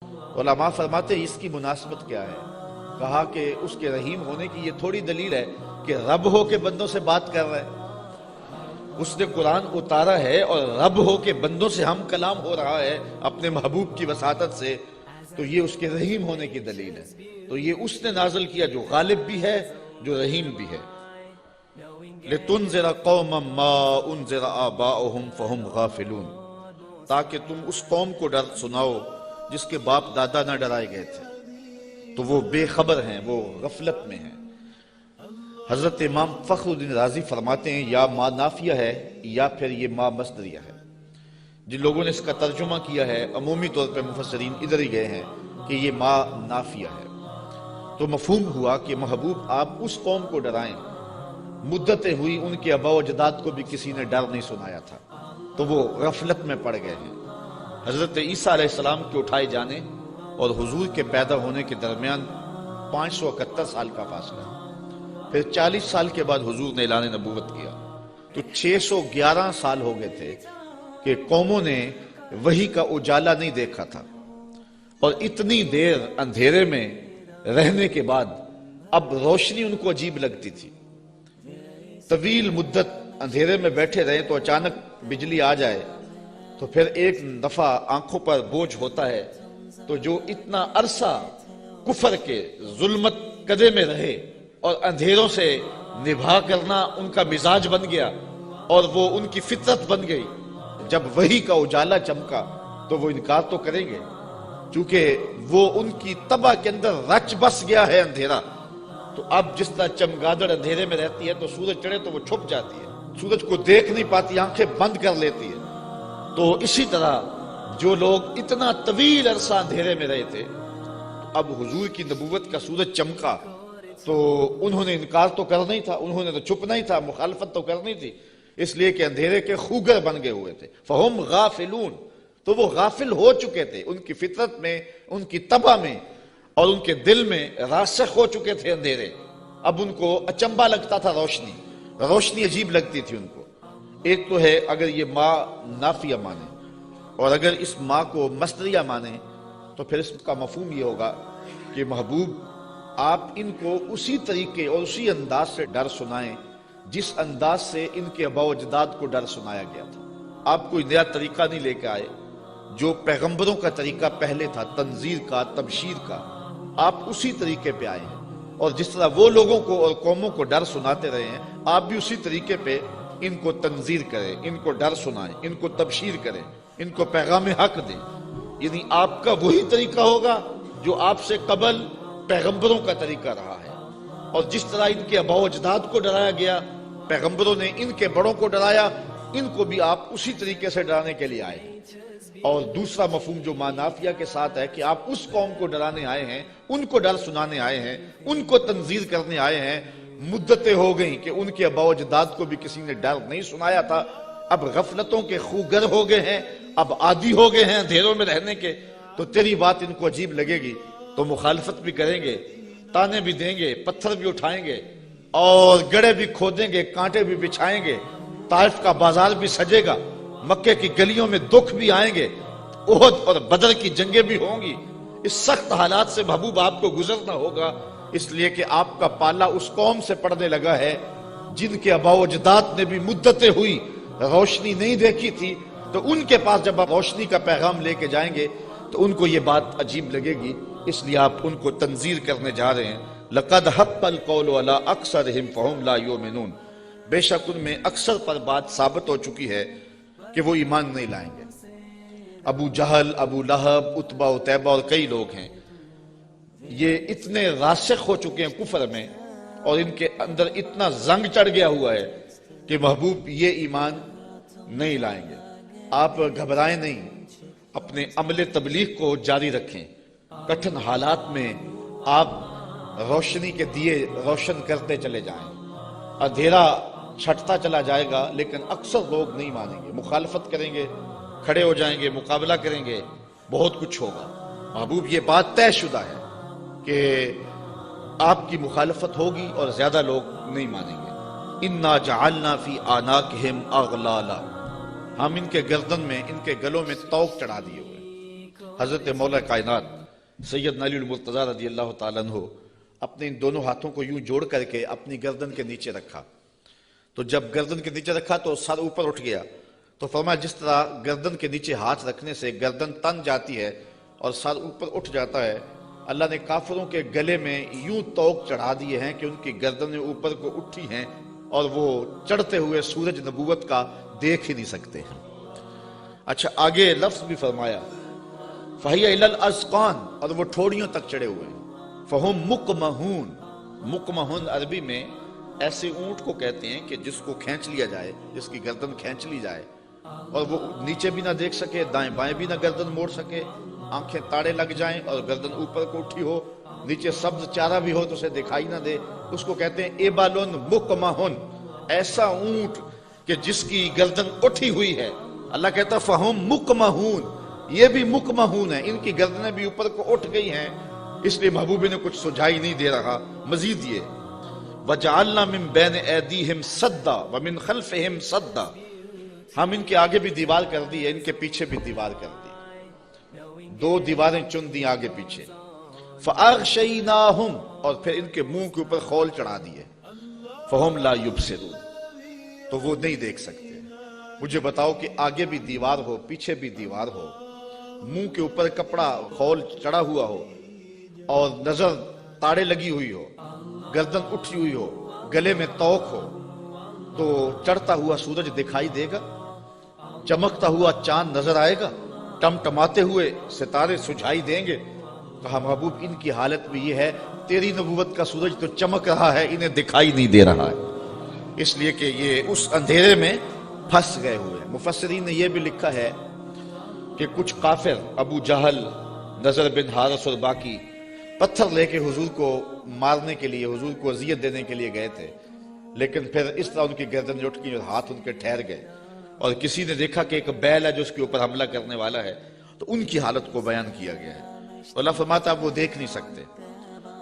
علماء فرماتے ہیں اس کی مناسبت کیا ہے؟ کہا کہ اس کے رحیم ہونے کی یہ تھوڑی دلیل ہے کہ رب ہو کے بندوں سے بات کر رہا ہے، اس نے قرآن اتارا ہے اور رب ہو کے بندوں سے ہم کلام ہو رہا ہے اپنے محبوب کی وساطت سے، تو یہ اس کے رحیم ہونے کی دلیل ہے۔ تو یہ اس نے نازل کیا جو غالب بھی ہے، جو رحیم بھی ہے۔ لِتُنذِرَ قَوْمًا مَا أُنذِرَ آبَاؤُهُمْ فَهُمْ غَافِلُونَ، تاکہ تم اس قوم کو ڈر سناؤ جس کے باپ دادا نہ ڈرائے گئے تھے، تو وہ بے خبر ہیں، وہ غفلت میں ہیں۔ حضرت امام فخر الدین رازی فرماتے ہیں یا ما نافیہ ہے یا پھر یہ ما مصدریہ ہے۔ جن لوگوں نے اس کا ترجمہ کیا ہے عمومی طور پہ مفسرین ادھر ہی گئے ہیں کہ یہ ما نافیہ ہے، تو مفہوم ہوا کہ محبوب آپ اس قوم کو ڈرائیں، مدتیں ہوئی ان کے آباء و اجداد کو بھی کسی نے ڈر نہیں سنایا تھا، تو وہ غفلت میں پڑ گئے ہیں۔ حضرت عیسیٰ علیہ السلام کے اٹھائے جانے اور حضور کے پیدا ہونے کے درمیان 571 سال کا فاصلہ، پھر 40 سال کے بعد حضور نے اعلان نبوت کیا، تو 611 سال ہو گئے تھے کہ قوموں نے وحی کا اجالا نہیں دیکھا تھا، اور اتنی دیر اندھیرے میں رہنے کے بعد اب روشنی ان کو عجیب لگتی تھی۔ طویل مدت اندھیرے میں بیٹھے رہے تو اچانک بجلی آ جائے تو پھر ایک دفعہ آنکھوں پر بوجھ ہوتا ہے، تو جو اتنا عرصہ کفر کے ظلمت قدے میں رہے اور اندھیروں سے نبھا کرنا ان کا مزاج بن گیا اور وہ ان کی فطرت بن گئی، جب وحی کا اجالا چمکا تو وہ انکار تو کریں گے، چونکہ وہ ان کی طبع کے اندر رچ بس گیا ہے اندھیرا۔ تو اب جس طرح چمگادڑ اندھیرے میں رہتی ہے تو سورج چڑھے تو وہ چھپ جاتی ہے، سورج کو دیکھ نہیں پاتی، آنکھیں بند کر لیتی ہے۔ تو اسی طرح جو لوگ اتنا طویل عرصہ اندھیرے میں رہے تھے، اب حضور کی نبوت کا سورج چمکا تو انہوں نے انکار تو کرنا ہی تھا، انہوں نے تو چھپنا ہی تھا، مخالفت تو کرنی تھی، اس لیے کہ اندھیرے کے خوگر بن گئے ہوئے تھے۔ فَهُمْ غَافِلُونَ، تو وہ غافل ہو چکے تھے، ان کی فطرت میں، ان کی طبع میں اور ان کے دل میں راسخ ہو چکے تھے اندھیرے۔ اب ان کو اچنبا لگتا تھا روشنی عجیب لگتی تھی ان کو۔ ایک تو ہے اگر یہ ما نافیہ مانے، اور اگر اس ما کو مصدریہ مانے تو پھر اس کا مفہوم یہ ہوگا کہ محبوب آپ ان کو اسی طریقے اور اسی انداز سے ڈر سنائیں جس انداز سے ان کے آباء و اجداد کو ڈر سنایا گیا تھا۔ آپ کوئی نیا طریقہ نہیں لے کے آئے، جو پیغمبروں کا طریقہ پہلے تھا، تنذیر کا، تبشیر کا، آپ اسی طریقے پہ آئے ہیں، اور جس طرح وہ لوگوں کو اور قوموں کو ڈر سناتے رہے ہیں، آپ بھی اسی طریقے پہ ان کو تنذیر کریں، ان کو ڈر سنائیں، ان کو تبشیر کریں، ان کو پیغام حق دیں۔ یعنی آپ کا وہی طریقہ ہوگا جو آپ سے قبل پیغمبروں کا طریقہ رہا ہے، اور جس طرح ان کے آباء و اجداد کو ڈرایا گیا، پیغمبروں نے ان کے بڑوں کو ڈرایا، ان کو بھی آپ اسی طریقے سے ڈرانے کے لیے آئے ہیں۔ اور دوسرا مفہوم جو ما نافیہ کے ساتھ ہے کہ آپ اس قوم کو ڈرانے آئے ہیں، ان کو ڈر سنانے آئے ہیں، ان کو تنذیر کرنے آئے ہیں۔ مدتیں ہو گئیں کہ ان کے آباء و اجداد کو بھی کسی نے ڈر نہیں سنایا تھا، اب غفلتوں کے خوگر ہو گئے ہیں، اب عادی ہو گئے ہیں اندھیروں میں رہنے کے، تو تیری بات ان کو عجیب لگے گی تو مخالفت بھی کریں گے، تانے بھی دیں گے، پتھر بھی اٹھائیں گے، اور گڑھے بھی کھودیں گے، کانٹے بھی بچھائیں گے، طائف کا بازار بھی سجے گا، مکے کی گلیوں میں دکھ بھی آئیں گے، احد اور بدر کی جنگیں بھی ہوں گی۔ اس سخت حالات سے محبوب آپ کو گزرنا ہوگا، اس لیے کہ آپ کا پالا اس قوم سے پڑنے لگا ہے جن کے آباء و اجداد نے بھی مدتیں ہوئی روشنی نہیں دیکھی تھی، تو ان کے پاس جب آپ روشنی کا پیغام لے کے جائیں گے تو ان کو یہ بات عجیب لگے گی، اس لیے آپ ان کو تنذیر کرنے جا رہے ہیں۔ لَقَدْ حَقَّ الْقَوْلُ عَلَىٰ أَكْثَرِهِمْ فَهُمْ لَا يُؤْمِنُونَ، بے شک ان میں اکثر پر بات ثابت ہو چکی ہے کہ وہ ایمان نہیں لائیں گے۔ ابو جہل، ابو لہب، عتبہ عتیبہ اور کئی لوگ ہیں، یہ اتنے راسخ ہو چکے ہیں کفر میں، اور ان کے اندر اتنا زنگ چڑھ گیا ہوا ہے کہ محبوب یہ ایمان نہیں لائیں گے۔ آپ گھبرائیں نہیں، اپنے عمل تبلیغ کو جاری رکھیں، کٹھن حالات میں آپ روشنی کے دیے روشن کرتے چلے جائیں۔ اندھیرا چھٹتا چلا جائے گا لیکن اکثر لوگ نہیں مانیں گے، مخالفت کریں گے، کھڑے ہو جائیں گے، مقابلہ کریں گے، بہت کچھ ہوگا۔ محبوب یہ بات طے شدہ ہے کہ آپ کی مخالفت ہوگی اور زیادہ لوگ نہیں مانیں گے۔ اِنَّا جَعَلْنَا فِي أَعْنَاقِهِمْ أَغْلَالًا، ہم ان کے گردن میں، ان کے گلوں میں طوق چڑھا دیے ہوئے۔ حضرت مولا کائنات سیدنا علی المرتضیٰ رضی اللہ تعالیٰ عنہ اپنے ان دونوں ہاتھوں کو یوں جوڑ کر کے اپنی گردن کے نیچے رکھا. تو جب گردن کے نیچے رکھا تو سر اوپر اٹھ گیا. تو فرمایا جس طرح گردن کے نیچے ہاتھ رکھنے سے گردن تن جاتی ہے اور سر اوپر اٹھ جاتا ہے، اللہ نے کافروں کے گلے میں یوں توق چڑھا دیے ہیں کہ ان کی گردنیں اوپر کو اٹھی ہیں اور وہ چڑھتے ہوئے سورج نبوت کا دیکھ ہی نہیں سکتے ہیں. اچھا آگے لفظ بھی فرمایا فَهِيَ إِلَى الْأَذْقَانِ، اور وہ ٹھوڑیوں تک چڑھے ہوئے ہیں. فَهُمْ مُقْمَحُونَ، مقمحون عربی میں ایسے اونٹ کو کہتے ہیں کہ جس کو کھینچ لیا جائے، جس کی گردن کھینچ لی جائے اور وہ نیچے بھی نہ دیکھ سکے، دائیں بائیں بھی نہ گردن موڑ سکے، آنکھیں تاڑے لگ جائیں اور گردن اوپر کو اٹھی ہو، نیچے سبز چارہ بھی ہو تو اسے دکھائی نہ دے، اس کو کہتے ہیں ایبالن مقمحن، ایسا اونٹ کہ جس کی گردن اٹھی ہوئی ہے. اللہ کہتا ہے فہم مقمحون، یہ بھی مقمحون ہیں، ان کی گردنیں بھی اوپر کو اٹھ گئی ہیں، اس لیے محبوب نے کچھ سجائی نہیں دے رہا. مزید یہ وَجَعَلْنَا مِن بَيْنِ أَيْدِيهِمْ صَدًّا وَمِن خَلْفِهِمْ صَدًّا، ہم ان کے آگے بھی دیوار کر دی ہے، ان کے پیچھے بھی دیوار کر دی، دو دیواریں چن دی آگے پیچھے. فَأَغْشَيْنَاهُمْ، اور پھر ان کے منہ کے اوپر خول چڑھا دیے. فَهُمْ لَا يُبْصِرُونَ، تو وہ نہیں دیکھ سکتے. مجھے بتاؤ کہ آگے بھی دیوار ہو، پیچھے بھی دیوار ہو، منہ کے اوپر کپڑا خول چڑھا ہوا ہو اور نظر تاڑے لگی ہوئی ہو، گردن اٹھی ہوئی ہو، گلے میں توق ہو، تو چڑھتا ہوا سورج دکھائی دے گا؟ چمکتا ہوا چاند نظر آئے گا؟ ٹمٹماتے ہوئے ستارے سجھائی دیں گے؟ کہا محبوب ان کی حالت بھی یہ ہے، تیری نبوت کا سورج تو چمک رہا ہے، انہیں دکھائی نہیں دے رہا ہے، اس لیے کہ یہ اس اندھیرے میں پھنس گئے ہوئے. مفسرین نے یہ بھی لکھا ہے کہ کچھ کافر ابو جہل، نضر بن حارث اور باقی پتھر لے کے حضور کو مارنے کے لیے، حضور کو اذیت دینے کے لیے گئے تھے، لیکن پھر اس طرح ان کی گردن اٹھ گئی اور ہاتھ ان کے ٹھہر گئے، اور کسی نے دیکھا کہ ایک بیل ہے جو اس کے اوپر حملہ کرنے والا ہے، تو ان کی حالت کو بیان کیا گیا ہے. اللہ فرماتا وہ دیکھ نہیں سکتے.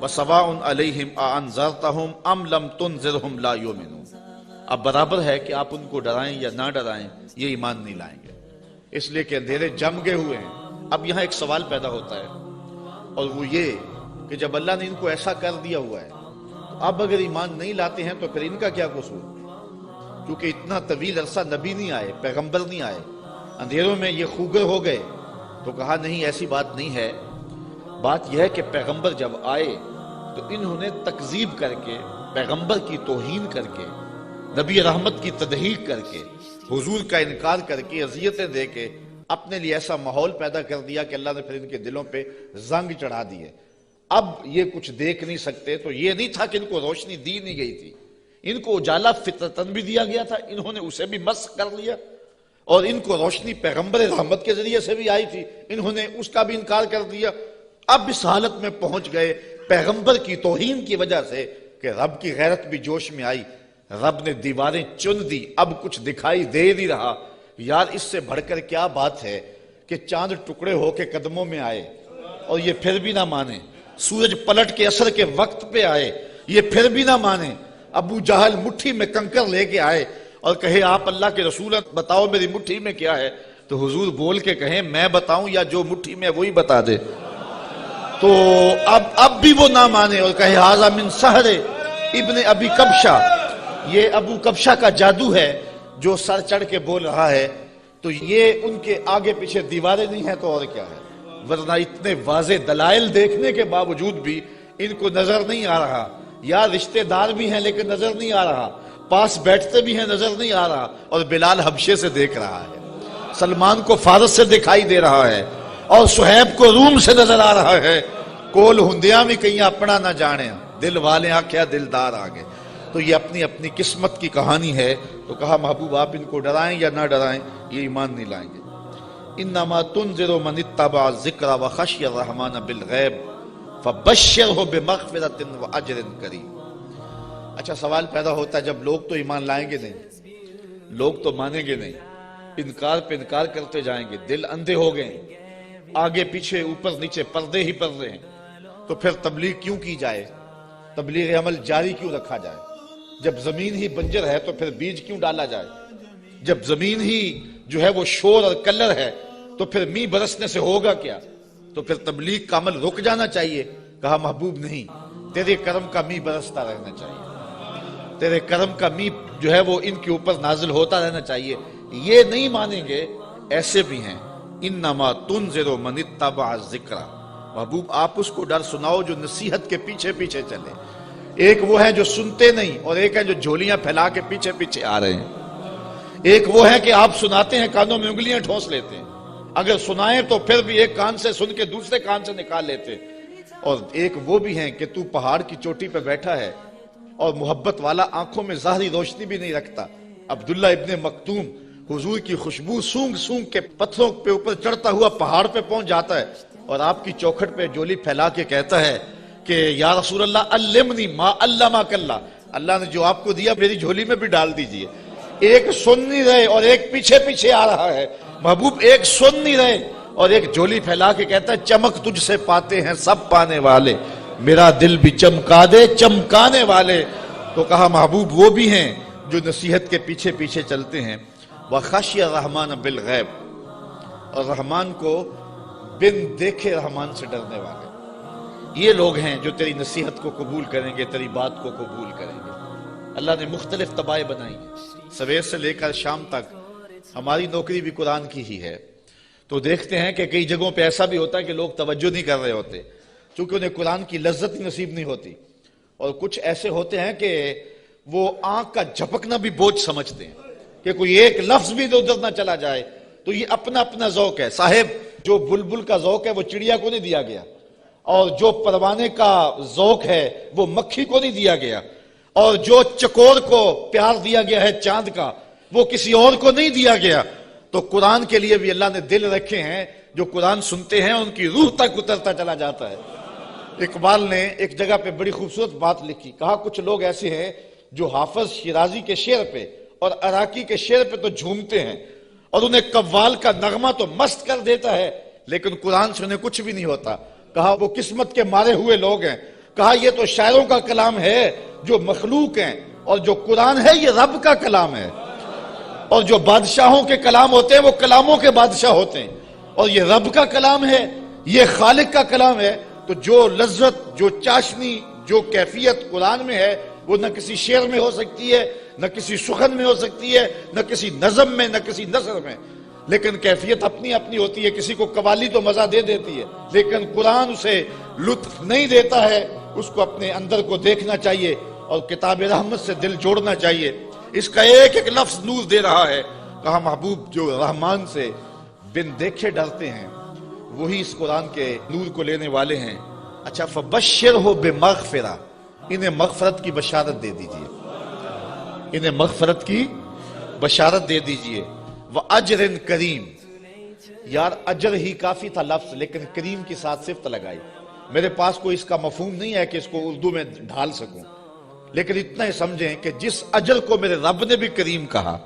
وَسَوَاءٌ عَلَيْهِمْ أَأَنذَرْتَهُمْ أَمْ لَمْ تُنذِرْهُمْ لَا يُؤْمِنُونَ، اب برابر ہے کہ آپ ان کو ڈرائیں یا نہ ڈرائیں، یہ ایمان نہیں لائیں گے، اس لیے کہ اندھیرے جم گئے ہوئے ہیں. اب یہاں ایک سوال پیدا ہوتا ہے، اور وہ یہ کہ جب اللہ نے ان کو ایسا کر دیا ہوا ہے تو اب اگر ایمان نہیں لاتے ہیں تو پھر ان کا کیا قصور؟ کیونکہ اتنا طویل عرصہ نبی نہیں آئے، پیغمبر نہیں آئے، اندھیروں میں یہ خوگر ہو گئے. تو کہا نہیں، ایسی بات نہیں ہے. بات یہ ہے کہ پیغمبر جب آئے تو انہوں نے تکذیب کر کے، پیغمبر کی توہین کر کے، نبی رحمت کی تدحیق کر کے، حضور کا انکار کر کے، اذیتیں دے کے اپنے لیے ایسا ماحول پیدا کر دیا کہ اللہ نے پھر ان کے دلوں پہ زنگ چڑھا دیے. اب یہ کچھ دیکھ نہیں سکتے. تو یہ نہیں تھا کہ ان کو روشنی دی نہیں گئی تھی، ان کو اجالا فطرتاً بھی دیا گیا تھا، انہوں نے اسے بھی مسخ کر لیا، اور ان کو روشنی پیغمبر رحمت کے ذریعے سے بھی آئی تھی، انہوں نے اس کا بھی انکار کر دیا. اب اس حالت میں پہنچ گئے پیغمبر کی توہین کی وجہ سے کہ رب کی غیرت بھی جوش میں آئی، رب نے دیواریں چن دی، اب کچھ دکھائی دے نہیں رہا. یار اس سے بڑھ کر کیا بات ہے کہ چاند ٹکڑے ہو کے قدموں میں آئے اور یہ پھر بھی نہ مانے، سورج پلٹ کے عصر کے وقت پہ آئے، یہ پھر بھی نہ مانے. ابو جہل مٹھی میں کنکر لے کے آئے اور کہے آپ اللہ کے رسول ہیں، بتاؤ میری مٹھی میں کیا ہے. تو حضور بول کے کہیں میں بتاؤں یا جو مٹھی میں وہی بتا دے. تو اب بھی وہ نہ مانے اور کہے ھذا من سحر ابن ابی کبشہ، یہ ابو کبشہ کا جادو ہے جو سر چڑھ کے بول رہا ہے. تو یہ ان کے آگے پیچھے دیواریں نہیں ہیں تو اور کیا ہے، ورنہ اتنے واضح دلائل دیکھنے کے باوجود بھی ان کو نظر نہیں آ رہا. یا رشتہ دار بھی ہیں لیکن نظر نہیں آ رہا، پاس بیٹھتے بھی ہیں نظر نہیں آ رہا، اور بلال حبشے سے دیکھ رہا ہے، سلمان کو فارس سے دکھائی دے رہا ہے، اور صہیب کو روم سے نظر آ رہا ہے. کول ہندیاں بھی کہیں اپنا نہ جانے، دل والے آکھیا دلدار آگے. تو یہ اپنی اپنی قسمت کی کہانی ہے. تو کہا محبوب آپ ان کو ڈرائیں یا نہ ڈرائیں، یہ ایمان نہیں لائیں گے. انما تنذر من اتبع الذکر وخشی الرحمن بالغیب فبشرہ بمغفرۃ واجر کریم. اچھا سوال پیدا ہوتا ہے جب لوگ تو ایمان لائیں گے نہیں، لوگ تو مانیں گے نہیں، انکار پہ انکار کرتے جائیں گے، دل اندھے ہو گئے، آگے پیچھے اوپر نیچے پردے ہی پردے ہیں، تو پھر تبلیغ کیوں کی جائے، تبلیغ عمل جاری کیوں رکھا جائے؟ جب زمین ہی بنجر ہے تو پھر بیج کیوں ڈالا جائے؟ جب زمین ہی جو ہے وہ شور اور کلر ہے تو پھر می برسنے سے ہوگا کیا؟ تو پھر تبلیغ کا عمل رک جانا چاہیے؟ کہا محبوب نہیں، تیرے کرم کا می برستا رہنا چاہیے، تیرے کرم کا می جو ہے وہ ان کے اوپر نازل ہوتا رہنا چاہیے۔ یہ نہیں مانیں گے، ایسے بھی ہیں۔ انما تنذر من اتبع الذکر، محبوب آپ اس کو ڈر سناؤ جو نصیحت کے پیچھے پیچھے چلے۔ ایک وہ ہے جو سنتے نہیں، اور ایک ہے جو جھولیاں پھیلا کے پیچھے پیچھے آ رہے ہیں۔ ایک وہ ہے کہ آپ سناتے ہیں، کانوں میں انگلیاں ٹھونس لیتے ہیں، اگر سنائیں تو پھر بھی ایک کان سے سن کے دوسرے کان سے نکال لیتے ہیں۔ اور ایک وہ بھی ہیں کہ تو پہاڑ کی چوٹی پہ بیٹھا ہے اور محبت والا، آنکھوں میں ظاہری روشنی بھی نہیں رکھتا۔ عبداللہ ابن مکتوم حضور کی خوشبو سونگ سونگ کے پتھروں پہ اوپر چڑھتا ہوا پہاڑ پہ پہنچ جاتا ہے، اور آپ کی چوکھٹ پہ جولی پھیلا کے کہتا ہے کہ یا رسول اللہ علمنی ما علمک اللہ، اللہ نے جو آپ کو دیا میری جھولی میں بھی ڈال دیجئے۔ ایک سن نہیں رہے اور ایک پیچھے پیچھے آ رہا ہے۔ محبوب ایک سن نہیں رہے اور ایک جھولی پھیلا کے کہتا ہے چمک تجھ سے پاتے ہیں سب پانے والے، میرا دل بھی چمکا دے چمکانے والے۔ تو کہا محبوب وہ بھی ہیں جو نصیحت کے پیچھے پیچھے چلتے ہیں۔ وَخَشْيَ الرَّحْمَانَ بِالْغَیب، اور رحمان کو بن دیکھے رحمان سے ڈرنے والے، یہ لوگ ہیں جو تیری نصیحت کو قبول کریں گے، تیری بات کو قبول کریں گے۔ اللہ نے مختلف طبائع بنائی ہیں، سویر سے لے کر شام تک۔ ہماری نوکری بھی قرآن کی ہی ہے، تو دیکھتے ہیں کہ کئی جگہوں پہ ایسا بھی ہوتا ہے کہ لوگ توجہ نہیں کر رہے ہوتے، چونکہ انہیں قرآن کی لذت ہی نصیب نہیں ہوتی، اور کچھ ایسے ہوتے ہیں کہ وہ آنکھ کا جھپکنا بھی بوجھ سمجھتے ہیں کہ کوئی ایک لفظ بھی ادھر نہ چلا جائے۔ تو یہ اپنا اپنا ذوق ہے صاحب، جو بلبل کا ذوق ہے وہ چڑیا کو نہیں دیا گیا، اور جو پروانے کا ذوق ہے وہ مکھی کو نہیں دیا گیا، اور جو چکور کو پیار دیا گیا ہے چاند کا وہ کسی اور کو نہیں دیا گیا۔ تو قرآن کے لیے بھی اللہ نے دل رکھے ہیں، جو قرآن سنتے ہیں ان کی روح تک اترتا چلا جاتا ہے۔ اقبال نے ایک جگہ پہ بڑی خوبصورت بات لکھی، کہا کچھ لوگ ایسے ہیں جو حافظ شیرازی کے شعر پہ اور عراقی کے شعر پہ تو جھومتے ہیں، اور انہیں قوال کا نغمہ تو مست کر دیتا ہے، لیکن قرآن سے انہیں کچھ بھی نہیں ہوتا۔ کہا وہ قسمت کے مارے ہوئے لوگ ہیں۔ کہا یہ تو شاعروں کا کلام ہے جو مخلوق ہیں، اور جو قرآن ہے یہ رب کا کلام ہے، اور جو بادشاہوں کے کلام ہوتے ہیں وہ کلاموں کے بادشاہ ہوتے ہیں، اور یہ رب کا کلام ہے، یہ خالق کا کلام ہے۔ تو جو لذت، جو چاشنی، جو کیفیت قرآن میں ہے وہ نہ کسی شعر میں ہو سکتی ہے، نہ کسی سخن میں ہو سکتی ہے، نہ کسی نظم میں، نہ کسی نثر میں، لیکن کیفیت اپنی اپنی ہوتی ہے۔ کسی کو قوالی تو مزہ دے دیتی ہے، لیکن قرآن اسے لطف نہیں دیتا ہے، اس کو اپنے اندر کو دیکھنا چاہیے اور کتاب رحمت سے دل جوڑنا چاہیے۔ اس کا ایک ایک لفظ نور دے رہا ہے۔ کہا محبوب جو رحمان سے بن دیکھے ڈرتے ہیں وہی اس قرآن کے نور کو لینے والے ہیں۔ اچھا فبشرہ بمغفرہ، انہیں مغفرت کی بشارت دے دیجئے، انہیں مغفرت کی بشارت دے دیجئے۔ وَأَجْرٍ کریم، یار اجر ہی کافی تھا لفظ، لیکن کریم کی ساتھ صفت لگائی۔ میرے پاس کوئی اس کا مفہوم نہیں ہے کہ اس کو اردو میں ڈھال سکوں، لیکن اتنا ہی سمجھیں کہ جس اجر کو میرے رب نے بھی کریم کہا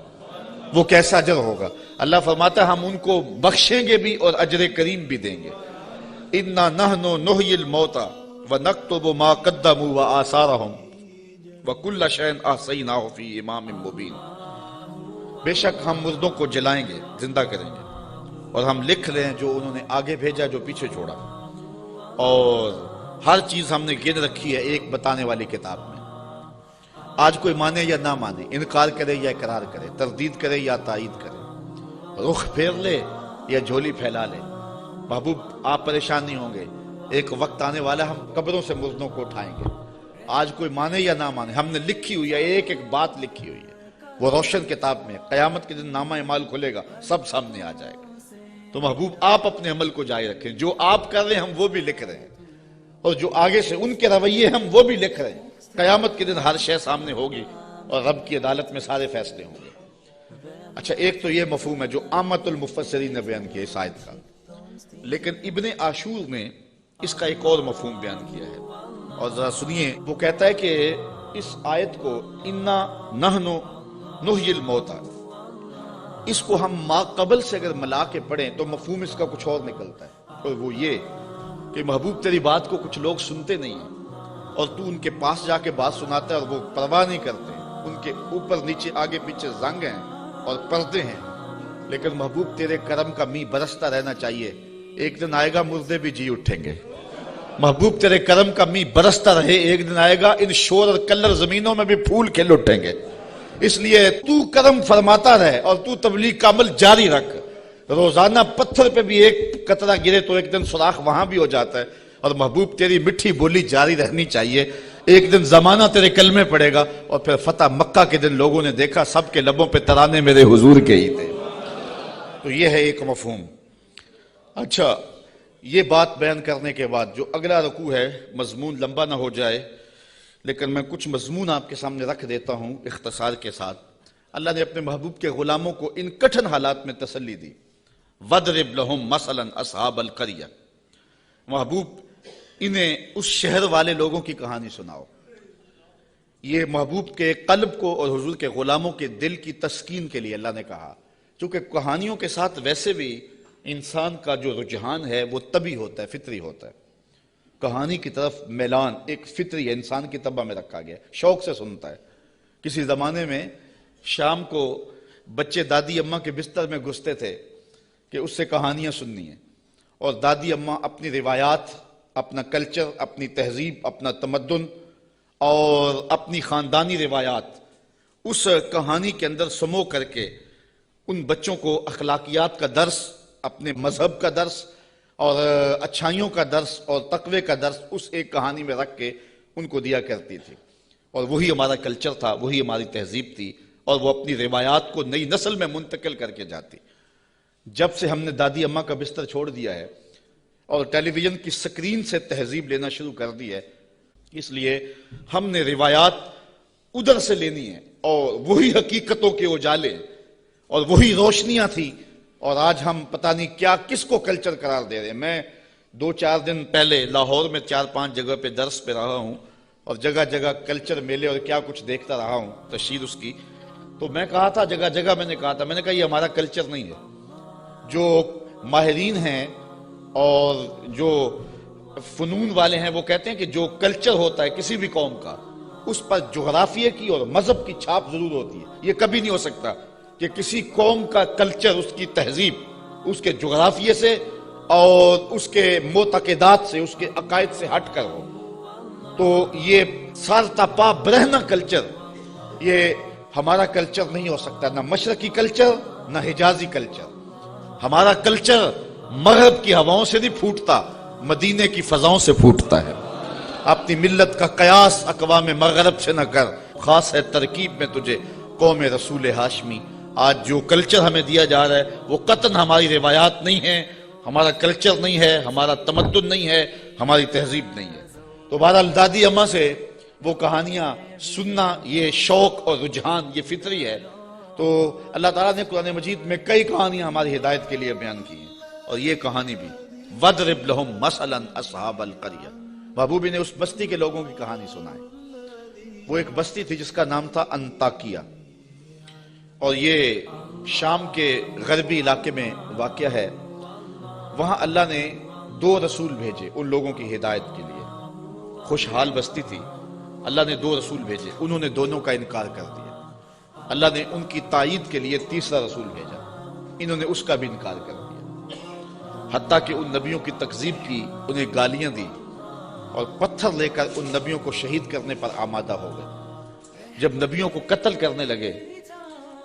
وہ کیسا اجر ہوگا۔ اللہ فرماتا ہے ہم ان کو بخشیں گے بھی اور اجر کریم بھی دیں گے۔ اِنَّا نَحْنُ نُحْيِي الْمَوْتَى وَنَكْتُبُ مَا قَدَّمُوا وَآثَارَهُمْ وَكُلَّ شَيْءٍ أَحْصَيْنَاهُ فِي إِمَامٍ مُبِينٍ، بے شک ہم مردوں کو جلائیں گے، زندہ کریں گے، اور ہم لکھ رہے ہیں جو انہوں نے آگے بھیجا، جو پیچھے چھوڑا، اور ہر چیز ہم نے گن رکھی ہے ایک بتانے والی کتاب میں۔ آج کوئی مانے یا نہ مانے، انکار کرے یا اقرار کرے، تردید کرے یا تائید کرے، رخ پھیر لے یا جھولی پھیلا لے، محبوب آپ پریشان نہیں ہوں گے۔ ایک وقت آنے والا ہم قبروں سے مردوں کو اٹھائیں گے۔ آج کوئی مانے یا نہ مانے، ہم نے لکھی ہوئی ہے، ایک ایک بات لکھی ہوئی ہے، وہ روشن کتاب میں۔ قیامت کے دن نامہ اعمال کھلے گا، سب سامنے آ جائے گا۔ تو محبوب آپ اپنے عمل کو جاری رکھیں، جو آپ کر رہے ہیں ہم وہ بھی لکھ رہے ہیں، اور جو آگے سے ان کے رویے ہم وہ بھی لکھ رہے ہیں۔ قیامت کے دن ہر شے سامنے ہوگی اور رب کی عدالت میں سارے فیصلے ہوں گے۔ اچھا ایک تو یہ مفہوم ہے جو عامت المفسرین نے بیان کیا اس آیت کا، لیکن ابن عاشور نے اس کا ایک اور مفہوم بیان کیا ہے، اور ذرا سنیے۔ وہ کہتا ہے کہ اس آیت کو اِنَّا نَحْنُ نُحْيِي الْمَوْتَى، اس کو ہم ما قبل سے اگر ملا کے پڑھیں تو مفہوم اس کا کچھ اور نکلتا ہے، اور وہ یہ کہ محبوب تیری بات کو کچھ لوگ سنتے نہیں ہیں، اور تو ان کے پاس جا کے بات سناتا ہے اور وہ پرواہ نہیں کرتے، ان کے اوپر نیچے آگے پیچھے زنگ ہیں اور پردے ہیں، لیکن محبوب تیرے کرم کا می برستا رہنا چاہیے ایک دن آئے گا مردے بھی جی اٹھیں گے. محبوب تیرے کرم کا می برستا رہے، ایک دن آئے گا ان شور اور کلر زمینوں میں بھی پھول کھل اٹھیں گے. اس لیے تو کرم فرماتا رہے اور تو تبلیغ کا عمل جاری رکھ. روزانہ پتھر پہ بھی ایک قطرہ گرے تو ایک دن سوراخ وہاں بھی ہو جاتا ہے. اور محبوب تیری مٹھی بولی جاری رہنی چاہیے. ایک دن زمانہ تیرے کلمے پڑے گا اور پھر فتح مکہ کے دن لوگوں نے دیکھا سب کے لبوں پہ ترانے میرے حضور کے ہی تھے. تو یہ ہے ایک مفہوم. اچھا، یہ بات بیان کرنے کے بعد جو اگلا رکوع ہے، مضمون لمبا نہ ہو جائے لیکن میں کچھ مضمون آپ کے سامنے رکھ دیتا ہوں اختصار کے ساتھ. اللہ نے اپنے محبوب کے غلاموں کو ان کٹھن حالات میں تسلی دی. وَضْرِبْ لَهُمْ مَثَلًا أَصْحَابَ الْقَرْيَةِ. محبوب انہیں اس شہر والے لوگوں کی کہانی سناؤ. یہ محبوب کے قلب کو اور حضور کے غلاموں کے دل کی تسکین کے لیے اللہ نے کہا. چونکہ کہانیوں کے ساتھ ویسے بھی انسان کا جو رجحان ہے وہ طبعی ہوتا ہے، فطری ہوتا ہے. کہانی کی طرف میلان ایک فطری ہے، انسان کی طبع میں رکھا گیا، شوق سے سنتا ہے. کسی زمانے میں شام کو بچے دادی اماں کے بستر میں گھستے تھے کہ اس سے کہانیاں سننی ہیں، اور دادی اماں اپنی روایات، اپنا کلچر، اپنی تہذیب، اپنا تمدن اور اپنی خاندانی روایات اس کہانی کے اندر سمو کر کے ان بچوں کو اخلاقیات کا درس، اپنے مذہب کا درس اور اچھائیوں کا درس اور تقوی کا درس اس ایک کہانی میں رکھ کے ان کو دیا کرتی تھی. اور وہی ہمارا کلچر تھا، وہی ہماری تہذیب تھی، اور وہ اپنی روایات کو نئی نسل میں منتقل کر کے جاتی. جب سے ہم نے دادی اماں کا بستر چھوڑ دیا ہے اور ٹیلی ویژن کی سکرین سے تہذیب لینا شروع کر دی ہے، اس لیے ہم نے روایات ادھر سے لینی ہے، اور وہی حقیقتوں کے اجالے اور وہی روشنیاں تھی. اور آج ہم پتہ نہیں کیا کس کو کلچر قرار دے رہے ہیں. میں 2-4 دن پہلے لاہور میں 4-5 جگہ پہ درس پہ رہا ہوں اور جگہ جگہ کلچر میلے اور کیا کچھ دیکھتا رہا ہوں، تشہیر اس کی. تو میں کہا تھا، جگہ جگہ میں نے کہا یہ ہمارا کلچر نہیں ہے. جو ماہرین ہیں اور جو فنون والے ہیں وہ کہتے ہیں کہ جو کلچر ہوتا ہے کسی بھی قوم کا، اس پر جغرافیے کی اور مذہب کی چھاپ ضرور ہوتی ہے. یہ کبھی نہیں ہو سکتا کہ کسی قوم کا کلچر، اس کی تہذیب اس کے جغرافیے سے اور اس کے معتقدات سے، اس کے عقائد سے ہٹ کر ہو. تو یہ سارتا پا برہنہ کلچر یہ ہمارا کلچر نہیں ہو سکتا، نہ مشرقی کلچر نہ حجازی کلچر. ہمارا کلچر مغرب کی ہواؤں سے نہیں پھوٹتا، مدینے کی فضاؤں سے پھوٹتا ہے. اپنی ملت کا قیاس اقوام مغرب سے نہ کر، خاص ہے ترکیب میں تجھے قوم رسول ہاشمی. آج جو کلچر ہمیں دیا جا رہا ہے وہ قطعاً ہماری روایات نہیں ہیں، ہمارا کلچر نہیں ہے، ہمارا تمدن نہیں ہے، ہماری تہذیب نہیں ہے. تو بہرحال دادی اماں سے وہ کہانیاں سننا یہ شوق اور رجحان یہ فطری ہے. تو اللہ تعالیٰ نے قرآن مجید میں کئی کہانیاں ہماری ہدایت کے لیے بیان کی ہیں، اور یہ کہانی بھی وَضْرِبْ لَهُمْ مَثَلًا أَصْحَابَ الْقَرْيَةِ. محبوبی نے اس بستی کے لوگوں کی کہانی سنائی. وہ ایک بستی تھی جس کا نام تھا انطاکیہ، اور یہ شام کے غربی علاقے میں واقع ہے. وہاں اللہ نے 2 رسول بھیجے ان لوگوں کی ہدایت کے لیے. خوشحال بستی تھی، اللہ نے 2 رسول بھیجے، انہوں نے دونوں کا انکار کر دیا. اللہ نے ان کی تائید کے لیے تیسرا رسول بھیجا، انہوں نے اس کا بھی انکار کر دیا. حتیٰ کہ ان نبیوں کی تکذیب کی، انہیں گالیاں دی اور پتھر لے کر ان نبیوں کو شہید کرنے پر آمادہ ہو گئے. جب نبیوں کو قتل کرنے لگے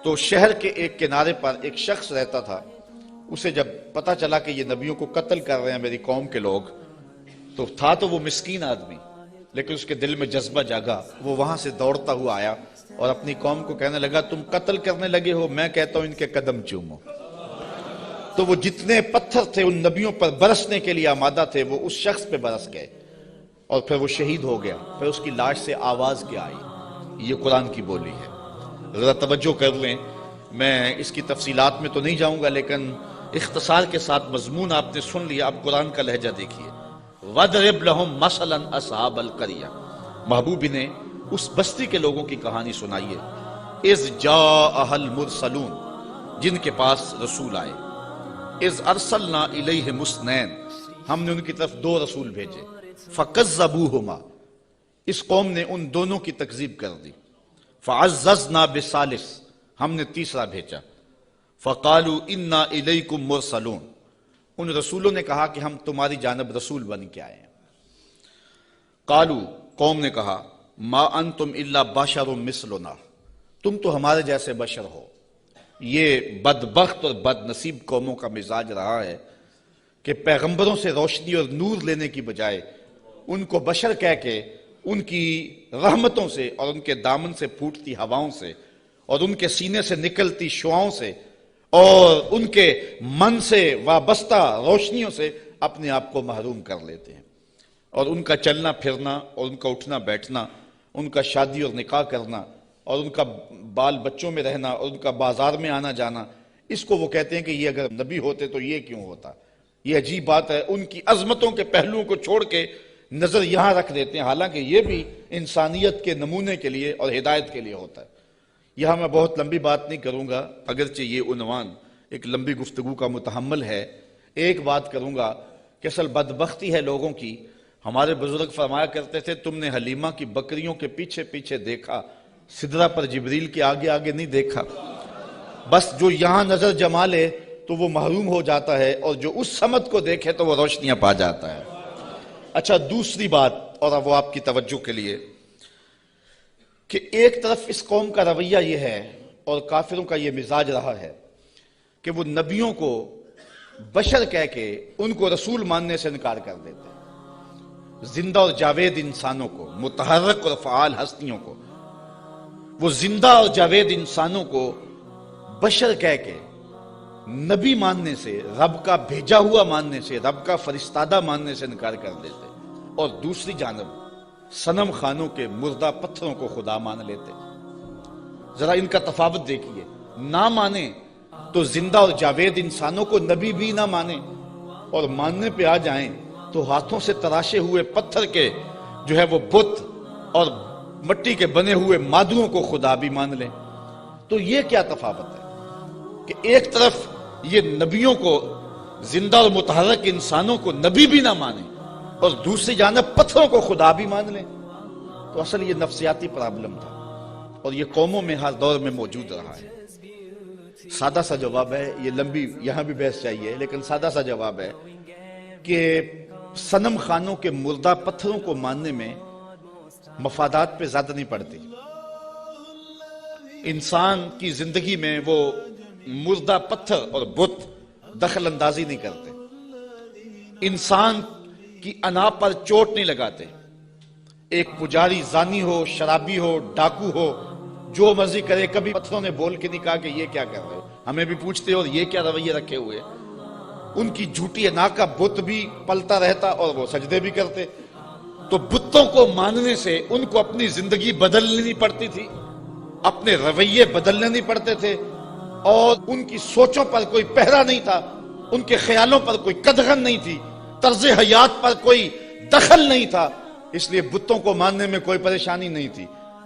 تو شہر کے ایک کنارے پر ایک شخص رہتا تھا. اسے جب پتا چلا کہ یہ نبیوں کو قتل کر رہے ہیں میری قوم کے لوگ، تو تھا تو وہ مسکین آدمی، لیکن اس کے دل میں جذبہ جاگا. وہ وہاں سے دوڑتا ہوا آیا اور اپنی قوم کو کہنے لگا تم قتل کرنے لگے ہو، میں کہتا ہوں ان کے قدم چومو. تو وہ جتنے پتھر تھے ان نبیوں پر برسنے کے لیے آمادہ تھے وہ اس شخص پہ برس گئے اور پھر وہ شہید ہو گیا. پھر اس کی لاش سے آواز کیا آئی. یہ قرآن کی بولی ہے، ذرا توجہ کر لیں. میں اس کی تفصیلات میں تو نہیں جاؤں گا لیکن اختصار کے ساتھ مضمون آپ نے سن لیا. اب قرآن کا لہجہ دیکھیے. وَضْرِبْ لَهُمْ مَثَلًا أَصْحَابَ الْقَرْيَةِ. محبوبی نے اس بستی کے لوگوں کی کہانی سنائیے. اِذْ جَاءَهَا الْمُرْسَلُونَ، جن کے پاس رسول آئے. اِذْ أَرْسَلْنَا إِلَيْهِمُ اثْنَيْنِ، ہم نے ان کی طرف 2 رسول بھیجے. فَكَذَّبُوهُمَا، اس قوم نے ان دونوں کی تکذیب کر دی. فَعَزَّزْنَا بِثَالِثٍ، ہم نے تیسرا بھیجا. فَقَالُوا إِنَّا إِلَيْكُمْ مُرْسَلُونَ، ان رسولوں نے کہا کہ ہم تمہاری جانب رسول بن کے آئے ہیں۔ قالو، قوم نے کہا، ما انتم الا بشر مثلنا، تم تو ہمارے جیسے بشر ہو۔ یہ بدبخت اور بد نصیب قوموں کا مزاج رہا ہے کہ پیغمبروں سے روشنی اور نور لینے کی بجائے ان کو بشر کہہ کے ان کی رحمتوں سے اور ان کے دامن سے پھوٹتی ہواؤں سے اور ان کے سینے سے نکلتی شعاؤں سے اور ان کے من سے وابستہ روشنیوں سے اپنے آپ کو محروم کر لیتے ہیں، اور ان کا چلنا پھرنا اور ان کا اٹھنا بیٹھنا، ان کا شادی اور نکاح کرنا اور ان کا بال بچوں میں رہنا اور ان کا بازار میں آنا جانا، اس کو وہ کہتے ہیں کہ یہ اگر نبی ہوتے تو یہ کیوں ہوتا۔ یہ عجیب بات ہے، ان کی عظمتوں کے پہلوؤں کو چھوڑ کے نظر یہاں رکھ دیتے ہیں، حالانکہ یہ بھی انسانیت کے نمونے کے لیے اور ہدایت کے لیے ہوتا ہے۔ یہاں میں بہت لمبی بات نہیں کروں گا، اگرچہ یہ عنوان ایک لمبی گفتگو کا متحمل ہے۔ ایک بات کروں گا کہ اصل بدبختی ہے لوگوں کی۔ ہمارے بزرگ فرمایا کرتے تھے، تم نے حلیمہ کی بکریوں کے پیچھے پیچھے دیکھا، سدرہ پر جبریل کے آگے آگے نہیں دیکھا۔ بس جو یہاں نظر جما لے تو وہ محروم ہو جاتا ہے، اور جو اس سمت کو دیکھے تو وہ روشنیاں پا جاتا ہے۔ اچھا، دوسری بات، اور اب وہ آپ کی توجہ کے لیے، کہ ایک طرف اس قوم کا رویہ یہ ہے اور کافروں کا یہ مزاج رہا ہے کہ وہ نبیوں کو بشر کہہ کے ان کو رسول ماننے سے انکار کر دیتے ہیں۔ زندہ اور جاوید انسانوں کو، متحرک اور فعال ہستیوں کو، وہ زندہ اور جاوید انسانوں کو بشر کہہ کے نبی ماننے سے، رب کا بھیجا ہوا ماننے سے، رب کا فرستادہ ماننے سے انکار کر دیتے، اور دوسری جانب صنم خانوں کے مردہ پتھروں کو خدا مان لیتے۔ ذرا ان کا تفاوت دیکھیے، نہ مانے تو زندہ اور جاوید انسانوں کو نبی بھی نہ مانے، اور ماننے پہ آ جائیں تو ہاتھوں سے تراشے ہوئے پتھر کے جو ہے وہ بت اور مٹی کے بنے ہوئے مادوں کو خدا بھی مان لیں۔ تو یہ کیا تفاوت ہے کہ ایک طرف یہ نبیوں کو، زندہ اور متحرک انسانوں کو نبی بھی نہ مانے، اور دوسری جانب پتھروں کو خدا بھی مان لیں۔ تو اصل یہ نفسیاتی پرابلم تھا، اور یہ قوموں میں ہر دور میں موجود رہا ہے۔ سادہ سا جواب ہے، یہ لمبی یہاں بھی بحث چاہیے، لیکن سادہ سا جواب ہے کہ صنم خانوں کے مردہ پتھروں کو ماننے میں مفادات پہ زیادہ نہیں پڑتی۔ انسان کی زندگی میں وہ مردہ پتھر اور بت دخل اندازی نہیں کرتے، انسان کی انا پر چوٹ نہیں لگاتے۔ ایک پجاری زانی ہو، شرابی ہو، ڈاکو ہو، جو مرضی کرے، کبھی پتھروں نے بول کے نہیں کہا کہ یہ کیا کر رہے ہو، ہمیں بھی پوچھتے اور یہ کیا رویے رکھے ہوئے۔ ان کی جھوٹی انا کا بت بھی پلتا رہتا اور وہ سجدے بھی کرتے۔ تو بتوں کو ماننے سے ان کو اپنی زندگی بدلنی نہیں پڑتی تھی، اپنے رویے بدلنے نہیں پڑتے تھے، اور ان کی سوچوں پر کوئی پہرا نہیں تھا، ان کے خیالوں پر کوئی قدغن نہیں تھی، طرز حیات پر کوئی دخل نہیں تھا، اس لیے بتوں کو ماننے میں کوئی پریشانی نہیں تھی۔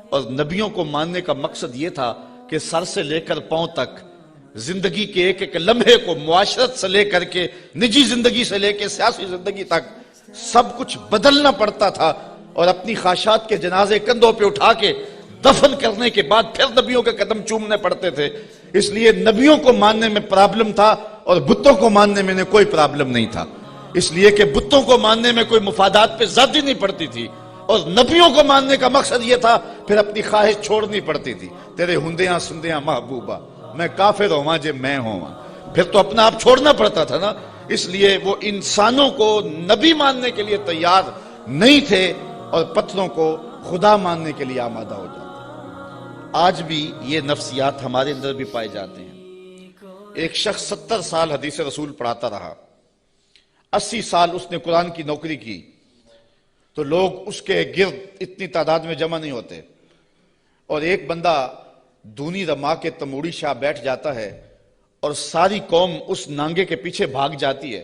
اور نبیوں کو ماننے کا مقصد یہ تھا کہ سر سے لے کر پاؤں تک زندگی کے ایک ایک لمحے کو، معاشرت سے لے کر کے نجی زندگی سے لے کے سیاسی زندگی تک سب کچھ بدلنا پڑتا تھا، اور اپنی خواہشات کے جنازے کندھوں پہ اٹھا کے دفن کرنے کے بعد پھر نبیوں کے قدم چومنے پڑتے تھے۔ اس لیے نبیوں کو ماننے میں پرابلم تھا اور بتوں کو ماننے میں کوئی پرابلم نہیں تھا، اس لیے کہ بتوں کو ماننے میں کوئی مفادات پہ زیادتی نہیں پڑتی تھی، اور نبیوں کو ماننے کا مقصد یہ تھا پھر اپنی خواہش چھوڑنی پڑتی تھی۔ تیرے ہندیاں سندیاں محبوبہ، میں کافر ہوں جے میں ہوں، پھر تو اپنا آپ چھوڑنا پڑتا تھا نا۔ اس لیے وہ انسانوں کو نبی ماننے کے لیے تیار نہیں تھے اور پتھروں کو خدا ماننے کے لیے آمادہ ہو جاتے۔ آج بھی یہ نفسیات ہمارے اندر بھی پائے جاتے ہیں۔ ایک شخص 70 سال حدیث رسول پڑھاتا رہا، 80 سال اس نے قرآن کی نوکری کی، تو لوگ اس کے گرد اتنی تعداد میں جمع نہیں ہوتے، اور ایک بندہ دونی رما کے تموڑی شاہ بیٹھ جاتا ہے اور ساری قوم اس نانگے کے پیچھے بھاگ جاتی ہے،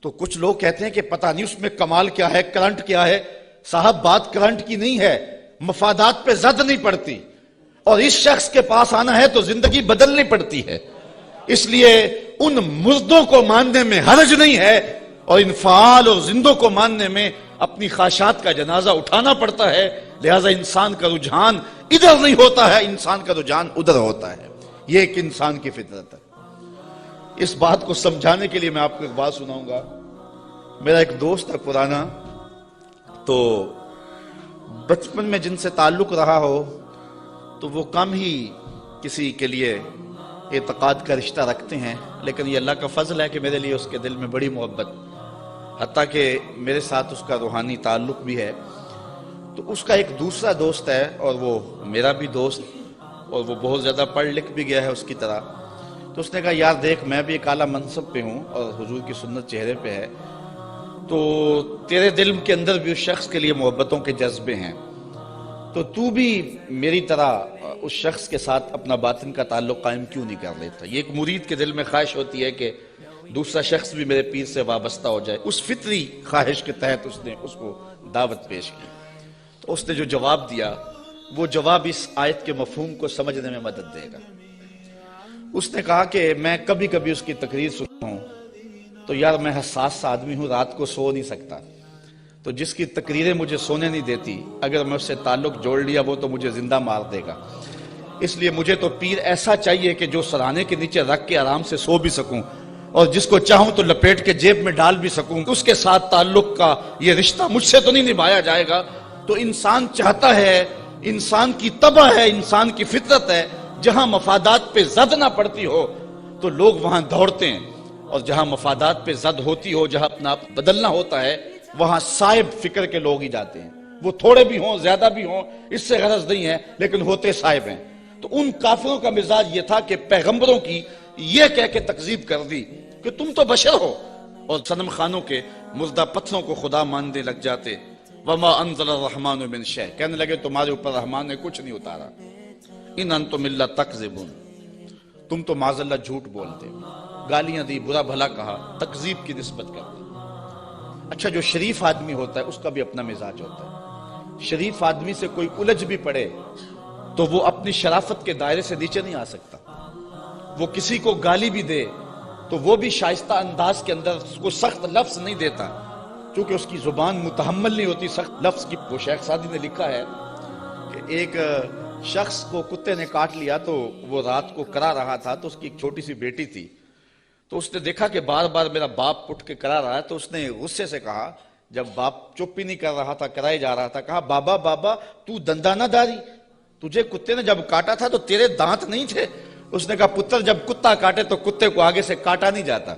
تو کچھ لوگ کہتے ہیں کہ پتہ نہیں اس میں کمال کیا ہے، کرنٹ کیا ہے۔ صاحب، بات کرنٹ کی نہیں ہے، مفادات پہ زد نہیں پڑتی، اور اس شخص کے پاس آنا ہے تو زندگی بدلنی پڑتی ہے۔ اس لیے ان مردوں کو ماننے میں حرج نہیں ہے، اور ان فعال اور زندوں کو ماننے میں اپنی خواہشات کا جنازہ اٹھانا پڑتا ہے۔ لہٰذا انسان کا رجحان ادھر نہیں ہوتا ہے، انسان کا رجحان ادھر ہوتا ہے۔ یہ ایک انسان کی فطرت ہے۔ اس بات کو سمجھانے کے لیے میں آپ کو ایک بات سناؤں گا. میرا ایک دوست ہے پرانا، تو بچپن میں جن سے تعلق رہا ہو تو وہ کم ہی کسی کے لیے اعتقاد کا رشتہ رکھتے ہیں، لیکن یہ اللہ کا فضل ہے کہ میرے لیے اس کے دل میں بڑی محبت، حتیٰ کہ میرے ساتھ اس کا روحانی تعلق بھی ہے. تو اس کا ایک دوسرا دوست ہے اور وہ میرا بھی دوست، اور وہ بہت زیادہ پڑھ لکھ بھی گیا ہے اس کی طرح. تو اس نے کہا یار دیکھ، میں بھی ایک اعلیٰ منصب پہ ہوں اور حضور کی سنت چہرے پہ ہے، تو تیرے دل کے اندر بھی اس شخص کے لیے محبتوں کے جذبے ہیں، تو بھی میری طرح اس شخص کے ساتھ اپنا باطن کا تعلق قائم کیوں نہیں کر لیتا. یہ ایک مرید کے دل میں خواہش ہوتی ہے کہ دوسرا شخص بھی میرے پیر سے وابستہ ہو جائے. اس فطری خواہش کے تحت اس نے اس کو دعوت پیش کی. تو اس نے جو جواب دیا وہ جواب اس آیت کے مفہوم کو سمجھنے میں مدد دے گا. اس نے کہا کہ میں کبھی کبھی اس کی تقریر سنتا ہوں تو یار میں حساس سا آدمی ہوں، رات کو سو نہیں سکتا، تو جس کی تقریریں مجھے سونے نہیں دیتی، اگر میں اس سے تعلق جوڑ لیا وہ تو مجھے زندہ مار دے گا. اس لیے مجھے تو پیر ایسا چاہیے کہ جو سرانے کے نیچے رکھ کے آرام سے سو بھی سکوں، اور جس کو چاہوں تو لپیٹ کے جیب میں ڈال بھی سکوں. اس کے ساتھ تعلق کا یہ رشتہ مجھ سے تو نہیں نبھایا جائے گا. تو انسان چاہتا ہے، انسان کی طبع ہے، انسان کی فطرت ہے، جہاں مفادات پہ زد نہ پڑتی ہو تو لوگ وہاں دوڑتے ہیں، اور جہاں مفادات پہ زد ہوتی ہو، جہاں اپنا آپ بدلنا ہوتا ہے، وہاں صائب فکر کے لوگ ہی جاتے ہیں. وہ تھوڑے بھی ہوں، زیادہ بھی ہوں، اس سے غرض نہیں ہے، لیکن ہوتے صائب ہیں. تو ان کافروں کا مزاج یہ تھا کہ پیغمبروں کی یہ کہہ کے تکذیب کر دی کہ تم تو بشر ہو، اور صنم خانوں کے مردہ پتھروں کو خدا ماننے لگ جاتے. وما انزل الرحمن من شیء، کہنے لگے تمہارے اوپر رحمان نے کچھ نہیں اتارا. ان انتم الا تکذبون، تم تو معاذ اللہ جھوٹ بولتے. گالیاں دی، برا بھلا کہا، تکذیب کی نسبت کر دی. اچھا، جو شریف آدمی ہوتا ہے اس کا بھی اپنا مزاج ہوتا ہے. شریف آدمی سے کوئی الجھ بھی پڑے تو وہ اپنی شرافت کے دائرے سے نیچے نہیں آ سکتا. وہ کسی کو گالی بھی دے تو وہ بھی شائستہ انداز کے اندر اس کو سخت لفظ نہیں دیتا، چونکہ اس کی زبان متحمل نہیں ہوتی سخت لفظ کی. وہ شیخ سعدی نے لکھا ہے کہ ایک شخص کو کتے نے کاٹ لیا، تو وہ رات کو کرا رہا تھا، تو اس کی ایک چھوٹی سی بیٹی تھی. تو اس نے دیکھا کہ بار بار میرا باپ اٹھ کے کرا رہا ہے، تو اس نے غصے سے کہا، جب باپ چپ ہی نہیں کر رہا تھا، کرائے جا رہا تھا، کہا بابا بابا تو دندہ نہ داری، تجھے کتے نے جب کاٹا تھا تو تیرے دانت نہیں تھے. اس نے کہا پتر جب کتا کاٹے تو کتے کو آگے سے کاٹا نہیں جاتا.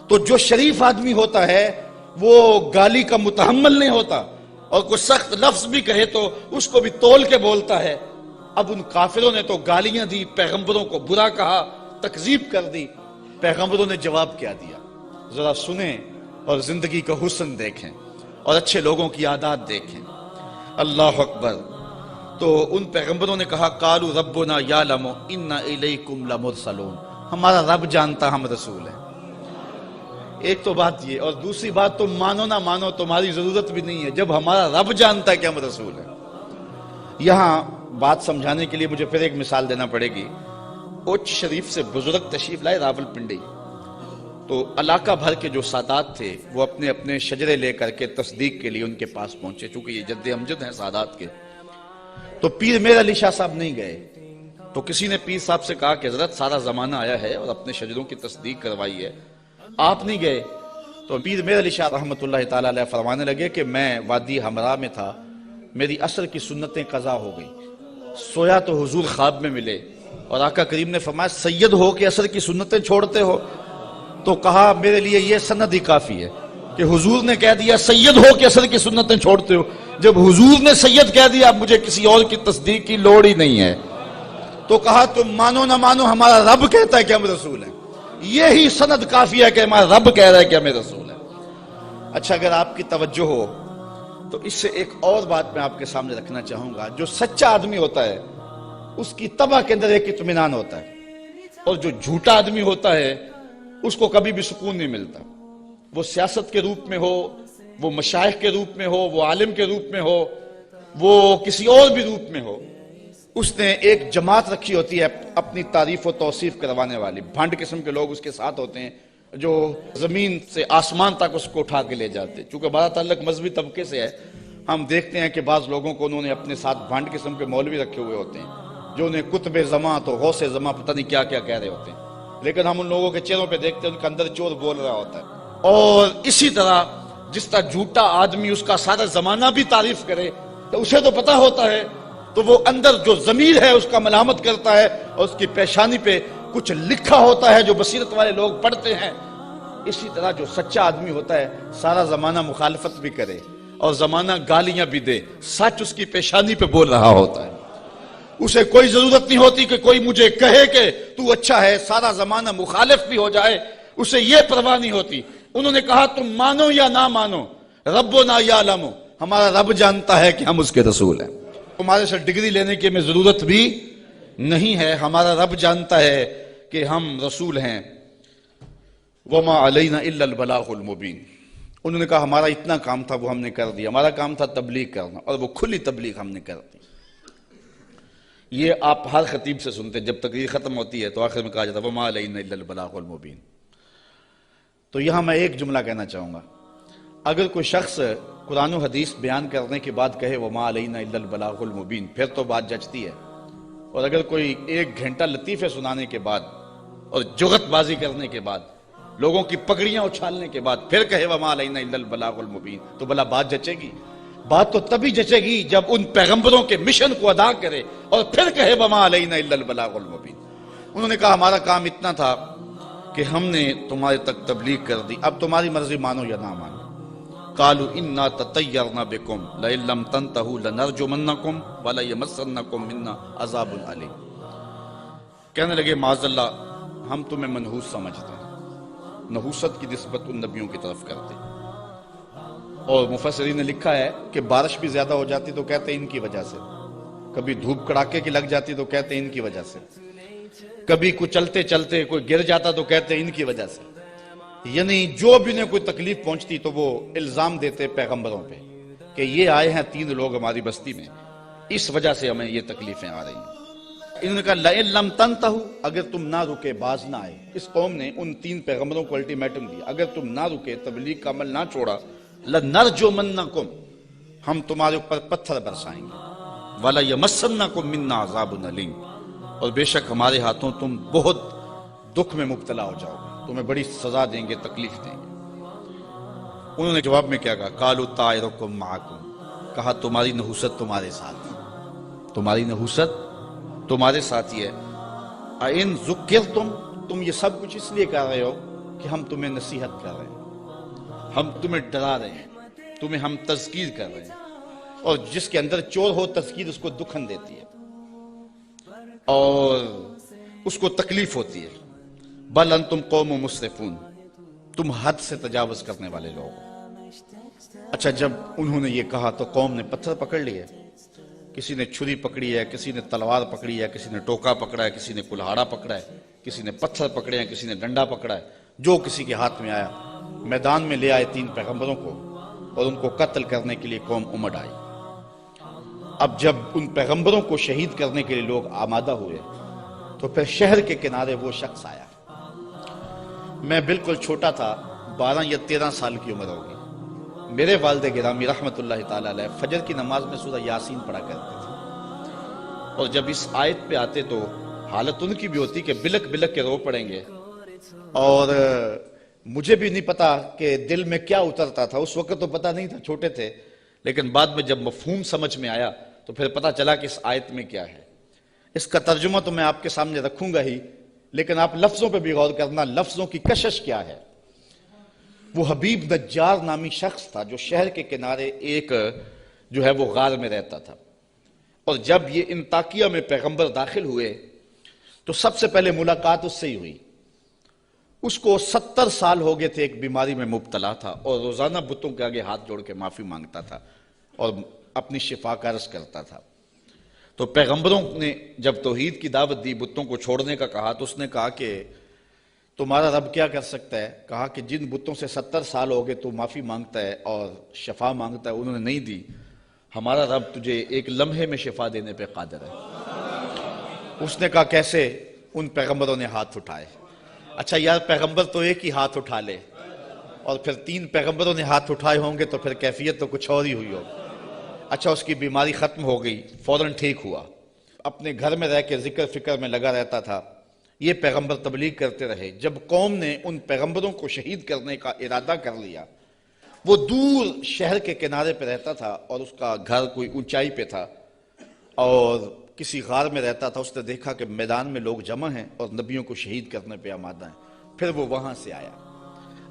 تو جو شریف آدمی ہوتا ہے وہ گالی کا متحمل نہیں ہوتا، اور کوئی سخت لفظ بھی کہے تو اس کو بھی تول کے بولتا ہے. اب ان کافروں نے تو گالیاں دی، پیغمبروں کو برا کہا، تکذیب کر دی. پیغمبروں نے جواب کیا دیا، ذرا سنیں اور زندگی کا حسن دیکھیں اور اچھے لوگوں کی عادات دیکھیں. اللہ اکبر. تو ان پیغمبروں نے کہا قالوا ربنا یعلم انا الیکم لمرسلون، ہمارا رب جانتا ہم رسول ہیں. ایک تو بات یہ، اور دوسری بات تم مانو نہ مانو تمہاری ضرورت بھی نہیں ہے، جب ہمارا رب جانتا ہے کہ ہم رسول ہیں. یہاں بات سمجھانے کے لیے مجھے پھر ایک مثال دینا پڑے گی. اوچ شریف سے بزرگ تشریف لائے راول پنڈی، تو علاقہ بھر کے جو سادات تھے وہ اپنے اپنے شجرے لے کر کے تصدیق کے لیے ان کے پاس پہنچے، چونکہ یہ جد امجد ہیں سادات کے. تو پیر میر علی شاہ صاحب نہیں گئے. تو کسی نے پیر صاحب سے کہا کہ حضرت سارا زمانہ آیا ہے اور اپنے شجروں کی تصدیق کروائی ہے، آپ نہیں گئے. تو پیر میر علی شاہ رحمۃ اللہ تعالیٰ علیہ فرمانے لگے کہ میں وادی ہمراہ میں تھا، میری عصر کی سنتیں قضا ہو گئی، سویا تو حضور خواب میں ملے، اور آقا کریم نے فرمایا سید ہو کہ عصر کی سنتیں چھوڑتے ہو؟ تو کہا میرے لیے یہ سند ہی کافی ہے کہ حضور نے کہہ دیا سید ہو کہ عصر کی سنتیں چھوڑتے ہو. جب حضور نے سید کہہ دیا اب مجھے کسی اور کی تصدیق کی لوڑ ہی نہیں ہے. تو کہا تم مانو نہ مانو ہمارا رب کہتا ہے کہ ہم رسول ہیں، یہی سند کافی ہے کہ ہمارا رب کہہ رہا ہے کہ ہمیں رسول ہے. اچھا، اگر آپ کی توجہ ہو تو اس سے ایک اور بات میں آپ کے سامنے رکھنا چاہوں گا. جو سچا آدمی ہوتا ہے اس کی طبع کے اندر ایک اطمینان ہوتا ہے، اور جو جھوٹا آدمی ہوتا ہے اس کو کبھی بھی سکون نہیں ملتا. وہ سیاست کے روپ میں ہو، وہ مشائخ کے روپ میں ہو، وہ عالم کے روپ میں ہو، وہ کسی اور بھی روپ میں ہو، اس نے ایک جماعت رکھی ہوتی ہے اپنی تعریف و توصیف کروانے والی. بھنڈ قسم کے لوگ اس کے ساتھ ہوتے ہیں جو زمین سے آسمان تک اس کو اٹھا کے لے جاتے. چونکہ ہمارا تعلق مذہبی طبقے سے ہے، ہم دیکھتے ہیں کہ بعض لوگوں کو انہوں نے اپنے ساتھ بھنڈ قسم کے مولوی رکھے ہوئے ہوتے ہیں جو انہیں قطب زماں تو غوث زماں پتہ نہیں کیا کیا کہہ رہے ہوتے ہیں. لیکن ہم ان لوگوں کے چہروں پہ دیکھتے ہیں ان کے اندر چور بول رہا ہوتا ہے۔ اور اسی طرح جس طرح جھوٹا آدمی اس کا سارا زمانہ بھی تعریف کرے تو اسے تو پتا ہوتا ہے، تو وہ اندر جو ضمیر ہے اس کا ملامت کرتا ہے، اور اس کی پیشانی پہ کچھ لکھا ہوتا ہے جو بصیرت والے لوگ پڑھتے ہیں۔ اسی طرح جو سچا آدمی ہوتا ہے سارا زمانہ مخالفت بھی کرے اور زمانہ گالیاں بھی دے، سچ اس کی پیشانی پہ بول رہا ہوتا ہے۔ اسے کوئی ضرورت نہیں ہوتی کہ کوئی مجھے کہے کہ تو اچھا ہے، سارا زمانہ مخالف بھی ہو جائے اسے یہ پرواہ نہیں ہوتی۔ انہوں نے کہا تم مانو یا نہ مانو، ربنا یعلم، ہمارا رب جانتا ہے کہ ہم اس کے رسول ہیں۔ تمہارے سے ڈگری لینے کی ہمیں ضرورت بھی نہیں ہے، ہمارا رب جانتا ہے کہ ہم رسول ہیں۔ وما علینا الا البلاغ المبین، انہوں نے کہا ہمارا اتنا کام تھا وہ ہم نے کر دیا، ہمارا کام تھا تبلیغ کرنا، اور وہ کھلی تبلیغ ہم نے کر دی۔ یہ آپ ہر خطیب سے سنتے ہیں، جب تقریر ختم ہوتی ہے تو آخر میں کہا جاتا ہے وما علینا الا البلاغ المبین۔ تو یہاں میں ایک جملہ کہنا چاہوں گا، اگر کوئی شخص قرآن و حدیث بیان کرنے کے بعد کہے وما علینا الا البلاغ المبین، پھر تو بات جچتی ہے۔ اور اگر کوئی 1 گھنٹہ لطیفے سنانے کے بعد اور جغت بازی کرنے کے بعد، لوگوں کی پگڑیاں اچھالنے کے بعد پھر کہے وما علینا الا البلاغ المبین، تو بھلا بات جچے گی؟ بات تو تبھی جچے گی جب ان پیغمبروں کے مشن کو ادا کرے اور پھر کہے وما علینا الا البلاغ المبین۔ انہوں نے کہا ہمارا کام اتنا تھا کہ ہم نے تمہارے تک تبلیغ کر دی، اب تمہاری مرضی مانو یا نہ مانو۔ قالوا انا تطیرنا بکم لئن لم تنتہوا لنرجمنکم ولیمسنکم منا عذاب علیم۔ کہنے لگے معاذ اللہ ہم تمہیں منحوس سمجھتے ہیں، نحوست کی نسبت ان نبیوں کی طرف کرتے ہیں۔ اور مفسرین نے لکھا ہے کہ بارش بھی زیادہ ہو جاتی تو کہتے ہیں ان کی وجہ سے، کبھی دھوپ کڑاکے کی لگ جاتی تو کہتے ہیں ان کی وجہ سے، کبھی کوئی چلتے چلتے کوئی گر جاتا تو کہتے ہیں ان کی وجہ سے۔ یعنی جو بھی انہیں کوئی تکلیف پہنچتی تو وہ الزام دیتے پیغمبروں پہ کہ یہ آئے ہیں 3 لوگ ہماری بستی میں، اس وجہ سے ہمیں یہ تکلیفیں آ رہی ہیں۔ انہوں نے کہا لئن لم تنتہوا، اگر تم نہ رکے باز نہ آئے۔ اس قوم نے ان 3 پیغمبروں کو الٹیمیٹم دیا، اگر تم نہ رکے تبلیغ کا عمل نہ چھوڑا لنرجمنکم، ہم تمہارے اوپر پتھر برسائیں گے، ولیمسنکم منا عذاب علیم، اور بے شک ہمارے ہاتھوں تم بہت دکھ میں مبتلا ہو جاؤ گے، تمہیں بڑی سزا دیں گے، تکلیف دیں گے۔ انہوں نے جواب میں کیا کہا؟ قالوا طائرکم معکم، کہا تمہاری نحوست تمہارے ساتھ ہے، تمہاری نحوست تمہارے ساتھ ہی ہے۔ اَإِن ذُكِّرْتُمْ، تم یہ سب کچھ اس لیے کر رہے ہو کہ ہم تمہیں نصیحت کر رہے ہیں، ہم تمہیں ڈرا رہے ہیں، تمہیں ہم تذکیر کر رہے ہیں، اور جس کے اندر چور ہو تذکیر اس کو دکھن دیتی ہے اور اس کو تکلیف ہوتی ہے۔ بل انتم قوم مسرفون، تم حد سے تجاوز کرنے والے لوگ ہو۔ اچھا جب انہوں نے یہ کہا تو قوم نے پتھر پکڑ لیے، کسی نے چھری پکڑی ہے، کسی نے تلوار پکڑی ہے، کسی نے ٹوکا پکڑا ہے، کسی نے کلہاڑا پکڑا ہے، کسی نے پتھر پکڑے ہیں، کسی نے ڈنڈا پکڑا ہے، جو کسی کے ہاتھ میں آیا میدان میں لے آئے 3 پیغمبروں کو، اور ان کو قتل کرنے کے لیے قوم امڑ آئی۔ اب جب ان پیغمبروں کو شہید کرنے کے لیے لوگ آمادہ ہوئے تو پھر شہر کے کنارے وہ شخص آیا۔ میں بالکل چھوٹا تھا، 12 یا 13 سال کی عمر ہوگی۔ میرے والد گرامی رحمت اللہ تعالی علیہ فجر کی نماز میں سورہ یاسین پڑھا کرتے تھے، اور جب اس آیت پہ آتے تو حالت ان کی بھی ہوتی کہ بلک بلک کے رو پڑیں گے، اور مجھے بھی نہیں پتا کہ دل میں کیا اترتا تھا، اس وقت تو پتا نہیں تھا، چھوٹے تھے، لیکن بعد میں جب مفہوم سمجھ میں آیا تو پھر پتا چلا کہ اس آیت میں کیا ہے۔ اس کا ترجمہ تو میں آپ کے سامنے رکھوں گا ہی، لیکن آپ لفظوں پہ بھی غور کرنا، لفظوں کی کشش کیا ہے۔ وہ حبیب نجار نامی شخص تھا جو شہر کے کنارے ایک جو ہے وہ غار میں رہتا تھا، اور جب یہ انطاکیہ میں پیغمبر داخل ہوئے تو سب سے پہلے ملاقات اس سے ہی ہوئی۔ اس کو 70 سال ہو گئے تھے، ایک بیماری میں مبتلا تھا، اور روزانہ بتوں کے آگے ہاتھ جوڑ کے معافی مانگتا تھا اور اپنی شفا کا عرض کرتا تھا۔ تو پیغمبروں نے جب توحید کی دعوت دی، بتوں کو چھوڑنے کا کہا، تو اس نے کہا کہ تمہارا رب کیا کر سکتا ہے؟ کہا کہ جن بتوں سے 70 سال ہو گئے تو معافی مانگتا ہے اور شفا مانگتا ہے، انہوں نے نہیں دی، ہمارا رب تجھے ایک لمحے میں شفا دینے پہ قادر ہے۔ اس نے کہا کیسے؟ ان پیغمبروں نے ہاتھ اٹھائے۔ اچھا یار، پیغمبر تو ایک ہی ہاتھ اٹھا لے اور پھر 3 پیغمبروں نے ہاتھ اٹھائے ہوں گے تو پھر کیفیت تو کچھ اور ہی ہوئی ہوگی۔ اچھا اس کی بیماری ختم ہو گئی، فوراً ٹھیک ہوا، اپنے گھر میں رہ کے ذکر فکر میں لگا رہتا تھا۔ یہ پیغمبر تبلیغ کرتے رہے. جب قوم نے ان پیغمبروں کو شہید کرنے کا ارادہ کر لیا، وہ دور شہر کے کنارے پہ رہتا تھا اور اس کا گھر کوئی اونچائی پہ تھا اور کسی غار میں رہتا تھا. اس نے دیکھا کہ میدان میں لوگ جمع ہیں اور نبیوں کو شہید کرنے پہ آمادہ ہیں. پھر وہ وہاں سے آیا.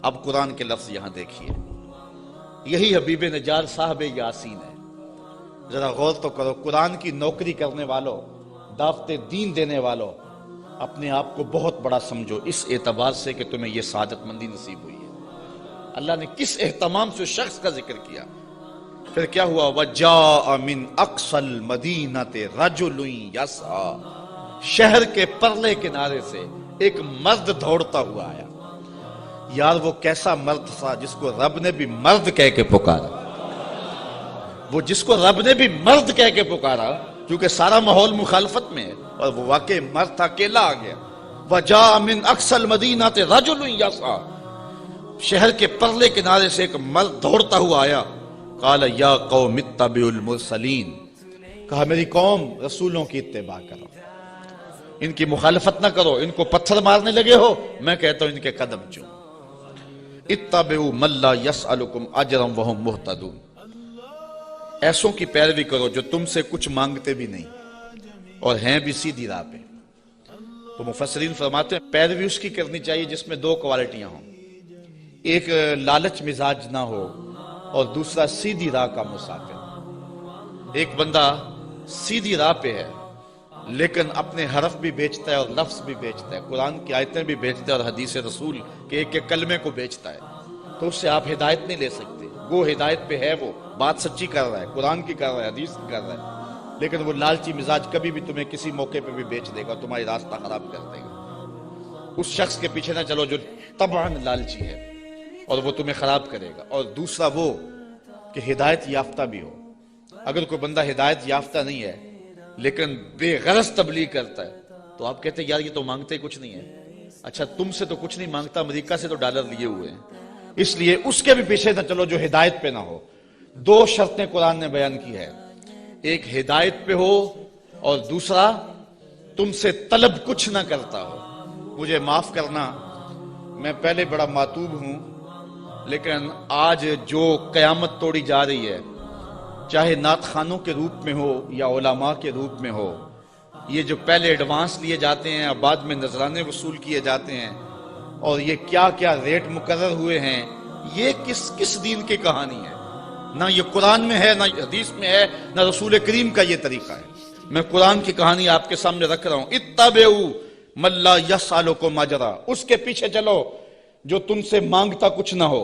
اب قرآن کے لفظ یہاں دیکھیے، یہی حبیب نجار صاحب یاسین ہے. ذرا غور تو کرو. قرآن کی نوکری کرنے والوں، دعوت دین دینے والوں، اپنے آپ کو بہت بڑا سمجھو اس اعتبار سے کہ تمہیں یہ سعادت مندی نصیب ہوئی ہے. اللہ نے کس اہتمام سے شخص کا ذکر کیا. پھر کیا ہوا؟ وَجَاءَ مِنْ أَقْصَى الْمَدِينَةِ رَجُلٌ يَسْعَىٰ، شہر کے پرلے کنارے سے ایک مرد دوڑتا ہوا آیا. یار وہ کیسا مرد تھا جس کو رب نے بھی مرد کہہ کے پکارا. وہ جس کو رب نے بھی مرد کہہ کے پکارا کیونکہ سارا ماحول مخالفت میں ہے، اور وہ واقعی مرد تھا. اکیلا آ گیا. وَجَاءَ مِنْ أَقْصَى الْمَدِينَةِ رَجُلٌ يَسْعَىٰ، شہر کے پرلے کنارے سے ایک مرد دوڑتا ہوا آیا. قال یا قوم اتبعوا المرسلین، کہا میری قوم رسولوں کی اتباع کرو، ان کی مخالفت نہ کرو. ان کو پتھر مارنے لگے ہو، میں کہتا ہوں ان کے قدم چوم. اتبعوا من لا يسألكم اجرا وهم مهتدون، ایسوں کی پیروی کرو جو تم سے کچھ مانگتے بھی نہیں اور ہیں بھی سیدھی راہ پہ. تو مفسرین فرماتے ہیں پیروی اس کی کرنی چاہیے جس میں دو کوالٹیاں ہوں، ایک لالچ مزاج نہ ہو اور دوسرا سیدھی راہ کا مسافر. ایک بندہ سیدھی راہ پہ ہے لیکن اپنے حرف بھی بیچتا ہے اور لفظ بھی بیچتا ہے، قرآن کی آیتیں بھی بیچتا ہے اور حدیث رسول کے ایک ایک کلمے کو بیچتا ہے، تو اس سے آپ ہدایت نہیں لے سکتے. وہ ہدایت پہ ہے، وہ بات سچی کر رہا ہے، قرآن کی کر رہا ہے، حدیث کی کر رہا ہے، لیکن وہ لالچی مزاج کبھی بھی تمہیں کسی موقع پہ بھی بیچ دے گا، تمہاری راستہ خراب کر دے گا. اس شخص کے پیچھے نہ چلو جو طبعاً لالچی ہے اور وہ تمہیں خراب کرے گا. اور دوسرا وہ کہ ہدایت یافتہ بھی ہو. اگر کوئی بندہ ہدایت یافتہ نہیں ہے لیکن بے غرض تبلیغ کرتا ہے تو آپ کہتے ہیں یار یہ تو مانگتے کچھ نہیں ہے. اچھا تم سے تو کچھ نہیں مانگتا، امریکہ سے تو ڈالر لیے ہوئے ہیں. اس لیے اس کے بھی پیچھے نہ چلو جو ہدایت پہ نہ ہو. دو شرطیں قرآن نے بیان کی ہے، ایک ہدایت پہ ہو اور دوسرا تم سے طلب کچھ نہ کرتا ہو. مجھے معاف کرنا، میں پہلے بڑا ماتوب ہوں، لیکن آج جو قیامت توڑی جا رہی ہے، چاہے نعت خانوں کے روپ میں ہو یا علماء کے روپ میں ہو، یہ جو پہلے ایڈوانس لیے جاتے ہیں بعد میں نذرانے وصول کیے جاتے ہیں، اور یہ کیا کیا ریٹ مقرر ہوئے ہیں، یہ کس دین کی کہانی ہے؟ نہ یہ قرآن میں ہے، نہ حدیث میں ہے، نہ رسول کریم کا یہ طریقہ ہے. میں قرآن کی کہانی آپ کے سامنے رکھ رہا ہوں. اتبعوا من لا یسألکم اجرا، اس کے پیچھے چلو جو تم سے مانگتا کچھ نہ ہو.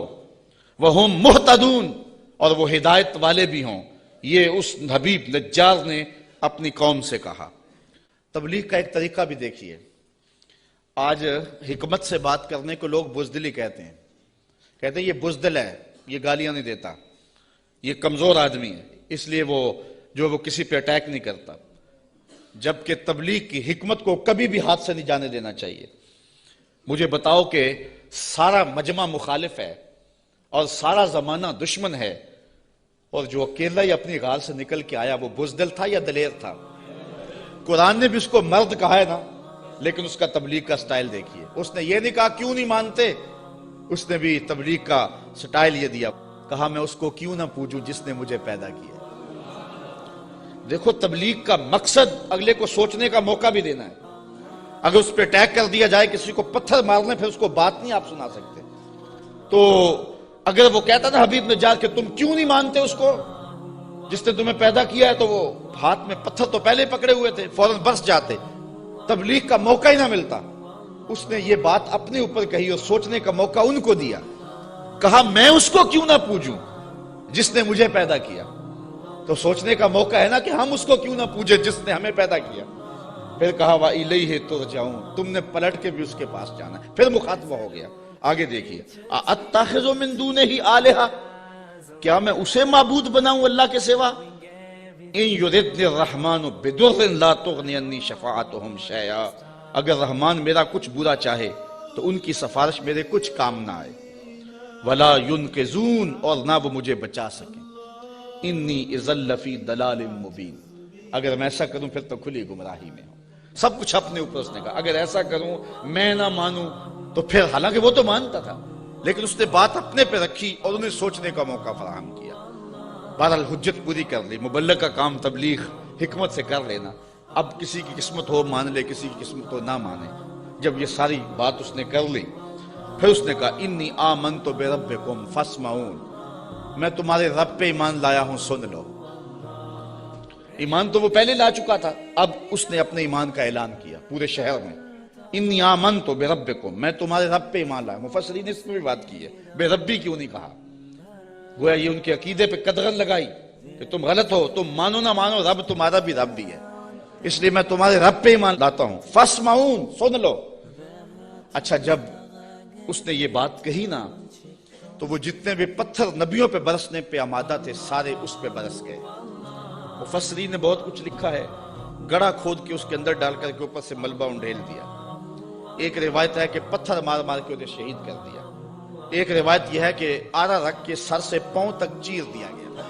وہم مہتدون، اور وہ ہدایت والے بھی ہوں. یہ اس حبیب نجار نے اپنی قوم سے کہا. تبلیغ کا ایک طریقہ بھی دیکھیے. آج حکمت سے بات کرنے کو لوگ بزدلی کہتے ہیں. کہتے ہیں یہ بزدل ہے، یہ گالیاں نہیں دیتا، یہ کمزور آدمی ہے، اس لیے وہ کسی پہ اٹیک نہیں کرتا. جبکہ تبلیغ کی حکمت کو کبھی بھی ہاتھ سے نہیں جانے دینا چاہیے. مجھے بتاؤ کہ سارا مجمع مخالف ہے اور سارا زمانہ دشمن ہے، اور جو اکیلا ہی اپنی غار سے نکل کے آیا وہ بزدل تھا یا دلیر تھا؟ قرآن نے بھی اس کو مرد کہا ہے نا، لیکن اس کا تبلیغ کا سٹائل دیکھیے. اس نے یہ نہیں کہا کیوں نہیں مانتے، اس نے بھی تبلیغ کا سٹائل یہ دیا، کہا میں اس کو کیوں نہ پوجوں جس نے مجھے پیدا کیا. دیکھو تبلیغ کا مقصد اگلے کو سوچنے کا موقع بھی دینا ہے. اگر اس پہ اٹیک کر دیا جائے، کسی کو پتھر مارنے، پھر اس کو بات نہیں آپ سنا سکتے. تو اگر وہ کہتا نا حبیب نجار کہ تم کیوں نہیں مانتے اس کو جس نے تمہیں پیدا کیا ہے، تو وہ ہاتھ میں پتھر تو پہلے پکڑے ہوئے تھے، فوراً برس جاتے، تبلیغ کا موقع ہی نہ ملتا. اس نے یہ بات اپنے اوپر کہی اور سوچنے کا موقع ان کو دیا. کہا میں اس کو کیوں نہ پوجوں جس نے مجھے پیدا کیا. تو سوچنے کا موقع ہے نا کہ ہم اس کو کیوں نہ پوجے جس نے ہمیں پیدا کیا. پھر کہا وَإِلَيْهِ تُرْجَعُونَ، تم نے پلٹ کے بھی اس کے پاس جانا ہے. پھر مخاطبہ ہو گیا. آگے دیکھیے، أَتَّخِذُ مِن دُونِهِ آلِهَةً، کیا میں اسے معبود بناؤں اللہ کے سوا؟ إِن يُرِدْنِ الرَّحْمَنُ بِضُرٍّ لَا تُغْنِ عَنِّي شَفَاعَتُهُمْ شَيْئًا، اگر رحمان میرا کچھ برا چاہے تو ان کی سفارش میرے کچھ کام نہ آئے. وَلَا يُنْقِذُونَ، اور نہ وہ مجھے بچا سکیں. إِنِّي إِذًا لَفِي ضَلَالٍ مُبِينٍ، اگر میں ایسا کروں پھر تو کھلی گمراہی میں ہوں. سب کچھ اپنے اوپر اس نے کہا، اگر ایسا کروں میں نہ مانوں تو پھر، حالانکہ وہ تو مانتا تھا لیکن اس نے بات اپنے پہ رکھی اور انہیں سوچنے کا موقع فراہم کیا۔ بہرحال حجت پوری کر لی، مبلغ کا کام تبلیغ حکمت سے کر لینا، اب کسی کی قسمت ہو مان لے، کسی کی قسمت ہو نہ مانے۔ جب یہ ساری بات اس نے کر لی پھر اس نے کہا انی آمنت بربکم فاسمعون، میں تمہارے رب پہ ایمان لایا ہوں، سن لو۔ ایمان تو وہ پہلے لا چکا تھا، اب اس نے اپنے ایمان کا اعلان کیا پورے شہر میں، انی آمنت بربکم، میں تمہارے رب پہ ایمان لایا۔ مفسرین نے اس میں بھی بات کی ہے، بے ربی کیوں نہیں کہا؟ گویا یہ ان کے عقیدے پہ قدغن لگائی کہ تم غلط ہو، تم مانو نہ مانو رب تمہارا بھی رب بھی ہے، اس لیے میں تمہارے رب پہ ایمان لاتا ہوں، فاسمعون، سن لو۔ اچھا، جب اس نے یہ بات کہی نا تو وہ جتنے بھی پتھر نبیوں پہ برسنے پہ آمادہ تھے سارے اس پہ برس گئے۔ مفسرین نے بہت کچھ لکھا ہے، گڑھا کھود کے اس کے اندر ڈال کر کے اوپر سے ملبہ انڈیل دیا۔ ایک روایت ہے کہ پتھر مار مار کے انہیں شہید کر دیا، ایک روایت یہ ہے کہ آرا رکھ کے سر سے پاؤں تک چیر دیا گیا،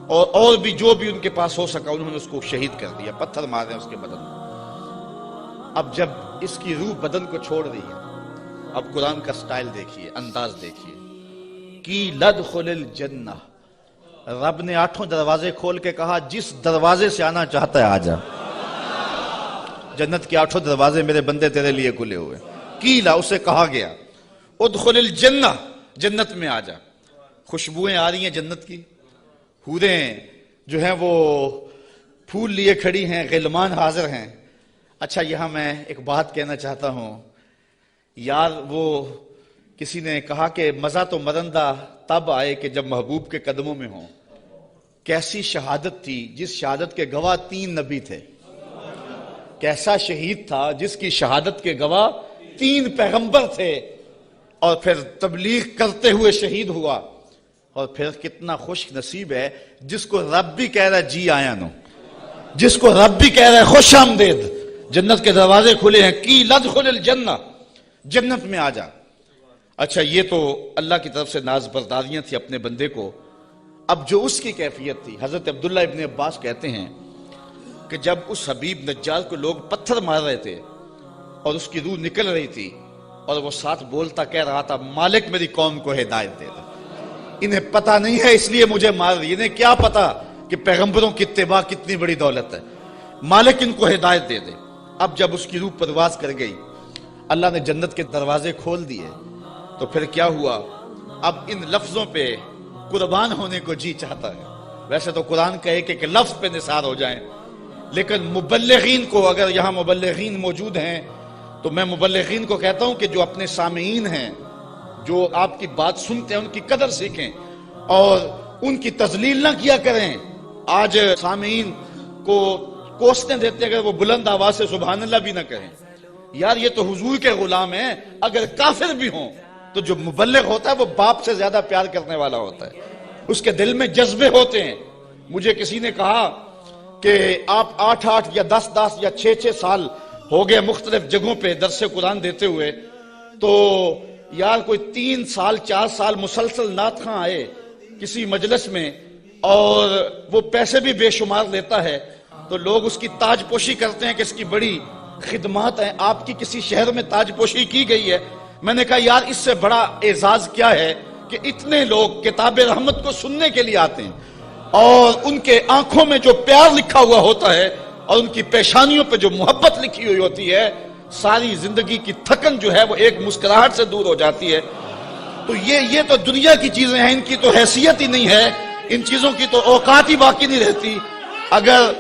اور بھی جو بھی ان کے پاس ہو سکا انہوں نے اس کو شہید کر دیا، پتھر مار رہے ہیں اس کے بدن میں۔ اب جب اس کی روح بدن کو چھوڑ رہی ہے، اب قرآن کا سٹائل دیکھیے، انداز دیکھیے، کی لدخل الجنہ، رب نے 8 دروازے کھول کے کہا جس دروازے سے آنا چاہتا ہے آ جا، جنت کے 8 دروازے میرے بندے تیرے لیے کھلے ہوئے۔ کیلا، اسے کہا گیا ادخل الجنہ، جنت میں آ جا۔ خوشبوئیں آ رہی ہیں جنت کی، حوریں جو ہیں وہ پھول لیے کھڑی ہیں، غلمان حاضر ہیں۔ اچھا، یہاں میں ایک بات کہنا چاہتا ہوں یار، وہ کسی نے کہا کہ مزہ تو مرندہ تب آئے کہ جب محبوب کے قدموں میں ہوں۔ کیسی شہادت تھی جس شہادت کے گواہ 3 نبی تھے، کیسا شہید تھا جس کی شہادت کے گواہ 3 پیغمبر تھے، اور پھر تبلیغ کرتے ہوئے شہید ہوا۔ اور پھر کتنا خوش نصیب ہے جس کو رب بھی کہہ رہا ہے جی آیا نو، جس کو رب بھی کہہ رہا ہے خوش آمدید، جنت کے دروازے کھلے ہیں، کی لدخل الجنہ، جنت میں آ جا۔ اچھا، یہ تو اللہ کی طرف سے ناز برداریاں تھی اپنے بندے کو۔ اب جو اس کی کیفیت تھی، حضرت عبداللہ ابن عباس کہتے ہیں کہ جب اس حبیب نجار کو لوگ پتھر مار رہے تھے اور اس کی روح نکل رہی تھی اور وہ ساتھ بولتا کہہ رہا تھا مالک میری قوم کو ہدایت دے دے، انہیں پتہ نہیں ہے اس لیے مجھے مار رہی، انہیں کیا پتا کہ پیغمبروں کی اتباع کتنی بڑی دولت ہے، مالک ان کو ہدایت دے دے۔ اب جب اس کی روح پرواز کر گئی، اللہ نے جنت کے دروازے کھول دیے، تو پھر کیا ہوا؟ اب ان لفظوں پہ قربان ہونے کو جی چاہتا ہے۔ ویسے تو قرآن کہے کہ لفظ پہ نثار ہو جائیں، لیکن مبلغین کو، اگر یہاں مبلغین موجود ہیں تو میں مبلغین کو کہتا ہوں کہ جو اپنے سامعین ہیں، جو آپ کی بات سنتے ہیں، ان کی قدر سیکھیں اور ان کی تذلیل نہ کیا کریں۔ آج سامعین کو کوسنے دیتے اگر وہ بلند آواز سے سبحان اللہ بھی نہ کہیں۔ یار یہ تو حضور کے غلام ہیں، اگر کافر بھی ہوں تو جو مبلغ ہوتا ہے وہ باپ سے زیادہ پیار کرنے والا ہوتا ہے، اس کے دل میں جذبے ہوتے ہیں۔ مجھے کسی نے کہا کہ آپ 8 یا 10 یا 6 سال ہو گئے مختلف جگہوں پہ درس قرآن دیتے ہوئے، تو یار کوئی 3 سال 4 سال مسلسل نعت خواں آئے کسی مجلس میں اور وہ پیسے بھی بے شمار لیتا ہے، تو لوگ اس کی تاج پوشی کرتے ہیں کہ اس کی بڑی خدمات ہیں۔ آپ کی کسی شہر میں تاج پوشی کی گئی ہے؟ میں نے کہا یار اس سے بڑا اعزاز کیا ہے کہ اتنے لوگ کتاب رحمت کو سننے کے لیے آتے ہیں اور ان کے آنکھوں میں جو پیار لکھا ہوا ہوتا ہے اور ان کی پیشانیوں پہ جو محبت لکھی ہوئی ہوتی ہے، ساری زندگی کی تھکن جو ہے وہ ایک مسکراہٹ سے دور ہو جاتی ہے۔ تو یہ تو دنیا کی چیزیں ہیں، ان کی تو حیثیت ہی نہیں ہے، ان چیزوں کی تو اوقات ہی باقی نہیں رہتی۔ اگر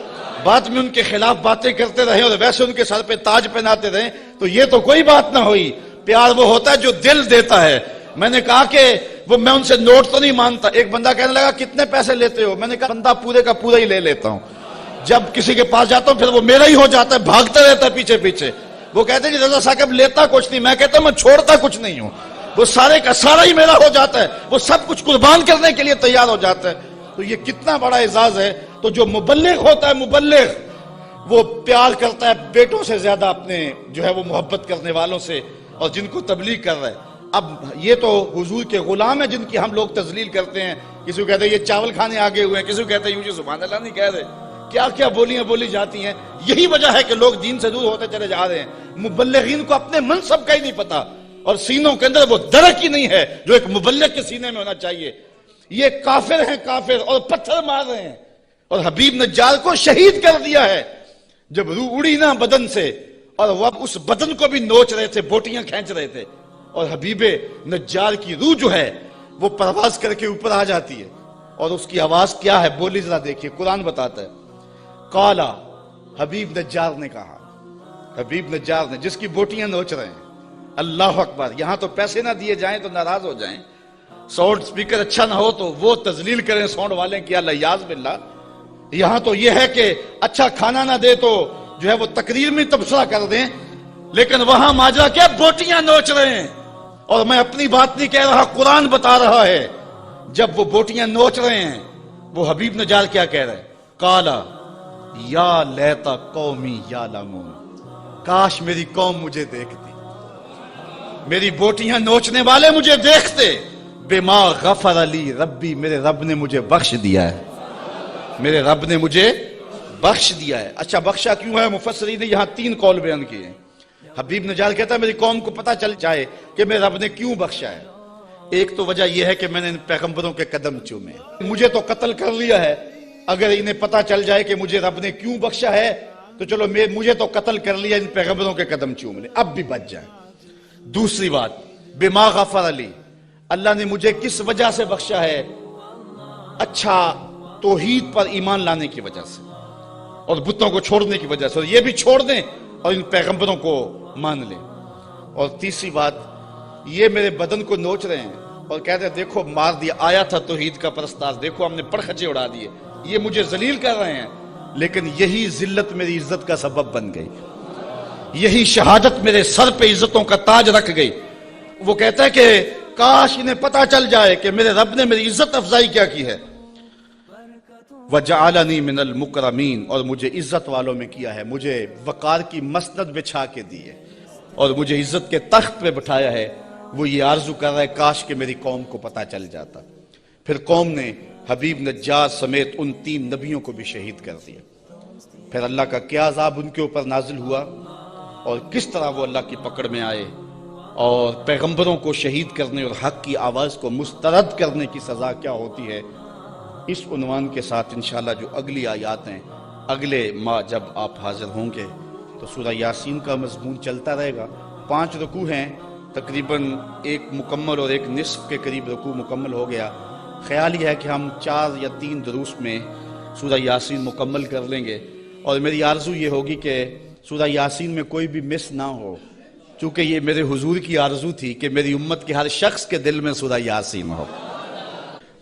بعد میں ان کے خلاف باتیں کرتے رہیں اور ویسے ان کے سر پہ تاج پہناتے رہیں تو یہ تو کوئی بات نہ ہوئی۔ پیار وہ ہوتا ہے جو دل دیتا ہے۔ میں نے کہا کہ میں ان سے نوٹ تو نہیں مانتا۔ ایک بندہ کہنے لگا کتنے پیسے لیتے ہو؟ میں نے کہا بندہ پورے کا پورا ہی لے لیتا ہوں، جب کسی کے پاس جاتا ہوں پھر وہ میرا ہی ہو جاتا ہے، بھاگتا رہتا ہے پیچھے پیچھے۔ وہ کہتے ہیں کہ رضا صاحب لیتا کچھ نہیں، میں کہتا ہوں میں چھوڑتا کچھ نہیں ہوں، وہ سارے کا سارا ہی میرا ہو جاتا ہے، وہ سب کچھ قربان کرنے کے لیے تیار ہو جاتا ہے۔ تو یہ کتنا بڑا اعزاز ہے۔ تو جو مبلغ ہوتا ہے، مبلغ وہ پیار کرتا ہے بیٹوں سے زیادہ اپنے جو ہے وہ محبت کرنے والوں سے، اور جن کو تبلیغ کر رہا ہے۔ اب یہ تو حضور کے غلام ہیں جن کی ہم لوگ تذلیل کرتے ہیں، کسی کو کہتے ہیں یہ چاول کھانے آگے ہوئے ہیں، کسی کو کہتے ہیں یوں جی سبحان اللہ نہیں کہہ رہے، کیا کیا بولیاں بولی جاتی ہیں. یہی وجہ ہے کہ لوگ دین سے دور ہوتے چلے جا رہے ہیں. مبلغین کو اپنے منصب کا ہی نہیں پتا اور سینوں کے اندر وہ درک ہی نہیں ہے جو ایک مبلغ کے سینے میں ہونا چاہیے. یہ کافر ہیں کافر اور پتھر مار رہے ہیں اور حبیب نجار کو شہید کر دیا ہے. جب روح اڑی نا بدن سے اور وہ اس بدن کو بھی نوچ رہے تھے, بوٹیاں کھینچ رہے تھے, اور حبیب نجار کی روح جو ہے وہ پرواز کر کے اوپر آ جاتی ہے. اور اس کی آواز کیا ہے بولی ذرا دیکھیے, قرآن بتاتا ہے. قالا, حبیب نجار نے کہا, حبیب نجار نے جس کی بوٹیاں نوچ رہے ہیں. اللہ اکبر. یہاں تو پیسے نہ دیے جائیں تو ناراض ہو جائیں, ساؤنڈ سپیکر اچھا نہ ہو تو وہ تذلیل کریں ساؤنڈ والے کی, اللہ یاز باللہ. یہاں تو یہ ہے کہ اچھا کھانا نہ دے تو جو ہے وہ تقریر میں تبصرہ کر دیں, لیکن وہاں ماجرا کیا بوٹیاں نوچ رہے ہیں. اور میں اپنی بات نہیں کہہ رہا, قرآن بتا رہا ہے. جب وہ بوٹیاں نوچ رہے ہیں وہ حبیب نجار کیا کہہ رہے ہیں؟ قالا یا لیتا قومی یعلمون, کاش میری قوم مجھے دیکھتی, میری بوٹیاں نوچنے والے مجھے دیکھتے. بما غفر لی ربی, میرے رب نے مجھے بخش دیا ہے, میرے رب نے مجھے بخش دیا ہے. اچھا بخشا کیوں ہے؟ مفسرین نے یہاں 3 قول بیان کیے ہیں. حبیب نجار کہتا ہے میری قوم کو پتہ چل جائے کہ میرے رب نے کیوں بخشا ہے. ایک تو وجہ یہ ہے کہ میں نے ان پیغمبروں کے قدم چومے, مجھے تو قتل کر لیا ہے, اگر انہیں پتہ چل جائے کہ مجھے رب نے کیوں بخشا ہے تو چلو مجھے تو قتل کر لیا, ان پیغمبروں کے قدم چوم لے, اب بھی بچ جائیں. دوسری بات, بما غفر لی, اللہ نے مجھے کس وجہ سے بخشا ہے؟ اچھا توحید پر ایمان لانے کی وجہ سے اور بتوں کو چھوڑنے کی وجہ سے, اور یہ بھی چھوڑ دیں اور ان پیغمبروں کو مان لیں. اور تیسری بات, یہ میرے بدن کو نوچ رہے ہیں اور کہتے ہیں دیکھو مار دیا, آیا تھا توحید کا پرستار, دیکھو ہم نے پرخچے اڑا دیے, یہ مجھے ذلیل کر رہے ہیں. لیکن یہی ذلت میری عزت کا سبب بن گئی, یہی شہادت میرے سر پہ عزتوں کا تاج رکھ گئی. وہ کہتا ہے کہ کاش انہیں پتا چل جائے کہ میرے رب نے میری عزت افزائی کیا کی ہے. وَجَعَلَنِي مِنَ الْمُكْرَمِينَ, اور مجھے عزت والوں میں کیا ہے, مجھے وقار کی مسند بچھا کے دی ہے اور مجھے عزت کے تخت پہ بٹھایا ہے. وہ یہ آرزو کر رہا ہے کاش کہ میری قوم کو پتا چل جاتا. پھر قوم نے حبیب نجار سمیت ان 3 نبیوں کو بھی شہید کر دیا. پھر اللہ کا کیا عذاب ان کے اوپر نازل ہوا اور کس طرح وہ اللہ کی پکڑ میں آئے, اور پیغمبروں کو شہید کرنے اور حق کی آواز کو مسترد کرنے کی سزا کیا ہوتی ہے. اس عنوان کے ساتھ انشاءاللہ جو اگلی آیات ہیں, اگلے ماہ جب آپ حاضر ہوں گے تو سورہ یاسین کا مضمون چلتا رہے گا. 5 رکوع ہیں, تقریباً 1 مکمل اور 1 نصف کے قریب رکوع مکمل ہو گیا. خیال یہ ہے کہ ہم 4 یا 3 دروس میں سورہ یاسین مکمل کر لیں گے, اور میری آرزو یہ ہوگی کہ سورہ یاسین میں کوئی بھی مس نہ ہو, چونکہ یہ میرے حضور کی آرزو تھی کہ میری امت کے ہر شخص کے دل میں سورہ یاسین ہو.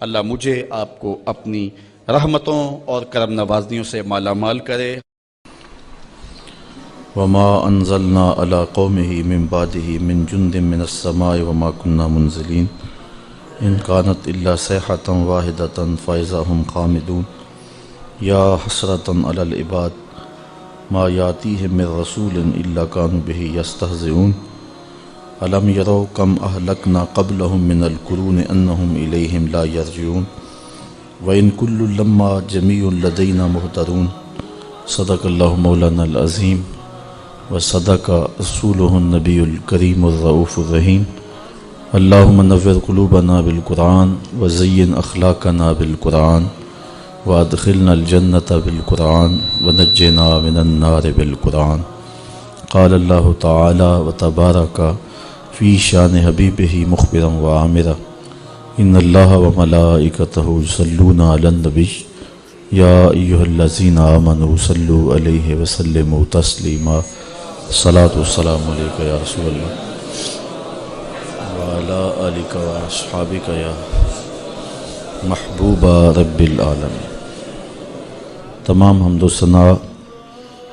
اللہ مجھے آپ کو اپنی رحمتوں اور کرم نوازیوں سے مالا مال کرے. وما انزلنا على قومه من بعده من جند من السماء وما كنا منزلين ان كانت الا صيحة واحدة فاذا هم خامدون يا حسرة على العباد ما ياتيهم من رسول الا كانوا به يستهزئون الم يروا كم اهلكنا قبلهم من القرون انهم اليهم لا يرجعون وان كل لما جميع لدينا محضرون صدق الله مولانا العظيم وصدق رسوله النبي الكريم الرؤوف الرحيم. اللهم نور قلوبنا بالقرآن وزين أخلاقنا بالقرآن وادخلنا الجنة بالقرآن ونجنا من النار بالقرآن. قال الله تعالى وتبارك في شان حبيبه مخبرا وعامرا إن الله وملائكته يصلون على النبي يا أيها الذين آمنوا صلوا عليه وسلموا تسليما. الصلاة والسلام علیکہ یا رسول اللہ وعلی آلک و اصحابک یا محبوب رب العالمین. تمام حمد و ثنا،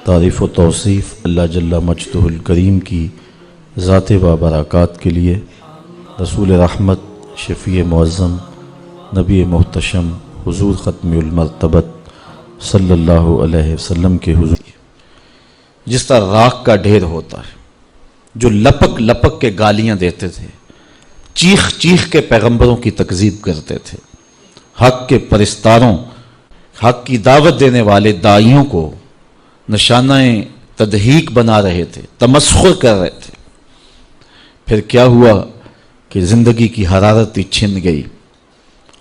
تعریف و توصیف اللہ جل مجدہ الکریم کی ذات و برکات کے لیے، رسول رحمت، شفیع معظم، نبی محتشم، حضور ختم المرتبت صلی اللہ علیہ وسلم کے حضور. جس طرح راکھ کا ڈھیر ہوتا ہے جو لپک لپک کے گالیاں دیتے تھے، چیخ چیخ کے پیغمبروں کی تکذیب کرتے تھے، حق کے پرستاروں حق کی دعوت دینے والے داعیوں کو نشانہ تضحیک بنا رہے تھے، تمسخر کر رہے تھے۔ پھر کیا ہوا کہ زندگی کی حرارت چھن گئی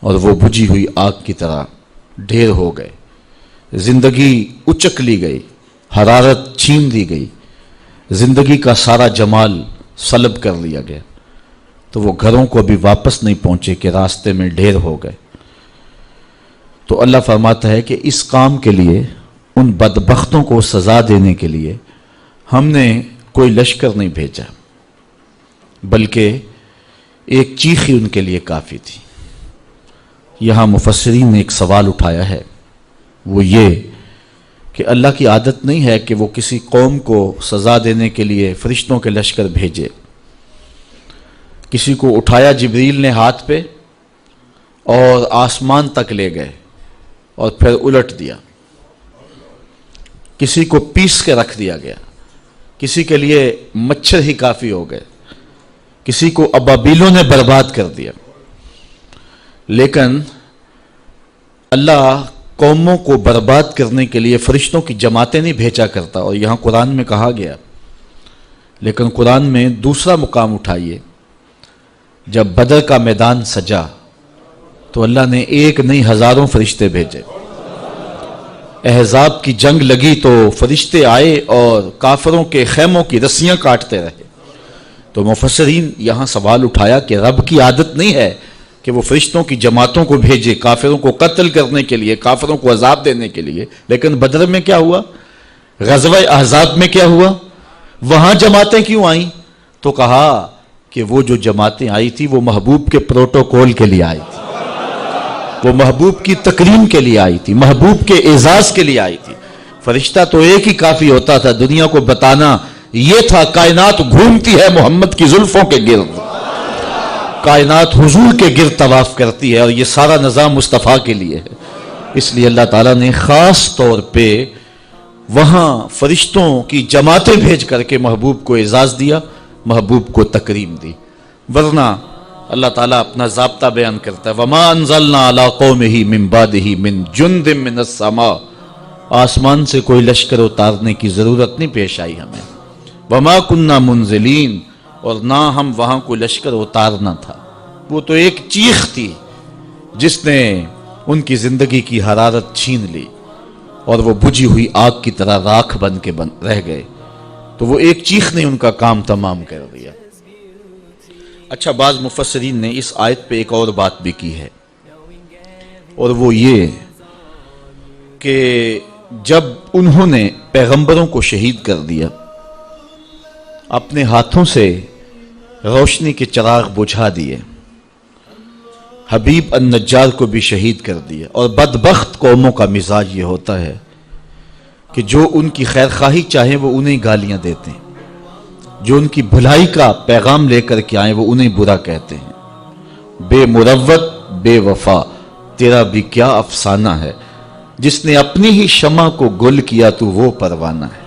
اور وہ بجھی ہوئی آگ کی طرح ڈھیر ہو گئے۔ زندگی اچک لی گئی، حرارت چھین لی گئی، زندگی کا سارا جمال سلب کر لیا گیا، تو وہ گھروں کو ابھی واپس نہیں پہنچے کہ راستے میں ڈھیر ہو گئے۔ تو اللہ فرماتا ہے کہ اس کام کے لیے، ان بدبختوں کو سزا دینے کے لیے ہم نے کوئی لشکر نہیں بھیجا، بلکہ ایک چیخ ہی ان کے لیے کافی تھی۔ یہاں مفسرین نے ایک سوال اٹھایا ہے، وہ یہ کہ اللہ کی عادت نہیں ہے کہ وہ کسی قوم کو سزا دینے کے لیے فرشتوں کے لشکر بھیجے۔ کسی کو اٹھایا جبریل نے ہاتھ پہ اور آسمان تک لے گئے اور پھر الٹ دیا، کسی کو پیس کے رکھ دیا گیا، کسی کے لیے مچھر ہی کافی ہو گئے، کسی کو ابابیلوں نے برباد کر دیا۔ لیکن اللہ قوموں کو برباد کرنے کے لیے فرشتوں کی جماعتیں نہیں بھیجا کرتا، اور یہاں قرآن میں کہا گیا۔ لیکن قرآن میں دوسرا مقام اٹھائیے، جب بدر کا میدان سجا تو اللہ نے ایک نہیں ہزاروں فرشتے بھیجے۔ احزاب کی جنگ لگی تو فرشتے آئے اور کافروں کے خیموں کی رسیاں کاٹتے رہے۔ تو مفسرین یہاں سوال اٹھایا کہ رب کی عادت نہیں ہے کہ وہ فرشتوں کی جماعتوں کو بھیجے کافروں کو قتل کرنے کے لیے، کافروں کو عذاب دینے کے لیے، لیکن بدر میں کیا ہوا؟ غزوہ احزاب میں کیا ہوا؟ وہاں جماعتیں کیوں آئیں؟ تو کہا کہ وہ جو جماعتیں آئی تھی وہ محبوب کے پروٹوکول کے لیے آئی تھی، وہ محبوب کی تکریم کے لیے آئی تھی، محبوب کے اعزاز کے لیے آئی تھی۔ فرشتہ تو ایک ہی کافی ہوتا تھا، دنیا کو بتانا یہ تھا کائنات گھومتی ہے محمد کی زلفوں کے گرد، کائنات حضور کے گرد طواف کرتی ہے، اور یہ سارا نظام مصطفیٰ کے لیے ہے۔ اس لیے اللہ تعالیٰ نے خاص طور پہ وہاں فرشتوں کی جماعتیں بھیج کر کے محبوب کو اعزاز دیا، محبوب کو تکریم دی۔ ورنہ اللہ تعالیٰ اپنا ضابطہ بیان کرتا ہے، وَمَا أَنزَلْنَا عَلَىٰ قَوْمِهِ مِن بَعْدِهِ مِن جُنْدٍ مِّنَ السَّمَاءِ، آسمان سے کوئی لشکر اتارنے کی ضرورت نہیں پیش آئی ہمیں۔ وَمَا كُنَّا مُنزِلِينَ، اور نہ ہم وہاں کوئی لشکر اتارنا تھا۔ وہ تو ایک چیخ تھی جس نے ان کی زندگی کی حرارت چھین لی، اور وہ بجھی ہوئی آگ کی طرح راکھ بن کے رہ گئے۔ تو وہ ایک چیخ نے ان کا کام تمام کر دیا۔ اچھا، بعض مفسرین نے اس آیت پہ ایک اور بات بھی کی ہے، اور وہ یہ کہ جب انہوں نے پیغمبروں کو شہید کر دیا، اپنے ہاتھوں سے روشنی کے چراغ بجھا دیے، حبیب النجار کو بھی شہید کر دیا، اور بدبخت قوموں کا مزاج یہ ہوتا ہے کہ جو ان کی خیر خواہی چاہیں وہ انہیں گالیاں دیتے ہیں، جو ان کی بھلائی کا پیغام لے کر کے آئیں وہ انہیں برا کہتے ہیں۔ بے مروت بے وفا تیرا بھی کیا افسانہ ہے، جس نے اپنی ہی شمع کو گل کیا تو وہ پروانہ ہے۔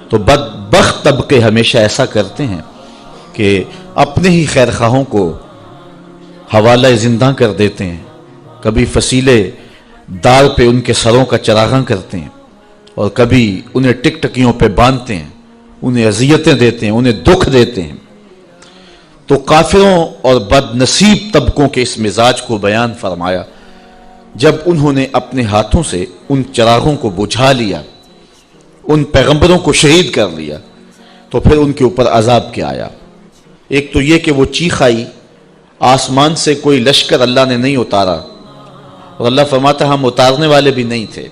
تو بدبخت طبقے ہمیشہ ایسا کرتے ہیں کہ اپنے ہی خیر خواہوں کو حوالہ زندہ کر دیتے ہیں، کبھی فصیلے دار پہ ان کے سروں کا چراغاں کرتے ہیں، اور کبھی انہیں ٹک ٹکیوں پہ باندھتے ہیں، انہیں اذیتیں دیتے ہیں، انہیں دکھ دیتے ہیں۔ تو کافروں اور بد نصیب طبقوں کے اس مزاج کو بیان فرمایا۔ جب انہوں نے اپنے ہاتھوں سے ان چراغوں کو بجھا لیا، ان پیغمبروں کو شہید کر لیا، تو پھر ان کے اوپر عذاب کیا آیا۔ ایک تو یہ کہ وہ چیخ آئی، آسمان سے کوئی لشکر اللہ نے نہیں اتارا، اور اللہ فرماتا ہم اتارنے والے بھی نہیں تھے۔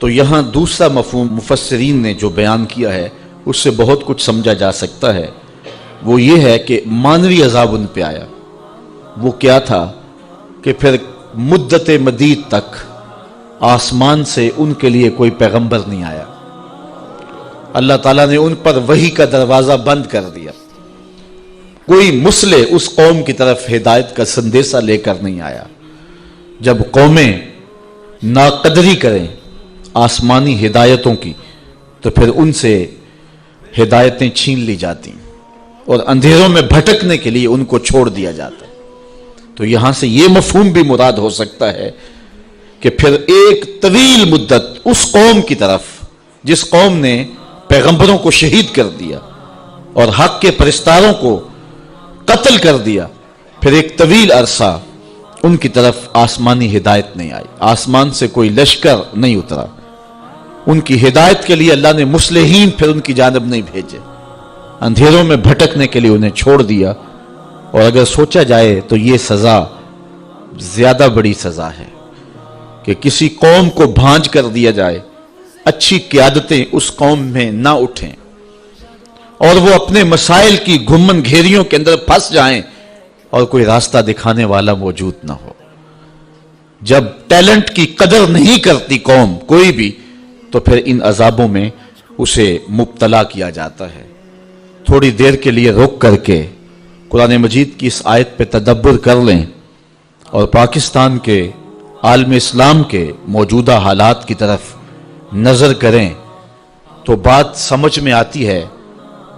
تو یہاں دوسرا مفہوم مفسرین نے جو بیان کیا ہے اس سے بہت کچھ سمجھا جا سکتا ہے، وہ یہ ہے کہ مانوی عذاب ان پہ آیا۔ وہ کیا تھا کہ پھر مدت مدید تک آسمان سے ان کے لیے کوئی پیغمبر نہیں آیا، اللہ تعالیٰ نے ان پر وحی کا دروازہ بند کر دیا، کوئی مصلح اس قوم کی طرف ہدایت کا سندیسہ لے کر نہیں آیا۔ جب قومیں ناقدری کریں آسمانی ہدایتوں کی تو پھر ان سے ہدایتیں چھین لی جاتی اور اندھیروں میں بھٹکنے کے لیے ان کو چھوڑ دیا جاتا ہے۔ تو یہاں سے یہ مفہوم بھی مراد ہو سکتا ہے کہ پھر ایک طویل مدت اس قوم کی طرف جس قوم نے پیغمبروں کو شہید کر دیا اور حق کے پرستاروں کو قتل کر دیا، پھر ایک طویل عرصہ ان کی طرف آسمانی ہدایت نہیں آئی، آسمان سے کوئی لشکر نہیں اترا، ان کی ہدایت کے لیے اللہ نے مصلحین پھر ان کی جانب نہیں بھیجے، اندھیروں میں بھٹکنے کے لیے انہیں چھوڑ دیا۔ اور اگر سوچا جائے تو یہ سزا زیادہ بڑی سزا ہے کہ کسی قوم کو بھانج کر دیا جائے، اچھی قیادتیں اس قوم میں نہ اٹھیں اور وہ اپنے مسائل کی گھمن گھیریوں کے اندر پھنس جائیں اور کوئی راستہ دکھانے والا موجود نہ ہو۔ جب ٹیلنٹ کی قدر نہیں کرتی قوم کوئی بھی، تو پھر ان عذابوں میں اسے مبتلا کیا جاتا ہے۔ تھوڑی دیر کے لیے رک کر کے قرآن مجید کی اس آیت پہ تدبر کر لیں اور پاکستان کے عالم اسلام کے موجودہ حالات کی طرف نظر کریں تو بات سمجھ میں آتی ہے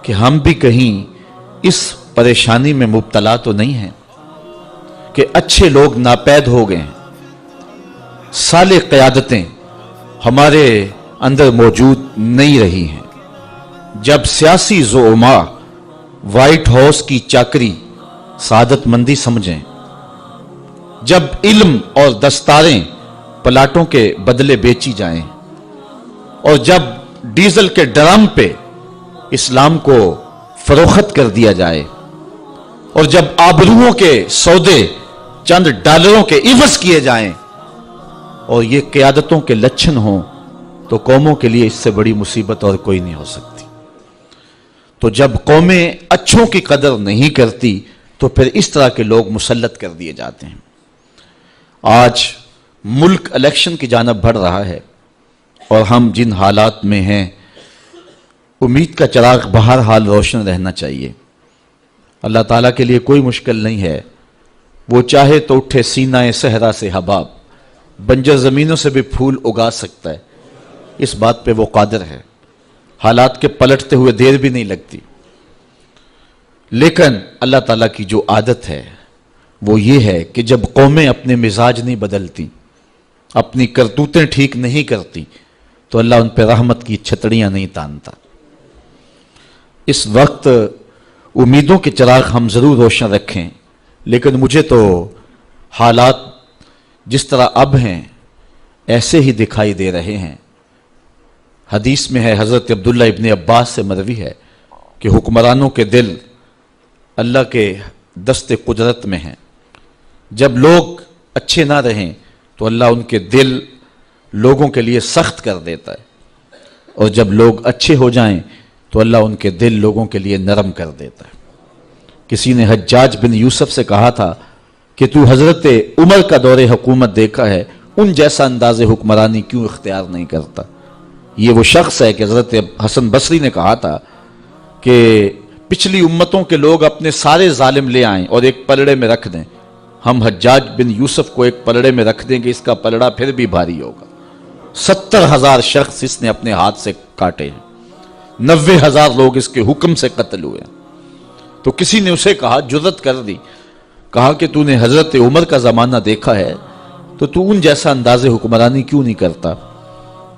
کہ ہم بھی کہیں اس پریشانی میں مبتلا تو نہیں ہیں کہ اچھے لوگ ناپید ہو گئے ہیں، صالح قیادتیں ہمارے اندر موجود نہیں رہی ہیں۔ جب سیاسی زعماء وائٹ ہاؤس کی چاکری سعادت مندی سمجھیں، جب علم اور دستاریں پلاٹوں کے بدلے بیچی جائیں، اور جب ڈیزل کے ڈرم پہ اسلام کو فروخت کر دیا جائے، اور جب آبروؤں کے سودے چند ڈالروں کے عوض کیے جائیں اور یہ قیادتوں کے لچھن ہوں، تو قوموں کے لیے اس سے بڑی مصیبت اور کوئی نہیں ہو سکتی۔ تو جب قومیں اچھوں کی قدر نہیں کرتی تو پھر اس طرح کے لوگ مسلط کر دیے جاتے ہیں۔ آج ملک الیکشن کی جانب بڑھ رہا ہے اور ہم جن حالات میں ہیں، امید کا چراغ بہرحال روشن رہنا چاہیے۔ اللہ تعالیٰ کے لیے کوئی مشکل نہیں ہے، وہ چاہے تو اٹھے سینہ صحرا سے حباب، بنجر زمینوں سے بھی پھول اگا سکتا ہے، اس بات پہ وہ قادر ہے۔ حالات کے پلٹتے ہوئے دیر بھی نہیں لگتی، لیکن اللہ تعالیٰ کی جو عادت ہے وہ یہ ہے کہ جب قومیں اپنے مزاج نہیں بدلتی، اپنی کرتوتیں ٹھیک نہیں کرتی، تو اللہ ان پہ رحمت کی چھتڑیاں نہیں تانتا۔ اس وقت امیدوں کے چراغ ہم ضرور روشن رکھیں، لیکن مجھے تو حالات جس طرح اب ہیں ایسے ہی دکھائی دے رہے ہیں۔ حدیث میں ہے، حضرت عبداللہ ابن عباس سے مروی ہے کہ حکمرانوں کے دل اللہ کے دست قدرت میں ہیں۔ جب لوگ اچھے نہ رہیں تو اللہ ان کے دل لوگوں کے لیے سخت کر دیتا ہے، اور جب لوگ اچھے ہو جائیں تو اللہ ان کے دل لوگوں کے لیے نرم کر دیتا ہے۔ کسی نے حجاج بن یوسف سے کہا تھا کہ تو حضرت عمر کا دور حکومت دیکھا ہے، ان جیسا انداز حکمرانی کیوں اختیار نہیں کرتا؟ یہ وہ شخص ہے کہ حضرت حسن بصری نے کہا تھا کہ پچھلی امتوں کے لوگ اپنے سارے ظالم لے آئیں اور ایک پلڑے میں رکھ دیں، ہم حجاج بن یوسف کو ایک پلڑے میں رکھ دیں گے، اس کا پلڑا پھر بھی بھاری ہوگا۔ 70,000 شخص اس نے اپنے ہاتھ سے کاٹے ہیں، 90,000 لوگ اس کے حکم سے قتل ہوئے۔ تو کسی نے اسے کہا، جرأت کر دی، کہا کہ تو نے حضرت عمر کا زمانہ دیکھا ہے تو ان جیسا انداز حکمرانی کیوں نہیں کرتا؟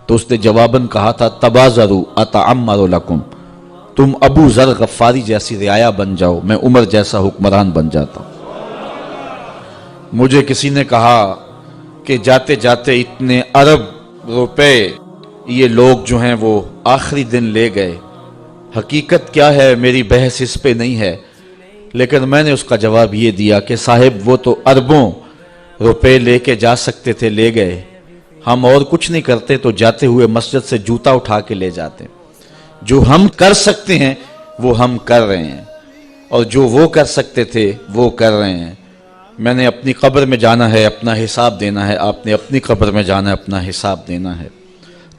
تو اس نے جواباً کہا تھا، تبازروا اتعمر لکم، تم ابو ذر غفاری جیسی رعایا بن جاؤ، میں عمر جیسا حکمران بن جاتا ہوں۔ مجھے کسی نے کہا کہ جاتے جاتے اتنے ارب روپے یہ لوگ جو ہیں وہ آخری دن لے گئے، حقیقت کیا ہے میری بحث اس پہ نہیں ہے، لیکن میں نے اس کا جواب یہ دیا کہ صاحب وہ تو اربوں روپے لے کے جا سکتے تھے، لے گئے، ہم اور کچھ نہیں کرتے تو جاتے ہوئے مسجد سے جوتا اٹھا کے لے جاتے۔ جو ہم کر سکتے ہیں وہ ہم کر رہے ہیں، اور جو وہ کر سکتے تھے وہ کر رہے ہیں۔ میں نے اپنی قبر میں جانا ہے، اپنا حساب دینا ہے، آپ نے اپنی قبر میں جانا ہے، اپنا حساب دینا ہے۔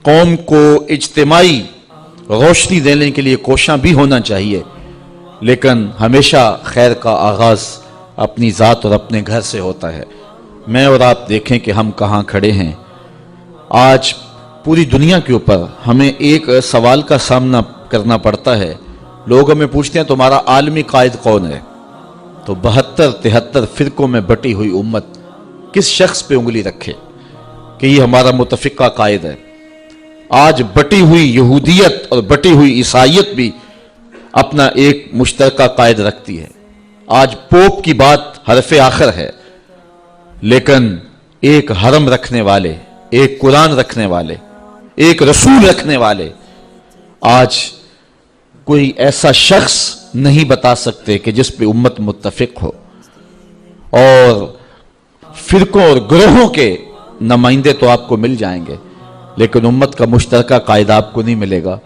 قوم کو اجتماعی روشنی دینے کے لیے کوشاں بھی ہونا چاہیے، لیکن ہمیشہ خیر کا آغاز اپنی ذات اور اپنے گھر سے ہوتا ہے۔ میں اور آپ دیکھیں کہ ہم کہاں کھڑے ہیں۔ آج پوری دنیا کے اوپر ہمیں ایک سوال کا سامنا کرنا پڑتا ہے، لوگ ہمیں پوچھتے ہیں تمہارا عالمی قائد کون ہے؟ تو 72-73 فرقوں میں بٹی ہوئی امت کس شخص پہ انگلی رکھے؟ کہ یہ ہمارا متفقہ قائد ہے۔ آج بٹی ہوئی یہودیت اور بٹی ہوئی عیسائیت بھی اپنا ایک مشترکہ قائد رکھتی ہے۔ آج پوپ کی بات حرف آخر ہے، لیکن ایک حرم رکھنے والے، ایک قرآن رکھنے والے، ایک رسول رکھنے والے آج کوئی ایسا شخص نہیں بتا سکتے کہ جس پہ امت متفق ہو۔ اور فرقوں اور گروہوں کے نمائندے تو آپ کو مل جائیں گے، لیکن امت کا مشترکہ قائد آپ کو نہیں ملے گا۔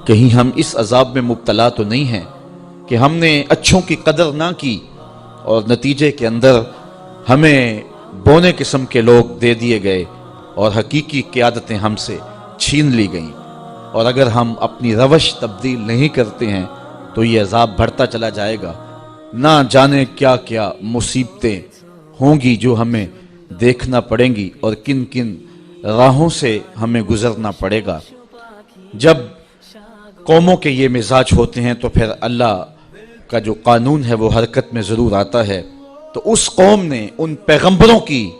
کہیں ہم اس عذاب میں مبتلا تو نہیں ہیں کہ ہم نے اچھوں کی قدر نہ کی اور نتیجے کے اندر ہمیں بونے قسم کے لوگ دے دیے گئے اور حقیقی قیادتیں ہم سے چھین لی گئیں، اور اگر ہم اپنی روش تبدیل نہیں کرتے ہیں تو یہ عذاب بڑھتا چلا جائے گا۔ نہ جانے کیا کیا مصیبتیں ہوں گی جو ہمیں دیکھنا پڑیں گی، اور کن کن راہوں سے ہمیں گزرنا پڑے گا۔ جب قوموں کے یہ مزاج ہوتے ہیں تو پھر اللہ کا جو قانون ہے وہ حرکت میں ضرور آتا ہے۔ تو اس قوم نے ان پیغمبروں کی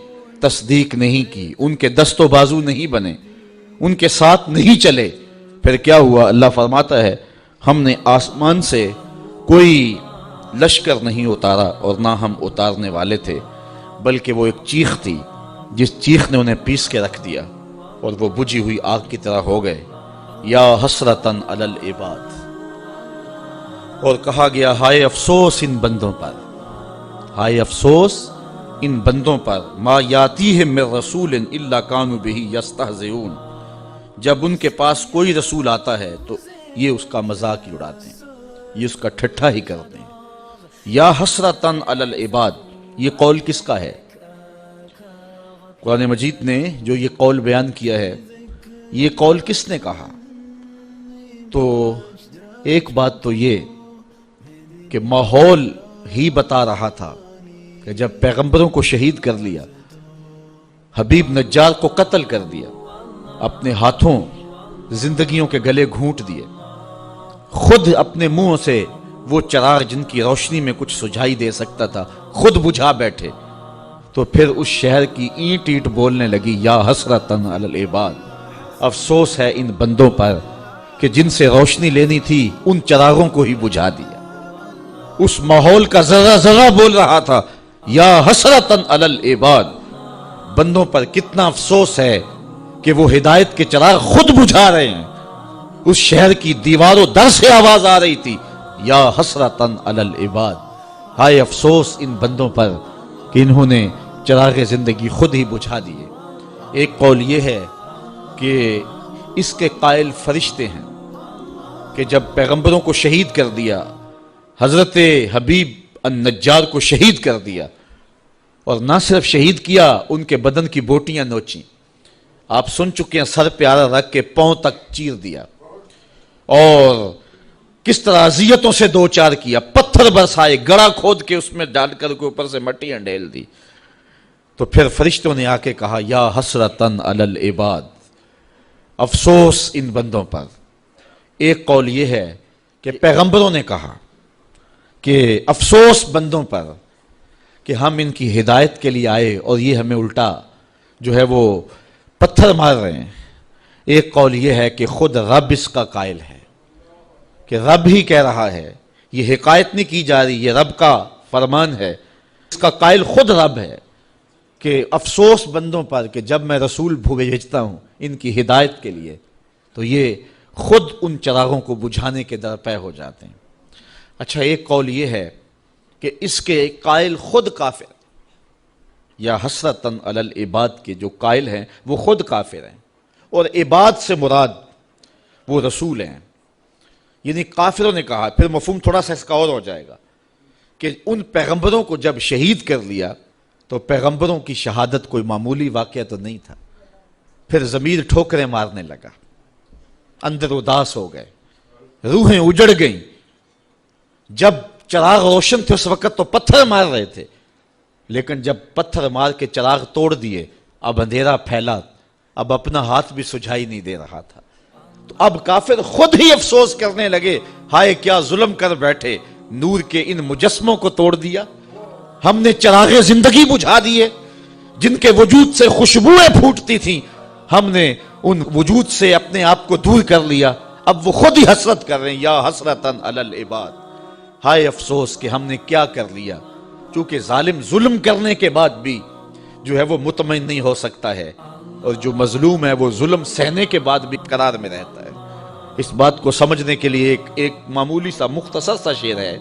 تصدیق نہیں کی، ان کے دست و بازو نہیں بنے، ان کے ساتھ نہیں چلے۔ پھر کیا ہوا؟ اللہ فرماتا ہے ہم نے آسمان سے کوئی لشکر نہیں اتارا اور نہ ہم اتارنے والے تھے، بلکہ وہ ایک چیخ تھی جس چیخ نے انہیں پیس کے رکھ دیا اور وہ بجھی ہوئی آگ کی طرح ہو گئے۔ یا حسرتن علی العباد، اور کہا گیا ہائے افسوس ان بندوں پر، ہائے افسوس ان بندوں پر، ما یاتیہم من رسول الا کانوا بہ یستہزئون، جب ان کے پاس کوئی رسول آتا ہے تو یہ اس کا مذاق ہی اڑاتے ہیں، یہ اس کا ٹھٹھا ہی کرتے ہیں۔ یا حسرتن علی العباد، یہ قول کس کا ہے؟ قرآن مجید نے جو یہ قول بیان کیا ہے، یہ قول کس نے کہا؟ تو ایک بات تو یہ کہ ماحول ہی بتا رہا تھا کہ جب پیغمبروں کو شہید کر لیا، حبیب نجار کو قتل کر دیا، اپنے ہاتھوں زندگیوں کے گلے گھونٹ دیے، خود اپنے منہ سے وہ چراغ جن کی روشنی میں کچھ سجھائی دے سکتا تھا خود بجھا بیٹھے، تو پھر اس شہر کی اینٹ اینٹ بولنے لگی یا حسرتن علی العباد، افسوس ہے ان بندوں پر کہ جن سے روشنی لینی تھی ان چراغوں کو ہی بجھا دیا۔ اس ماحول کا ذرہ ذرہ بول رہا تھا یا حسرتن علی العباد، بندوں پر کتنا افسوس ہے کہ وہ ہدایت کے چراغ خود بجھا رہے ہیں۔ اس شہر کی دیواروں در سے آواز آ رہی تھی یا حسرتن علی العباد، ہائے افسوس ان بندوں پر کہ انہوں نے چراغ زندگی خود ہی بجھا دیے۔ ایک قول یہ ہے کہ اس کے قائل فرشتے ہیں کہ جب پیغمبروں کو شہید کر دیا، حضرت حبیب النجار کو شہید کر دیا، اور نہ صرف شہید کیا، ان کے بدن کی بوٹیاں نوچیں، آپ سن چکے ہیں، سر پہ آرا رکھ کے پاؤں تک چیر دیا، اور کس طرح اذیتوں سے دو چار کیا، پتھر برسائے، گڑا کھود کے اس میں ڈال کر کے اوپر سے مٹیاں ڈھیل دی۔ تو پھر فرشتوں نے آ کے کہا یا حسرتن علی العباد، افسوس ان بندوں پر۔ ایک قول یہ ہے کہ پیغمبروں نے کہا کہ افسوس بندوں پر کہ ہم ان کی ہدایت کے لیے آئے اور یہ ہمیں الٹا جو ہے وہ پتھر مار رہے ہیں۔ ایک قول یہ ہے کہ خود رب اس کا قائل ہے، کہ رب ہی کہہ رہا ہے، یہ حکایت نہیں کی جا رہی، یہ رب کا فرمان ہے، اس کا قائل خود رب ہے کہ افسوس بندوں پر کہ جب میں رسول بھیجتا ہوں ان کی ہدایت کے لیے تو یہ خود ان چراغوں کو بجھانے کے درپے ہو جاتے ہیں۔ اچھا، ایک قول یہ ہے کہ اس کے قائل خود کافر، یا حسرتن علی العباد کے جو قائل ہیں وہ خود کافر ہیں، اور عباد سے مراد وہ رسول ہیں۔ یعنی کافروں نے کہا، پھر مفہوم تھوڑا سا اس کا اور ہو جائے گا کہ ان پیغمبروں کو جب شہید کر لیا تو پیغمبروں کی شہادت کوئی معمولی واقعہ تو نہیں تھا، پھر ضمیر ٹھوکریں مارنے لگا، اندر اداس ہو گئے، روحیں اجڑ گئیں۔ جب چراغ روشن تھے اس وقت تو پتھر مار رہے تھے، لیکن جب پتھر مار کے چراغ توڑ دیے اب اندھیرا پھیلا، اب اپنا ہاتھ بھی سجھائی نہیں دے رہا تھا، تو اب کافر خود ہی افسوس کرنے لگے، ہائے کیا ظلم کر بیٹھے، نور کے ان مجسموں کو توڑ دیا، ہم نے چراغ زندگی بجھا دیے، جن کے وجود سے خوشبوئیں پھوٹتی تھیں، ہم نے ان وجود سے اپنے آپ کو دور کر لیا، اب وہ خود ہی حسرت کر رہے ہیں، یا حسرتاً علی العباد، ہائے افسوس کہ ہم نے کیا کر لیا۔ چونکہ ظالم ظلم کرنے کے بعد بھی جو ہے وہ مطمئن نہیں ہو سکتا ہے، اور جو مظلوم ہے وہ ظلم سہنے کے بعد بھی قرار میں رہتا ہے۔ اس بات کو سمجھنے کے لیے ایک معمولی سا مختصر سا شعر ہے،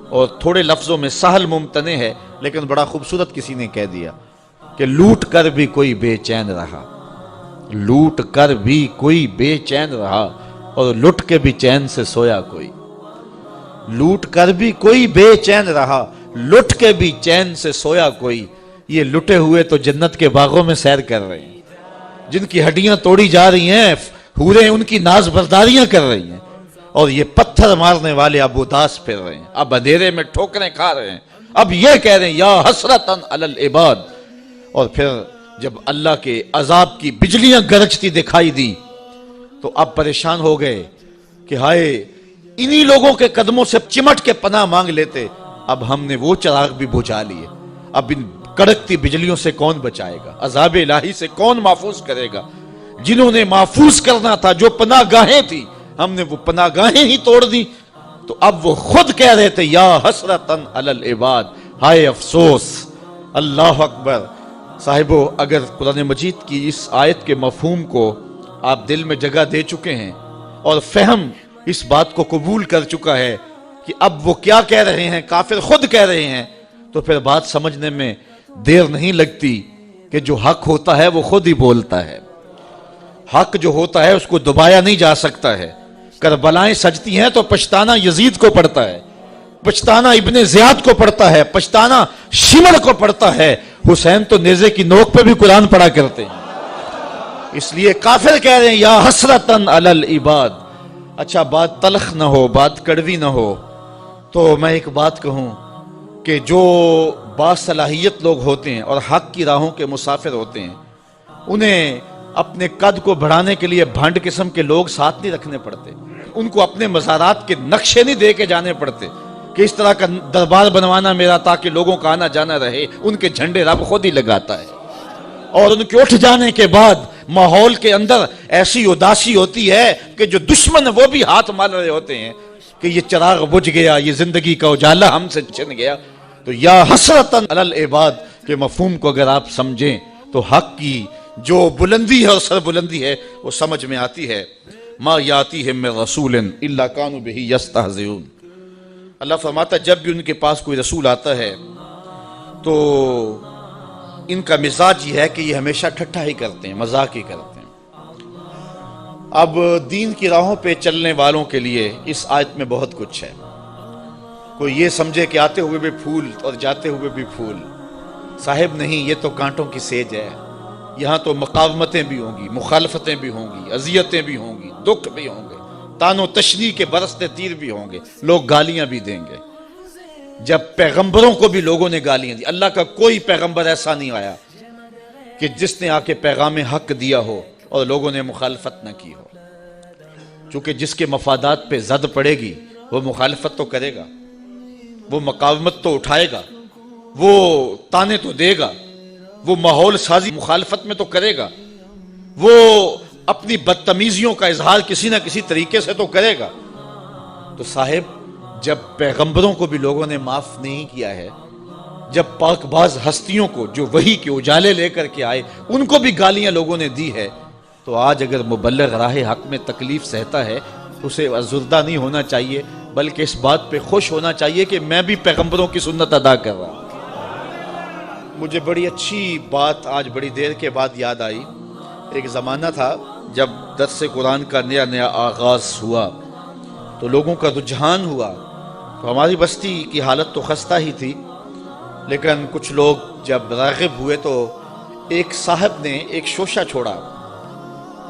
اور تھوڑے لفظوں میں سہل ممتنع ہے، لیکن بڑا خوبصورت کسی نے کہہ دیا کہ لوٹ کر بھی کوئی بے چین رہا، لوٹ کر بھی کوئی بے چین رہا، اور لٹ کے بھی چین سے سویا کوئی۔ لوٹ کر بھی کوئی بے چین رہا، لٹ کے بھی چین سے سویا کوئی۔ یہ لٹے ہوئے تو جنت کے باغوں میں سیر کر رہے ہیں، جن کی ہڈیاں توڑی جا رہی ہیں، حوریں ان کی ناز برداریاں کر رہی ہیں، اور یہ پتھر مارنے والے اب اداس پھر رہے ہیں، اب اندھیرے میں ٹھوکریں کھا رہے ہیں، اب یہ کہہ رہے ہیں یا حسرتاً علی العباد۔ اور پھر جب اللہ کے عذاب کی بجلیاں گرجتی دکھائی دی تو اب پریشان ہو گئے کہ ہائے انہی لوگوں کے قدموں سے چمٹ کے پناہ مانگ لیتے، اب ہم نے وہ چراغ بھی بجھا لیے، اب ان کڑکتی بجلیوں سے کون بچائے گا، عذاب الہی سے کون محفوظ کرے گا؟ جنہوں نے محفوظ کرنا تھا، جو پناہ گاہیں تھی، ہم نے وہ پناہ گاہیں ہی توڑ دی۔ تو اب وہ خود کہہ رہے تھے یا حسرتاً علی العباد، ہائے افسوس۔ اللہ اکبر۔ صاحبو، اگر قرآن مجید کی اس آیت کے مفہوم کو آپ دل میں جگہ دے چکے ہیں اور فہم اس بات کو قبول کر چکا ہے کہ اب وہ کیا کہہ رہے ہیں، کافر خود کہہ رہے ہیں، تو پھر بات سمجھنے میں دیر نہیں لگتی کہ جو حق ہوتا ہے وہ خود ہی بولتا ہے۔ حق جو ہوتا ہے اس کو دبایا نہیں جا سکتا ہے۔ کربلائیں سجتی ہیں تو پچھتانا یزید کو پڑتا ہے، پچھتانا ابن زیاد کو پڑتا ہے، پچھتانا شمر کو پڑتا ہے۔ حسین تو نیزے کی نوک پہ بھی قرآن پڑھا کرتے ہیں۔ اس لیے کافر کہہ رہے ہیں یا حسرتاً علی العباد۔ اچھا، بات تلخ نہ ہو، بات کڑوی نہ ہو، تو میں ایک بات کہوں کہ جو باصلاحیت لوگ ہوتے ہیں اور حق کی راہوں کے مسافر ہوتے ہیں، انہیں اپنے قد کو بڑھانے کے لیے بھنڈ قسم کے لوگ ساتھ نہیں رکھنے پڑتے، ان کو اپنے مزارات کے نقشے نہیں دے کے جانے پڑتے کہ اس طرح کا دربار بنوانا میرا تاکہ لوگوں کا آنا جانا رہے۔ ان کے جھنڈے رب خود ہی لگاتا ہے، اور ان کے اٹھ جانے کے بعد ماحول کے اندر ایسی اداسی ہوتی ہے کہ جو دشمن وہ بھی ہاتھ مال رہے ہوتے ہیں کہ یہ چراغ بجھ گیا، یہ زندگی کا اجالا ہم سے چھن گیا۔ تو یا حسرتاً علی العباد کے مفہوم کو اگر آپ سمجھیں تو حق کی جو بلندی ہے اور سر بلندی ہے وہ سمجھ میں آتی ہے۔ ما یاتیہم من رسول الا کانوا بہ یستہزئون۔ اللہ فرماتا ہے جب بھی ان کے پاس کوئی رسول آتا ہے تو ان کا مزاج یہ ہے کہ یہ ہمیشہ ٹھٹھا ہی کرتے ہیں، مذاق ہی کرتے ہیں۔ اب دین کی راہوں پہ چلنے والوں کے لیے اس آیت میں بہت کچھ ہے۔ کوئی یہ سمجھے کہ آتے ہوئے بھی پھول اور جاتے ہوئے بھی پھول، صاحب نہیں، یہ تو کانٹوں کی سیج ہے۔ یہاں تو مقاومتیں بھی ہوں گی، مخالفتیں بھی ہوں گی، اذیتیں بھی ہوں گی، دکھ بھی ہوں گے، تان و تشنیع کے برستے تیر بھی ہوں گے، لوگ گالیاں بھی دیں گے۔ جب پیغمبروں کو بھی لوگوں نے گالیاں دی، اللہ کا کوئی پیغمبر ایسا نہیں آیا کہ جس نے آ کے پیغام حق دیا ہو اور لوگوں نے مخالفت نہ کی ہو۔ چونکہ جس کے مفادات پہ زد پڑے گی وہ مخالفت تو کرے گا، وہ مقاومت تو اٹھائے گا، وہ تانے تو دے گا، وہ ماحول سازی مخالفت میں تو کرے گا، وہ اپنی بدتمیزیوں کا اظہار کسی نہ کسی طریقے سے تو کرے گا۔ تو صاحب جب پیغمبروں کو بھی لوگوں نے معاف نہیں کیا ہے، جب پاک باز ہستیوں کو جو وحی کے اجالے لے کر کے آئے ان کو بھی گالیاں لوگوں نے دی ہے، تو آج اگر مبلغ راہ حق میں تکلیف سہتا ہے اسے ازردہ نہیں ہونا چاہیے، بلکہ اس بات پہ خوش ہونا چاہیے کہ میں بھی پیغمبروں کی سنت ادا کر رہا ہوں۔ مجھے بڑی اچھی بات آج بڑی دیر کے بعد یاد آئی۔ ایک زمانہ تھا جب درس قرآن کا نیا آغاز ہوا تو لوگوں کا رجحان ہوا، تو ہماری بستی کی حالت تو خستہ ہی تھی، لیکن کچھ لوگ جب راغب ہوئے تو ایک صاحب نے ایک شوشہ چھوڑا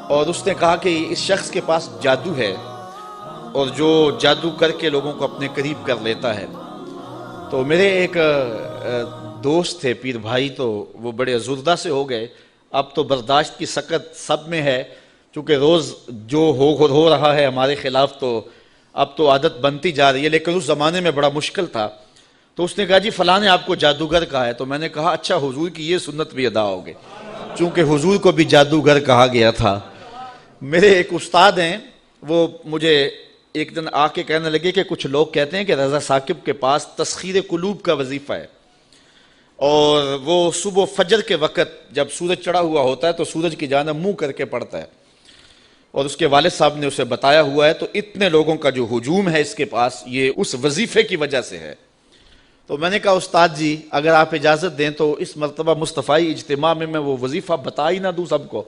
اور اس نے کہا کہ اس شخص کے پاس جادو ہے اور جو جادو کر کے لوگوں کو اپنے قریب کر لیتا ہے۔ تو میرے ایک دوست تھے پیر بھائی، تو وہ بڑے ازردہ سے ہو گئے۔ اب تو برداشت کی سکت سب میں ہے، چونکہ روز جو ہو رہا ہے ہمارے خلاف تو اب تو عادت بنتی جا رہی ہے، لیکن اس زمانے میں بڑا مشکل تھا۔ تو اس نے کہا جی فلاں نے آپ کو جادوگر کہا ہے. تو میں نے کہا اچھا حضور کی یہ سنت بھی ادا ہوگی، چونکہ حضور کو بھی جادوگر کہا گیا تھا. میرے ایک استاد ہیں، وہ مجھے ایک دن آ کے کہنے لگے کہ کچھ لوگ کہتے ہیں کہ رضا ثاقب کے پاس تسخیر قلوب کا وظیفہ ہے، اور وہ صبح فجر کے وقت جب سورج چڑھا ہوا ہوتا ہے تو سورج کی جانب منہ کر کے پڑھتا ہے، اور اس کے والد صاحب نے اسے بتایا ہوا ہے. تو اتنے لوگوں کا جو ہجوم ہے اس کے پاس، یہ اس وظیفے کی وجہ سے ہے. تو میں نے کہا استاد جی اگر آپ اجازت دیں تو اس مرتبہ مصطفی اجتماع میں وہ وظیفہ بتا ہی نہ دوں سب کو.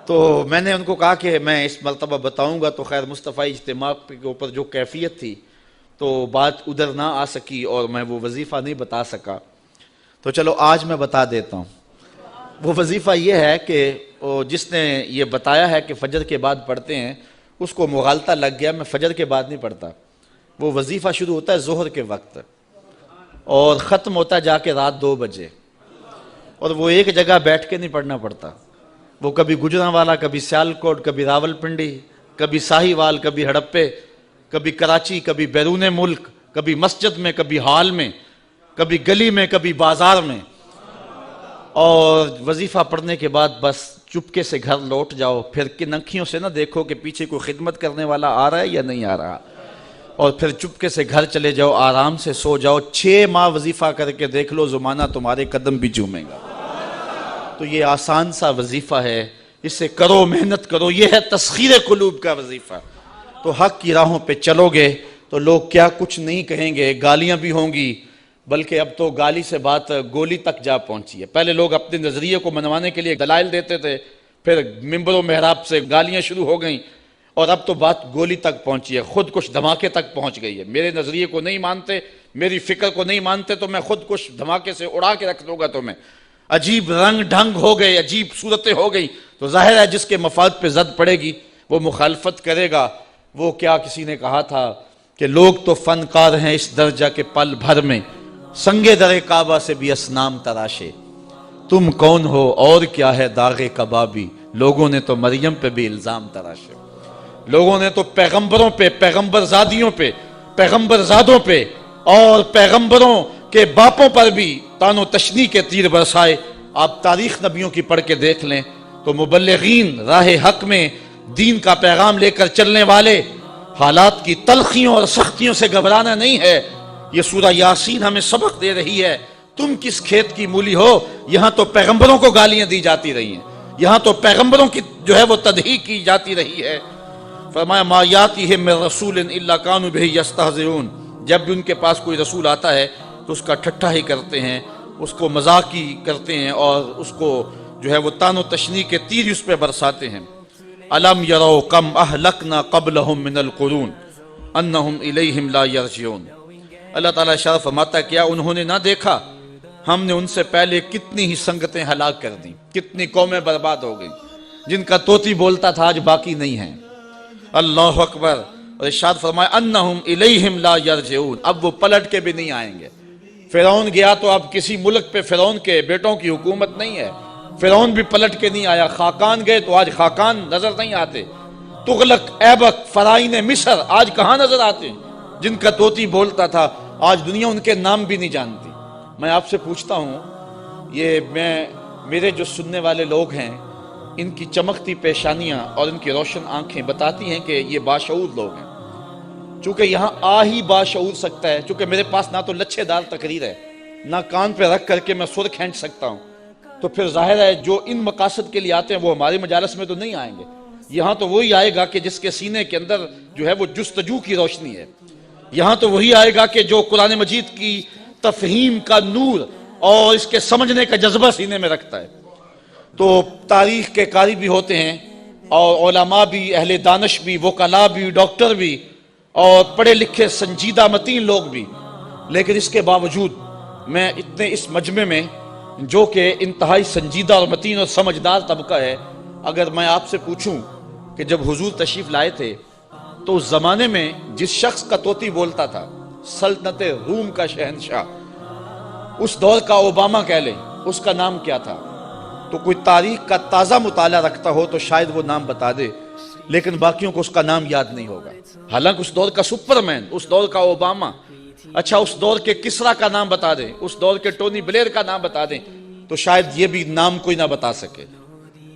تو میں نے ان کو کہا کہ میں اس مرتبہ بتاؤں گا. تو خیر مصطفی اجتماع کے اوپر جو کیفیت تھی تو بات ادھر نہ آ سکی اور میں وہ وظیفہ نہیں بتا سکا. تو چلو آج میں بتا دیتا ہوں. وہ وظیفہ یہ ہے کہ جس نے یہ بتایا ہے کہ فجر کے بعد پڑھتے ہیں اس کو مغالطہ لگ گیا، میں فجر کے بعد نہیں پڑھتا. وہ وظیفہ شروع ہوتا ہے ظہر کے وقت اور ختم ہوتا ہے جا کے رات 2 بجے، اور وہ ایک جگہ بیٹھ کے نہیں پڑھنا پڑتا. وہ کبھی گجرانوالا، کبھی سیالکوٹ، کبھی راول پنڈی، کبھی ساہیوال، کبھی ہڑپے، کبھی کراچی، کبھی بیرون ملک، کبھی مسجد میں، کبھی ہال میں، کبھی گلی میں، کبھی بازار میں. اور وظیفہ پڑھنے کے بعد بس چپکے سے گھر لوٹ جاؤ. پھر کن انکھیوں سے نہ دیکھو کہ پیچھے کوئی خدمت کرنے والا آ رہا ہے یا نہیں آ رہا، اور پھر چپکے سے گھر چلے جاؤ، آرام سے سو جاؤ. 6 ماہ وظیفہ کر کے دیکھ لو، زمانہ تمہارے قدم بھی چومے گا. تو یہ آسان سا وظیفہ ہے، اسے کرو، محنت کرو. یہ ہے تسخیر قلوب کا وظیفہ. تو حق کی راہوں پہ چلو گے تو لوگ کیا کچھ نہیں کہیں گے، گالیاں بھی ہوں گی، بلکہ اب تو گالی سے بات گولی تک جا پہنچی ہے. پہلے لوگ اپنے نظریے کو منوانے کے لیے دلائل دیتے تھے، پھر ممبر و محراب سے گالیاں شروع ہو گئیں، اور اب تو بات گولی تک پہنچی ہے، خود کش دھماکے تک پہنچ گئی ہے. میرے نظریے کو نہیں مانتے، میری فکر کو نہیں مانتے تو میں خود کش دھماکے سے اڑا کے رکھ دوں گا تمہیں. عجیب رنگ ڈھنگ ہو گئے، عجیب صورتیں ہو گئی. تو ظاہر ہے جس کے مفاد پہ زد پڑے گی وہ مخالفت کرے گا. وہ کیا کسی نے کہا تھا کہ لوگ تو فنکار ہیں اس درجہ کے پل بھر میں، سنگے در کعبہ سے بھی اسنام تراشے. تم کون ہو اور کیا ہے داغ کبابی، لوگوں نے تو مریم پہ بھی الزام تراشے. لوگوں نے تو پیغمبروں پہ، پیغمبر زادیوں پہ، پیغمبر زادوں پہ اور پیغمبروں کے باپوں پر بھی تان و تشنی کے تیر برسائے. آپ تاریخ نبیوں کی پڑھ کے دیکھ لیں تو مبلغین راہ حق میں دین کا پیغام لے کر چلنے والے، حالات کی تلخیوں اور سختیوں سے گھبرانا نہیں ہے. یہ سورہ یاسین ہمیں سبق دے رہی ہے. تم کس کھیت کی مولی ہو، یہاں تو پیغمبروں کو گالیاں دی جاتی رہی ہیں، یہاں تو پیغمبروں کی جو ہے وہ تدحیق کی جاتی رہی ہے. فرمایا ما یاتیہم من رسول الا کانوا بہ یستہزئون. جب بھی ان کے پاس کوئی رسول آتا ہے تو اس کا ٹھٹھا ہی کرتے ہیں، اس کو مذاق ہی کرتے ہیں، اور اس کو جو ہے وہ تان و تشنی کے تیر اس پہ برساتے ہیں. الم یروا کم اہلکنا قبلہم من القرون انہم الیہم لا یرجعون. اللہ تعالیٰ اشارہ فرماتا ہے کیا انہوں نے نہ دیکھا ہم نے ان سے پہلے کتنی ہی سنگتیں ہلاک کر دیں، کتنی قومیں برباد ہو گئیں، جن کا طوطی بولتا تھا آج باقی نہیں ہیں. اللہ اکبر. اور ارشاد فرمایا انہم الیہم لا یرجعون، اب وہ پلٹ کے بھی نہیں آئیں گے. فرعون گیا تو اب کسی ملک پہ فرعون کے بیٹوں کی حکومت نہیں ہے، فرعون بھی پلٹ کے نہیں آیا. خاقان گئے تو آج خاقان نظر نہیں آتے. تغلق، ایبک، فرعین مصر آج کہاں نظر آتے ہیں؟ جن کا طوطی بولتا تھا آج دنیا ان کے نام بھی نہیں جانتی. میں آپ سے پوچھتا ہوں، یہ میرے جو سننے والے لوگ ہیں ان کی چمکتی پیشانیاں اور ان کی روشن آنکھیں بتاتی ہیں کہ یہ باشعور لوگ ہیں. چونکہ یہاں آ ہی باشعور سکتا ہے، چونکہ میرے پاس نہ تو لچھے دار تقریر ہے، نہ کان پہ رکھ کر کے میں سر کھینچ سکتا ہوں. تو پھر ظاہر ہے جو ان مقاصد کے لیے آتے ہیں وہ ہمارے مجالس میں تو نہیں آئیں گے. یہاں تو وہی آئے گا کہ جس کے سینے کے اندر جو ہے وہ جستجو کی روشنی ہے. یہاں تو وہی آئے گا کہ جو قرآن مجید کی تفہیم کا نور اور اس کے سمجھنے کا جذبہ سینے میں رکھتا ہے. تو تاریخ کے قاری بھی ہوتے ہیں، اور علماء بھی، اہل دانش بھی، وکلاء بھی، ڈاکٹر بھی، اور پڑھے لکھے سنجیدہ متین لوگ بھی. لیکن اس کے باوجود میں اتنے اس مجمع میں جو کہ انتہائی سنجیدہ اور متین اور سمجھدار طبقہ ہے، اگر میں آپ سے پوچھوں کہ جب حضور تشریف لائے تھے تو اس زمانے میں جس شخص کا طوطی بولتا تھا، سلطنت روم کا شہنشاہ، اس دور کا اوباما کہہ لیں، اس کا نام کیا تھا؟ تو کوئی تاریخ کا تازہ مطالعہ رکھتا ہو تو شاید وہ نام بتا دے، لیکن باقیوں کو اس کا نام یاد نہیں ہوگا. حالانکہ اس دور کا سپرمین، اس دور کا اوباما، اچھا اس دور کے کسرا کا نام بتا دیں، اس دور کے ٹونی بلیر کا نام بتا دیں، تو شاید یہ بھی نام کوئی نہ بتا سکے۔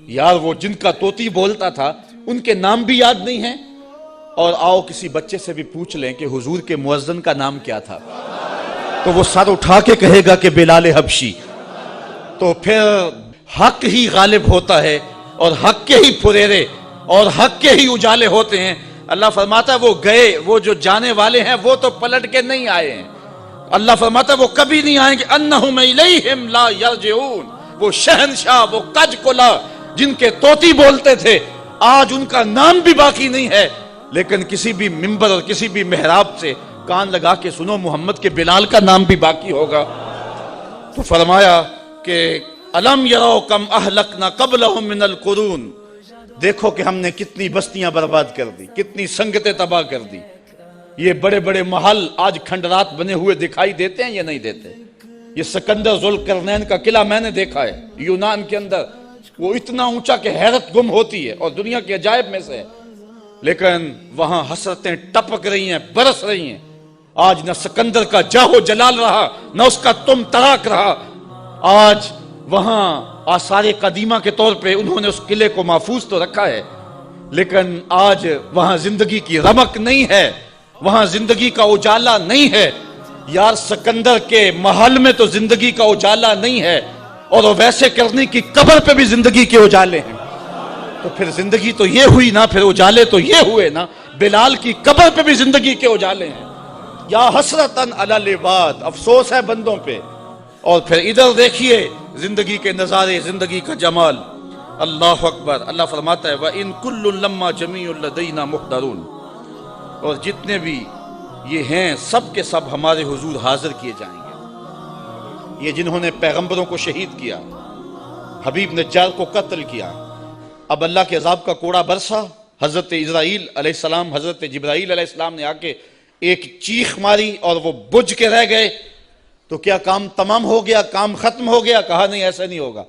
یار وہ جن کا طوطی بولتا تھا ان کے نام بھی یاد نہیں ہیں۔ اور آؤ کسی بچے سے بھی پوچھ لیں کہ حضور کے مؤذن کا نام کیا تھا، تو وہ سر اٹھا کے کہے گا کہ بلال حبشی۔ تو پھر حق ہی غالب ہوتا ہے، اور حق کے ہی پھریرے اور حق کے ہی اجالے ہوتے ہیں۔ اللہ فرماتا ہے وہ گئے، وہ جو جانے والے ہیں وہ تو پلٹ کے نہیں آئے ہیں۔ اللہ فرماتا ہے وہ کبھی نہیں آئیں گے، انہم الیہم لا یرجعون۔ وہ شہنشاہ، وہ کج کلا جن کے طوطی بولتے تھے، آج ان کا نام بھی باقی نہیں ہے، لیکن کسی بھی منبر اور کسی بھی محراب سے کان لگا کے سنو محمد کے بلال کا نام بھی باقی ہوگا۔ تو فرمایا کہ الم یرو کم اہلکنا قبلہم من القرون، دیکھو کہ ہم نے کتنی بستیاں برباد کر دی، کتنی سنگتیں تباہ کر دی۔ یہ بڑے بڑے محل آج کھنڈرات بنے ہوئے دکھائی دیتے ہیں یا نہیں دیتے؟ یہ سکندر ذوالقرنین کا قلعہ میں نے دیکھا ہے یونان کے اندر، وہ اتنا اونچا کہ حیرت گم ہوتی ہے اور دنیا کے عجائب میں سے ہے، لیکن وہاں حسرتیں ٹپک رہی ہیں، برس رہی ہیں۔ آج نہ سکندر کا جاہ و جلال رہا، نہ اس کا تم تراک رہا۔ آج وہاں آثار قدیمہ کے طور پہ انہوں نے اس قلعے کو محفوظ تو رکھا ہے، لیکن آج وہاں زندگی کی رمق نہیں ہے، وہاں زندگی کا اجالا نہیں ہے۔ یار سکندر کے محل میں تو زندگی کا اجالا نہیں ہے، اور ویسے کرنی کی قبر پہ بھی زندگی کے اجالے ہیں۔ تو پھر زندگی تو یہ ہوئی نا، پھر اجالے تو یہ ہوئے نا، بلال کی قبر پہ بھی زندگی کے اجالے ہیں۔ یا حسرتاً علی العباد، افسوس ہے بندوں پہ۔ اور پھر ادھر دیکھیے زندگی کے نظارے، زندگی کا جمال۔ اللہ اکبر۔ اللہ فرماتا ہے وَإِن كُلٌّ لَمَّا جَمِيعٌ لَدَيْنَا مُحْضَرُونَ، اور جتنے بھی یہ ہیں سب کے سب ہمارے حضور حاضر کیے جائیں گے۔ یہ جنہوں نے پیغمبروں کو شہید کیا، حبیب نجار کو قتل کیا، اب اللہ کے عذاب کا کوڑا برسا، حضرت اسرائیل علیہ السلام، حضرت جبرائیل علیہ السلام نے آ کے ایک چیخ ماری اور وہ بجھ کے رہ گئے، تو کیا کام تمام ہو گیا، کام ختم ہو گیا؟ کہا نہیں، ایسا نہیں ہوگا۔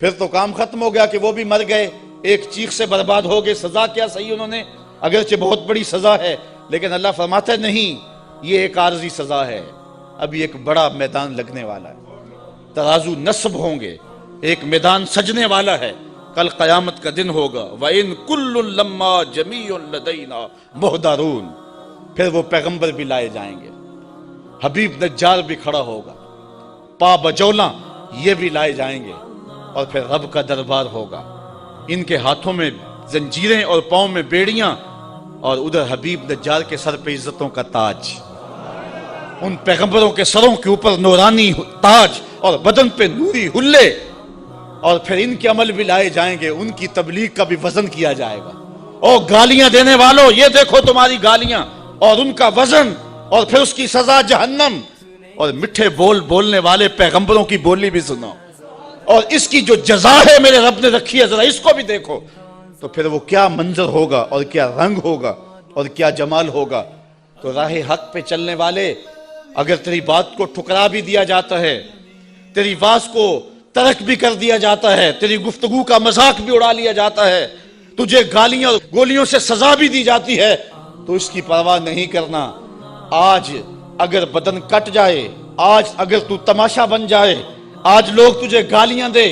پھر تو کام ختم ہو گیا کہ وہ بھی مر گئے، ایک چیخ سے برباد ہو گئے۔ سزا کیا صحیح انہوں نے، اگرچہ بہت بڑی سزا ہے، لیکن اللہ فرماتا ہے نہیں، یہ ایک عارضی سزا ہے، ابھی ایک بڑا میدان لگنے والا ہے، ترازو نصب ہوں گے، ایک میدان سجنے والا ہے، کل قیامت کا دن ہوگا۔ وَإِن كُلٌّ لَمَّا جَمِيعٌ لَدَيْنَا مُحْضَرُونَ، پھر وہ پیغمبر بھی لائے جائیں گے، حبیب نجار بھی کھڑا ہوگا، پا بجولاں یہ بھی لائے جائیں گے، اور پھر رب کا دربار ہوگا، ان کے ہاتھوں میں زنجیریں اور پاؤں میں بیڑیاں، اور ادھر حبیب نجار کے سر پہ عزتوں کا تاج، ان پیغمبروں کے سروں کے اوپر نورانی تاج اور بدن پہ نوری حلے، اور پھر ان کے عمل بھی لائے جائیں گے، ان کی تبلیغ کا بھی وزن کیا جائے گا۔ اور گالیاں دینے والوں یہ دیکھو تمہاری گالیاں اور ان کا وزن، اور پھر اس کی سزا جہنم۔ اور میٹھے بول بولنے والے پیغمبروں کی بولی بھی سنو، اور اس کی جو جزا ہے میرے رب نے رکھی ہے ذرا اس کو بھی دیکھو، تو پھر وہ کیا منظر ہوگا اور کیا رنگ ہوگا اور کیا جمال ہوگا۔ تو راہ حق پہ چلنے والے، اگر تیری بات کو ٹھکرا بھی دیا جاتا ہے، تیری واز کو ترک بھی کر دیا جاتا ہے، تیری گفتگو کا مذاق بھی اڑا لیا جاتا ہے، تجھے گالیاں اور گولیوں سے سزا بھی دی جاتی ہے، تو اس کی پرواہ نہیں کرنا۔ آج اگر بدن کٹ جائے، آج اگر تو تماشا بن جائے، آج لوگ تجھے گالیاں دے،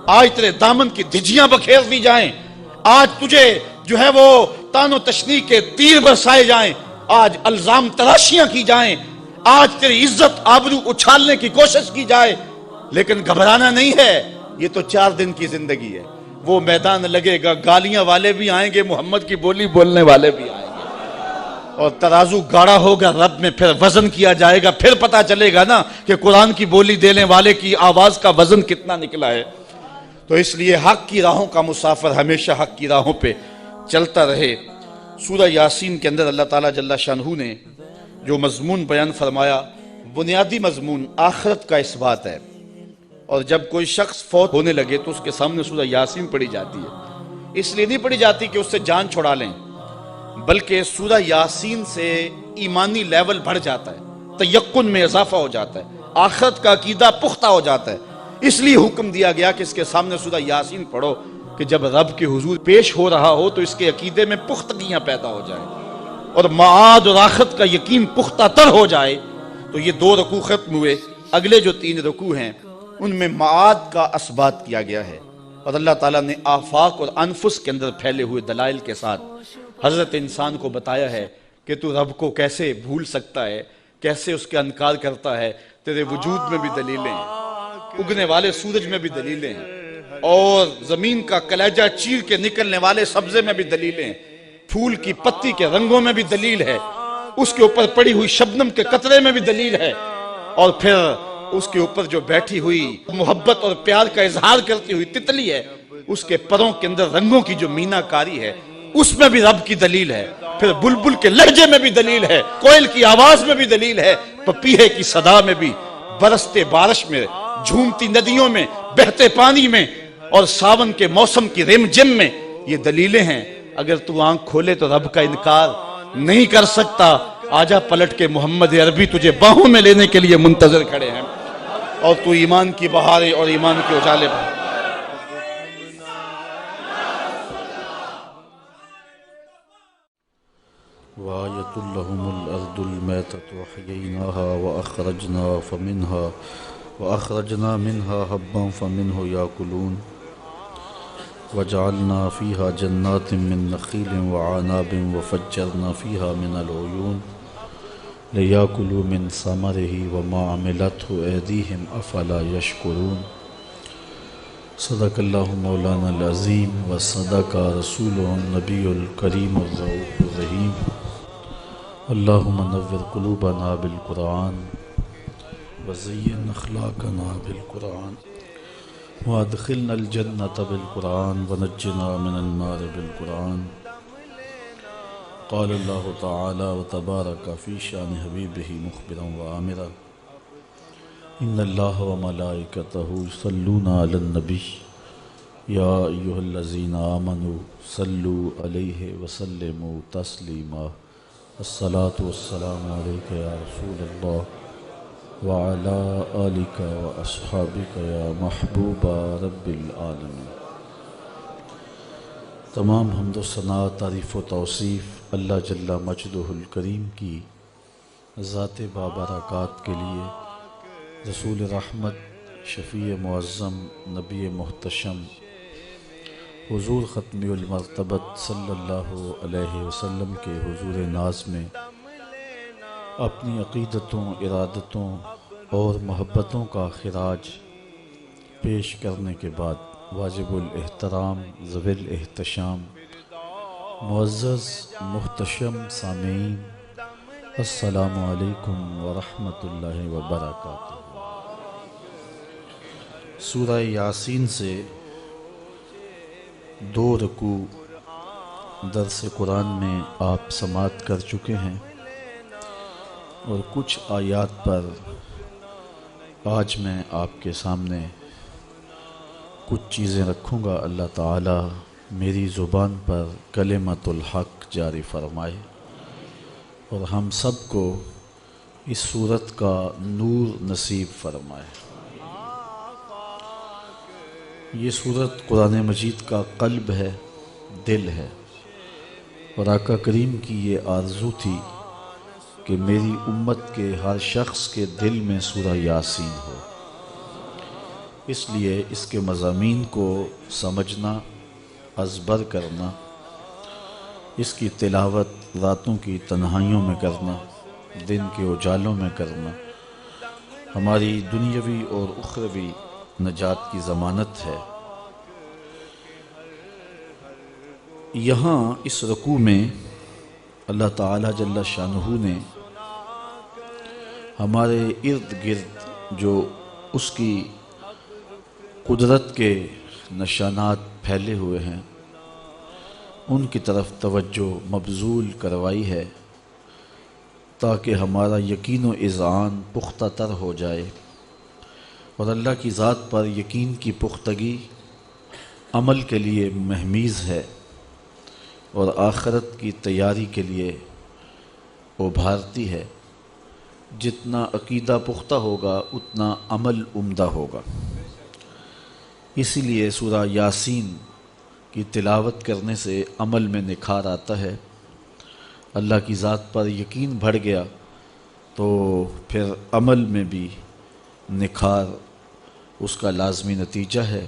آج تیرے دامن کی دھجیاں بکھیر دی جائیں، آج تجھے جو ہے وہ تان و تشنیع کے تیر برسائے جائیں، آج الزام تراشیاں کی جائیں، آج تیری عزت آبرو اچھالنے کی کوشش کی جائے، لیکن گھبرانا نہیں ہے، یہ تو 4 دن کی زندگی ہے۔ وہ میدان لگے گا، گالیاں والے بھی آئیں گے، محمد کی بولی بولنے والے بھی آئیں گے، اور ترازو گاڑا ہوگا رب میں، پھر وزن کیا جائے گا، پھر پتا چلے گا نا کہ قرآن کی بولی دینے والے کی آواز کا وزن کتنا نکلا ہے۔ تو اس لیے حق کی راہوں کا مسافر ہمیشہ حق کی راہوں پہ چلتا رہے۔ سورہ یاسین کے اندر اللہ تعالیٰ جل شانہ نے جو مضمون بیان فرمایا، بنیادی مضمون آخرت کا اس بات ہے، اور جب کوئی شخص فوت ہونے لگے تو اس کے سامنے سورہ یاسین پڑھی جاتی ہے۔ اس لیے نہیں پڑھی جاتی کہ اس سے جان چھڑا لیں، بلکہ سورہ یاسین سے ایمانی لیول بڑھ جاتا ہے، تیقن میں اضافہ ہو جاتا ہے، آخرت کا عقیدہ پختہ ہو جاتا ہے۔ اس لیے حکم دیا گیا کہ اس کے سامنے سورہ یاسین پڑھو، کہ جب رب کے حضور پیش ہو رہا ہو تو اس کے عقیدے میں پختگیاں پیدا ہو جائیں، اور معاد اور آخرت کا یقین پختہ تر ہو جائے، تو یہ 2 رکوع ختم ہوئے، اگلے جو 3 رکوع ہیں ان میں معاد کا اثبات کیا گیا ہے، اور اللہ تعالیٰ نے آفاق اور انفس کے اندر پھیلے ہوئے دلائل کے ساتھ حضرت انسان کو بتایا ہے کہ تو رب کو کیسے بھول سکتا ہے، کیسے اس کا انکار کرتا ہے۔ تیرے وجود میں بھی دلیلیں ہیں، اگنے والے سورج میں بھی دلیلیں ہیں، اور زمین کا کلیجہ چیر کے نکلنے والے سبزے میں بھی دلیلیں ہیں، پھول کی پتی کے رنگوں میں بھی دلیل ہے، اس کے اوپر پڑی ہوئی شبنم کے قطرے میں بھی دلیل ہے، اور پھر اس کے اوپر جو بیٹھی ہوئی محبت اور پیار کا اظہار کرتی ہوئی تتلی ہے، اس کے پروں کے اندر رنگوں کی جو مینا کاری ہے، اس میں بھی رب کی دلیل ہے۔ پھر بلبل کے لہجے میں بھی دلیل ہے، کوئل کی آواز میں بھی دلیل ہے، پپیہے کی صدا میں بھی، برستے بارش میں، جھومتی ندیوں میں، بہتے پانی میں، اور ساون کے موسم کی رم جم میں یہ دلیلیں ہیں۔ اگر تو آنکھ کھولے تو رب کا انکار نہیں کر سکتا۔ آجا پلٹ کے محمد عربی تجھے باہوں میں لینے کے لیے منتظر کھڑے ہیں، اور تو ایمان کی بہاریں اور ایمان کے اجالے پر۔ وآية لهم الأرض الميتة أحييناها وأخرجنا منها حبا فمنه يأكلون وجعلنا فيها جنات من نخيل وعناب وفجرنا فيها من العيون ليأكلوا من ثمره وما عملته أيديهم أفلا يشكرون صدق الله مولانا العظيم وصدق رسوله النبي الكريم الرؤوف الرحيم اللهم نور قلوبنا بالقرآن وزين أخلاقنا بالقرآن وادخلنا الجنة بالقرآن ونجنا من النار بالقرآن قال الله تعالى وتبارك في شان حبيبه مخبرا وآمرا إن الله وملائكته يصلون على النبي يا أيها الذين آمنوا صلوا عليه وسلموا تسليما الصلاة والسلام عليك يا رسول الله وعلى آلك وأصحابك يا محبوب رب العالمين۔ تمام حمد و ثنا، تعریف و توصیف اللہ جل مجدہ الکریم کی ذات بابرکات کے لیے، رسول رحمت، شفیع معظم، نبی محتشم، حضور ختمی المرتبت صلی اللہ علیہ وسلم کے حضور ناز میں اپنی عقیدتوں، ارادتوں اور محبتوں کا خراج پیش کرنے کے بعد واجب الاحترام، ذوی الاحتشام، معزز محتشم سامعین، السلام علیکم ورحمۃ اللہ وبرکاتہ۔ سورہ یاسین سے 2 رکوع درس قرآن میں آپ سماعت کر چکے ہیں، اور کچھ آیات پر آج میں آپ کے سامنے کچھ چیزیں رکھوں گا۔ اللہ تعالی میری زبان پر کلمۃ الحق جاری فرمائے، اور ہم سب کو اس صورت کا نور نصیب فرمائے۔ یہ صورت قرآن مجید کا قلب ہے، دل ہے، اور آقا کریم کی یہ آرزو تھی کہ میری امت کے ہر شخص کے دل میں سورہ یاسین ہو۔ اس لیے اس کے مضامین کو سمجھنا، ازبر کرنا، اس کی تلاوت راتوں کی تنہائیوں میں کرنا، دن کے اجالوں میں کرنا، ہماری دنیاوی اور اخروی نجات کی ضمانت ہے۔ یہاں اس رکوع میں اللہ تعالی جل شانہ نے ہمارے ارد گرد جو اس کی قدرت کے نشانات پھیلے ہوئے ہیں ان کی طرف توجہ مبذول کروائی ہے، تاکہ ہمارا یقین و اذعان پختہ تر ہو جائے، اور اللہ کی ذات پر یقین کی پختگی عمل کے لیے مہمیز ہے، اور آخرت کی تیاری کے لیے ابھارتی ہے۔ جتنا عقیدہ پختہ ہوگا اتنا عمل عمدہ ہوگا۔ اسی لیے سورہ یاسین کی تلاوت کرنے سے عمل میں نکھار آتا ہے، اللہ کی ذات پر یقین بڑھ گیا تو پھر عمل میں بھی نکھار اس کا لازمی نتیجہ ہے۔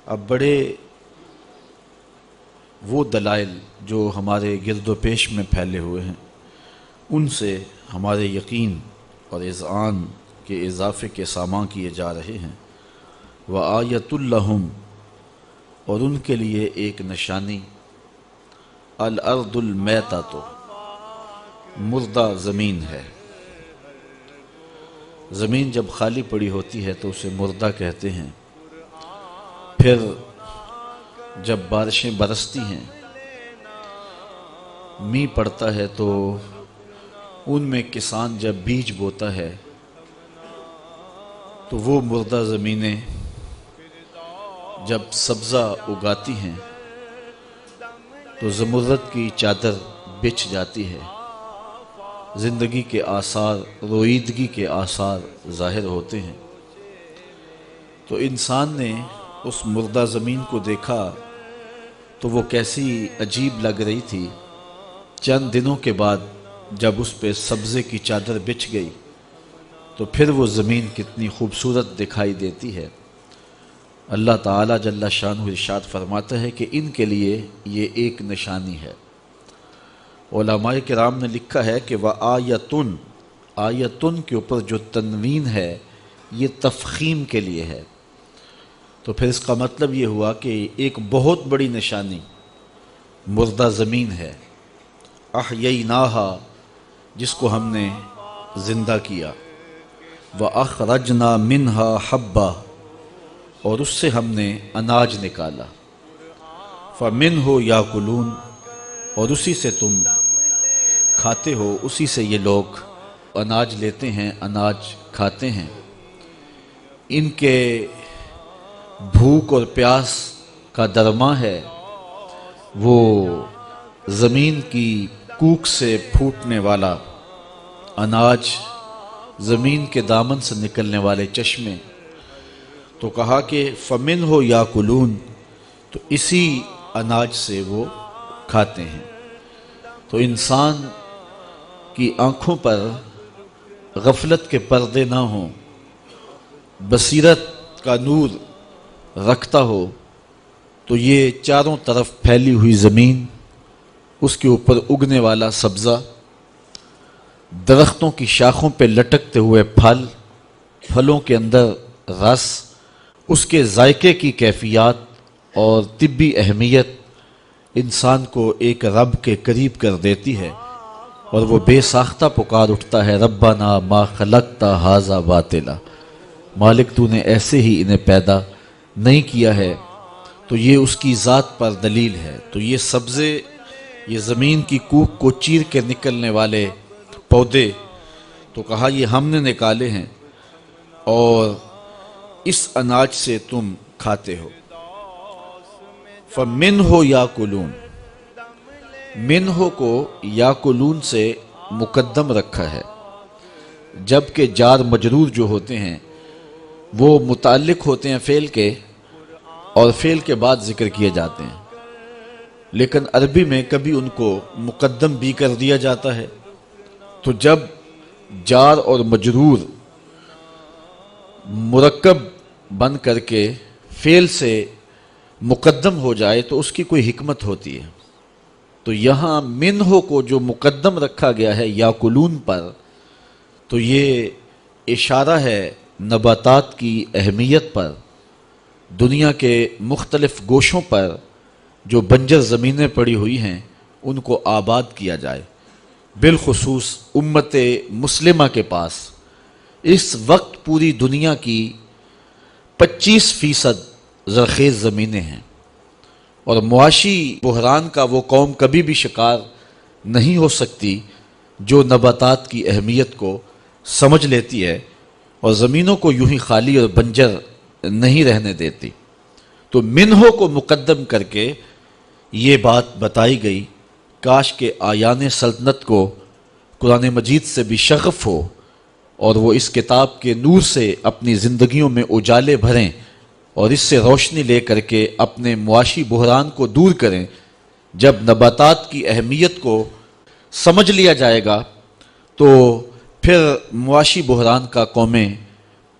اب بڑے وہ دلائل جو ہمارے گرد و پیش میں پھیلے ہوئے ہیں، ان سے ہمارے یقین اور اذعان کے اضافے کے سامان کیے جا رہے ہیں۔ وآیۃ لہم، اور ان کے لیے ایک نشانی، الارض المیتۃ، مردہ زمین ہے۔ زمین جب خالی پڑی ہوتی ہے تو اسے مردہ کہتے ہیں۔ پھر جب بارشیں برستی ہیں، میںہ پڑتا ہے، تو ان میں کسان جب بیج بوتا ہے تو وہ مردہ زمینیں جب سبزہ اگاتی ہیں تو زمرد کی چادر بچھ جاتی ہے، زندگی کے آثار، رویدگی کے آثار ظاہر ہوتے ہیں۔ تو انسان نے اس مردہ زمین کو دیکھا تو وہ کیسی عجیب لگ رہی تھی۔ چند دنوں کے بعد جب اس پہ سبزے کی چادر بچھ گئی تو پھر وہ زمین کتنی خوبصورت دکھائی دیتی ہے۔ اللہ تعالیٰ جل شانہ ارشاد فرماتا ہے کہ ان کے لیے یہ ایک نشانی ہے۔ علماء کرام نے لکھا ہے کہ وآیتن، آیتن کے اوپر جو تنوین ہے یہ تفخیم کے لیے ہے، تو پھر اس کا مطلب یہ ہوا کہ ایک بہت بڑی نشانی مردہ زمین ہے، احییناہا، جس کو ہم نے زندہ کیا، وَأَخْرَجْنَا مِنْهَا حَبًّا، اور اس سے ہم نے اناج نکالا، فَمِنْهُ يَأْكُلُونَ، اور اسی سے تم کھاتے ہو، اسی سے یہ لوگ اناج لیتے ہیں، اناج کھاتے ہیں۔ ان کے بھوک اور پیاس کا درماں ہے وہ زمین کی کوکھ سے پھوٹنے والا اناج، زمین کے دامن سے نکلنے والے چشمے۔ تو کہا کہ فَمِنْهُ يَأْكُلُونَ، تو اسی اناج سے وہ کھاتے ہیں۔ تو انسان کی آنکھوں پر غفلت کے پردے نہ ہوں، بصیرت کا نور رکھتا ہو، تو یہ چاروں طرف پھیلی ہوئی زمین، اس کے اوپر اگنے والا سبزہ، درختوں کی شاخوں پہ لٹکتے ہوئے پھل، پھلوں کے اندر رس، اس کے ذائقے کی کیفیات اور طبی اہمیت انسان کو ایک رب کے قریب کر دیتی ہے، اور وہ بے ساختہ پکار اٹھتا ہے، ربنا ما خلقت ھذا باطلا، مالک تو نے ایسے ہی انہیں پیدا نہیں کیا ہے۔ تو یہ اس کی ذات پر دلیل ہے۔ تو یہ سبزے، یہ زمین کی کوکھ کو چیر کے نکلنے والے پودے، تو کہا یہ ہم نے نکالے ہیں اور اس اناج سے تم کھاتے ہو۔ فَمِنْهُ يَأْكُلُونَ، منہ کو یاکلون سے مقدم رکھا ہے، جبکہ جار مجرور جو ہوتے ہیں وہ متعلق ہوتے ہیں فعل کے، اور فعل کے بعد ذکر کیے جاتے ہیں، لیکن عربی میں کبھی ان کو مقدم بھی کر دیا جاتا ہے۔ تو جب جار اور مجرور مرکب بن کر کے فعل سے مقدم ہو جائے تو اس کی کوئی حکمت ہوتی ہے۔ تو یہاں منہ کو جو مقدم رکھا گیا ہے یاکلون پر، تو یہ اشارہ ہے نباتات کی اہمیت پر۔ دنیا کے مختلف گوشوں پر جو بنجر زمینیں پڑی ہوئی ہیں ان کو آباد کیا جائے، بالخصوص امت مسلمہ کے پاس اس وقت پوری دنیا کی 25% زرخیز زمینیں ہیں، اور معاشی بحران کا وہ قوم کبھی بھی شکار نہیں ہو سکتی جو نباتات کی اہمیت کو سمجھ لیتی ہے اور زمینوں کو یوں ہی خالی اور بنجر نہیں رہنے دیتی۔ تو منہ کو مقدم کر کے یہ بات بتائی گئی، کاش کہ آیان سلطنت کو قرآن مجید سے بھی شغف ہو اور وہ اس کتاب کے نور سے اپنی زندگیوں میں اجالے بھریں اور اس سے روشنی لے کر کے اپنے معاشی بحران کو دور کریں۔ جب نباتات کی اہمیت کو سمجھ لیا جائے گا تو پھر معاشی بحران کا قومیں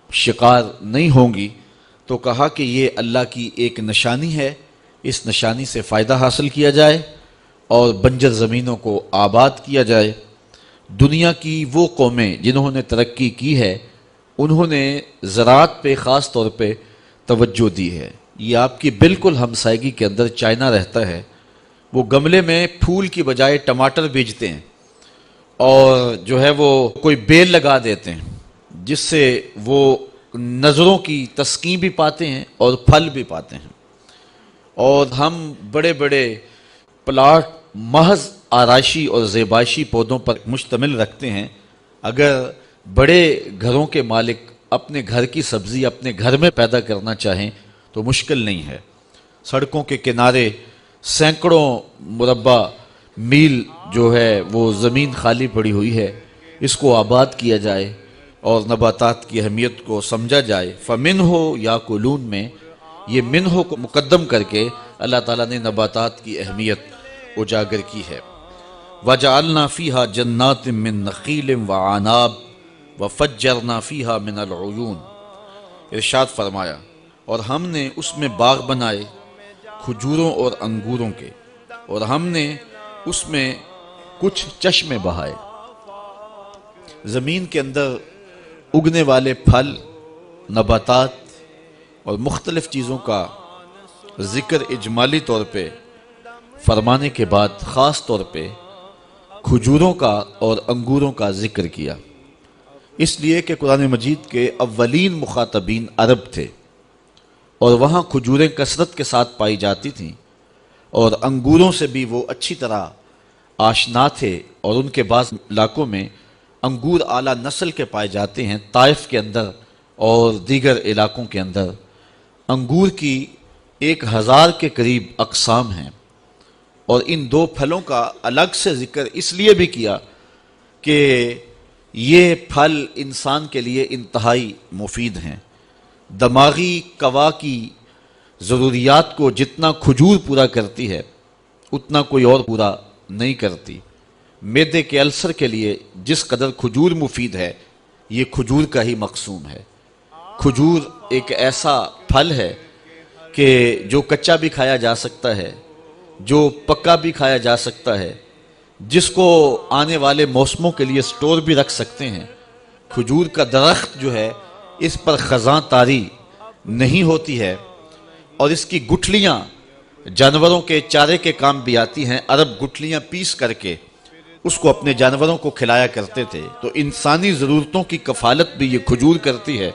شکار نہیں ہوں گی، تو کہا کہ یہ اللہ کی ایک نشانی ہے، اس نشانی سے فائدہ حاصل کیا جائے اور بنجر زمینوں کو آباد کیا جائے۔ دنیا کی وہ قومیں جنہوں نے ترقی کی ہے انہوں نے زراعت پہ خاص طور پہ توجہ دی ہے۔ یہ آپ کی بالکل ہمسائیگی کے اندر چائنا رہتا ہے، وہ گملے میں پھول کی بجائے ٹماٹر بیچتے ہیں اور جو ہے وہ کوئی بیل لگا دیتے ہیں جس سے وہ نظروں کی تسکین بھی پاتے ہیں اور پھل بھی پاتے ہیں۔ اور ہم بڑے بڑے پلاٹ محض آرائشی اور زیبائشی پودوں پر مشتمل رکھتے ہیں۔ اگر بڑے گھروں کے مالک اپنے گھر کی سبزی اپنے گھر میں پیدا کرنا چاہیں تو مشکل نہیں ہے۔ سڑکوں کے کنارے سینکڑوں مربع میل جو ہے وہ زمین خالی پڑی ہوئی ہے، اس کو آباد کیا جائے اور نباتات کی اہمیت کو سمجھا جائے۔ فَمِنْهُ يَأْكُلُونَ میں یہ منہ کو مقدم کر کے اللہ تعالیٰ نے نباتات کی اہمیت اجاگر کی ہے۔ وَجَعَلْنَا فِيهَا جَنَّاتٍ مِّن نَخِيلٍ وَعَنَابٍ وَفَجَّرْنَا فِيهَا مِنَ الْعُيُونِ، ارشاد فرمایا اور ہم نے اس میں باغ بنائے کھجوروں اور انگوروں کے، اور ہم نے اس میں کچھ چشمے بہائے۔ زمین کے اندر اگنے والے پھل، نباتات اور مختلف چیزوں کا ذکر اجمالی طور پہ فرمانے کے بعد خاص طور پہ کھجوروں کا اور انگوروں کا ذکر کیا، اس لیے کہ قرآن مجید کے اولین مخاطبین عرب تھے اور وہاں کھجوریں کثرت کے ساتھ پائی جاتی تھیں اور انگوروں سے بھی وہ اچھی طرح آشنا تھے، اور ان کے بعض علاقوں میں انگور اعلیٰ نسل کے پائے جاتے ہیں۔ طائف کے اندر اور دیگر علاقوں کے اندر انگور کی 1000 کے قریب اقسام ہیں، اور ان دو پھلوں کا الگ سے ذکر اس لیے بھی کیا کہ یہ پھل انسان کے لیے انتہائی مفید ہیں۔ دماغی قوا کی ضروریات کو جتنا کھجور پورا کرتی ہے اتنا کوئی اور پورا نہیں کرتی۔ معدے کے السر کے لیے جس قدر کھجور مفید ہے یہ کھجور کا ہی مقسوم ہے۔ کھجور ایک ایسا پھل ہے کہ جو کچا بھی کھایا جا سکتا ہے، جو پکا بھی کھایا جا سکتا ہے، جس کو آنے والے موسموں کے لیے سٹور بھی رکھ سکتے ہیں۔ کھجور کا درخت جو ہے اس پر خزاں طاری نہیں ہوتی ہے، اور اس کی گٹھلیاں جانوروں کے چارے کے کام بھی آتی ہیں۔ عرب گٹھلیاں پیس کر کے اس کو اپنے جانوروں کو کھلایا کرتے تھے، تو انسانی ضرورتوں کی کفالت بھی یہ کھجور کرتی ہے،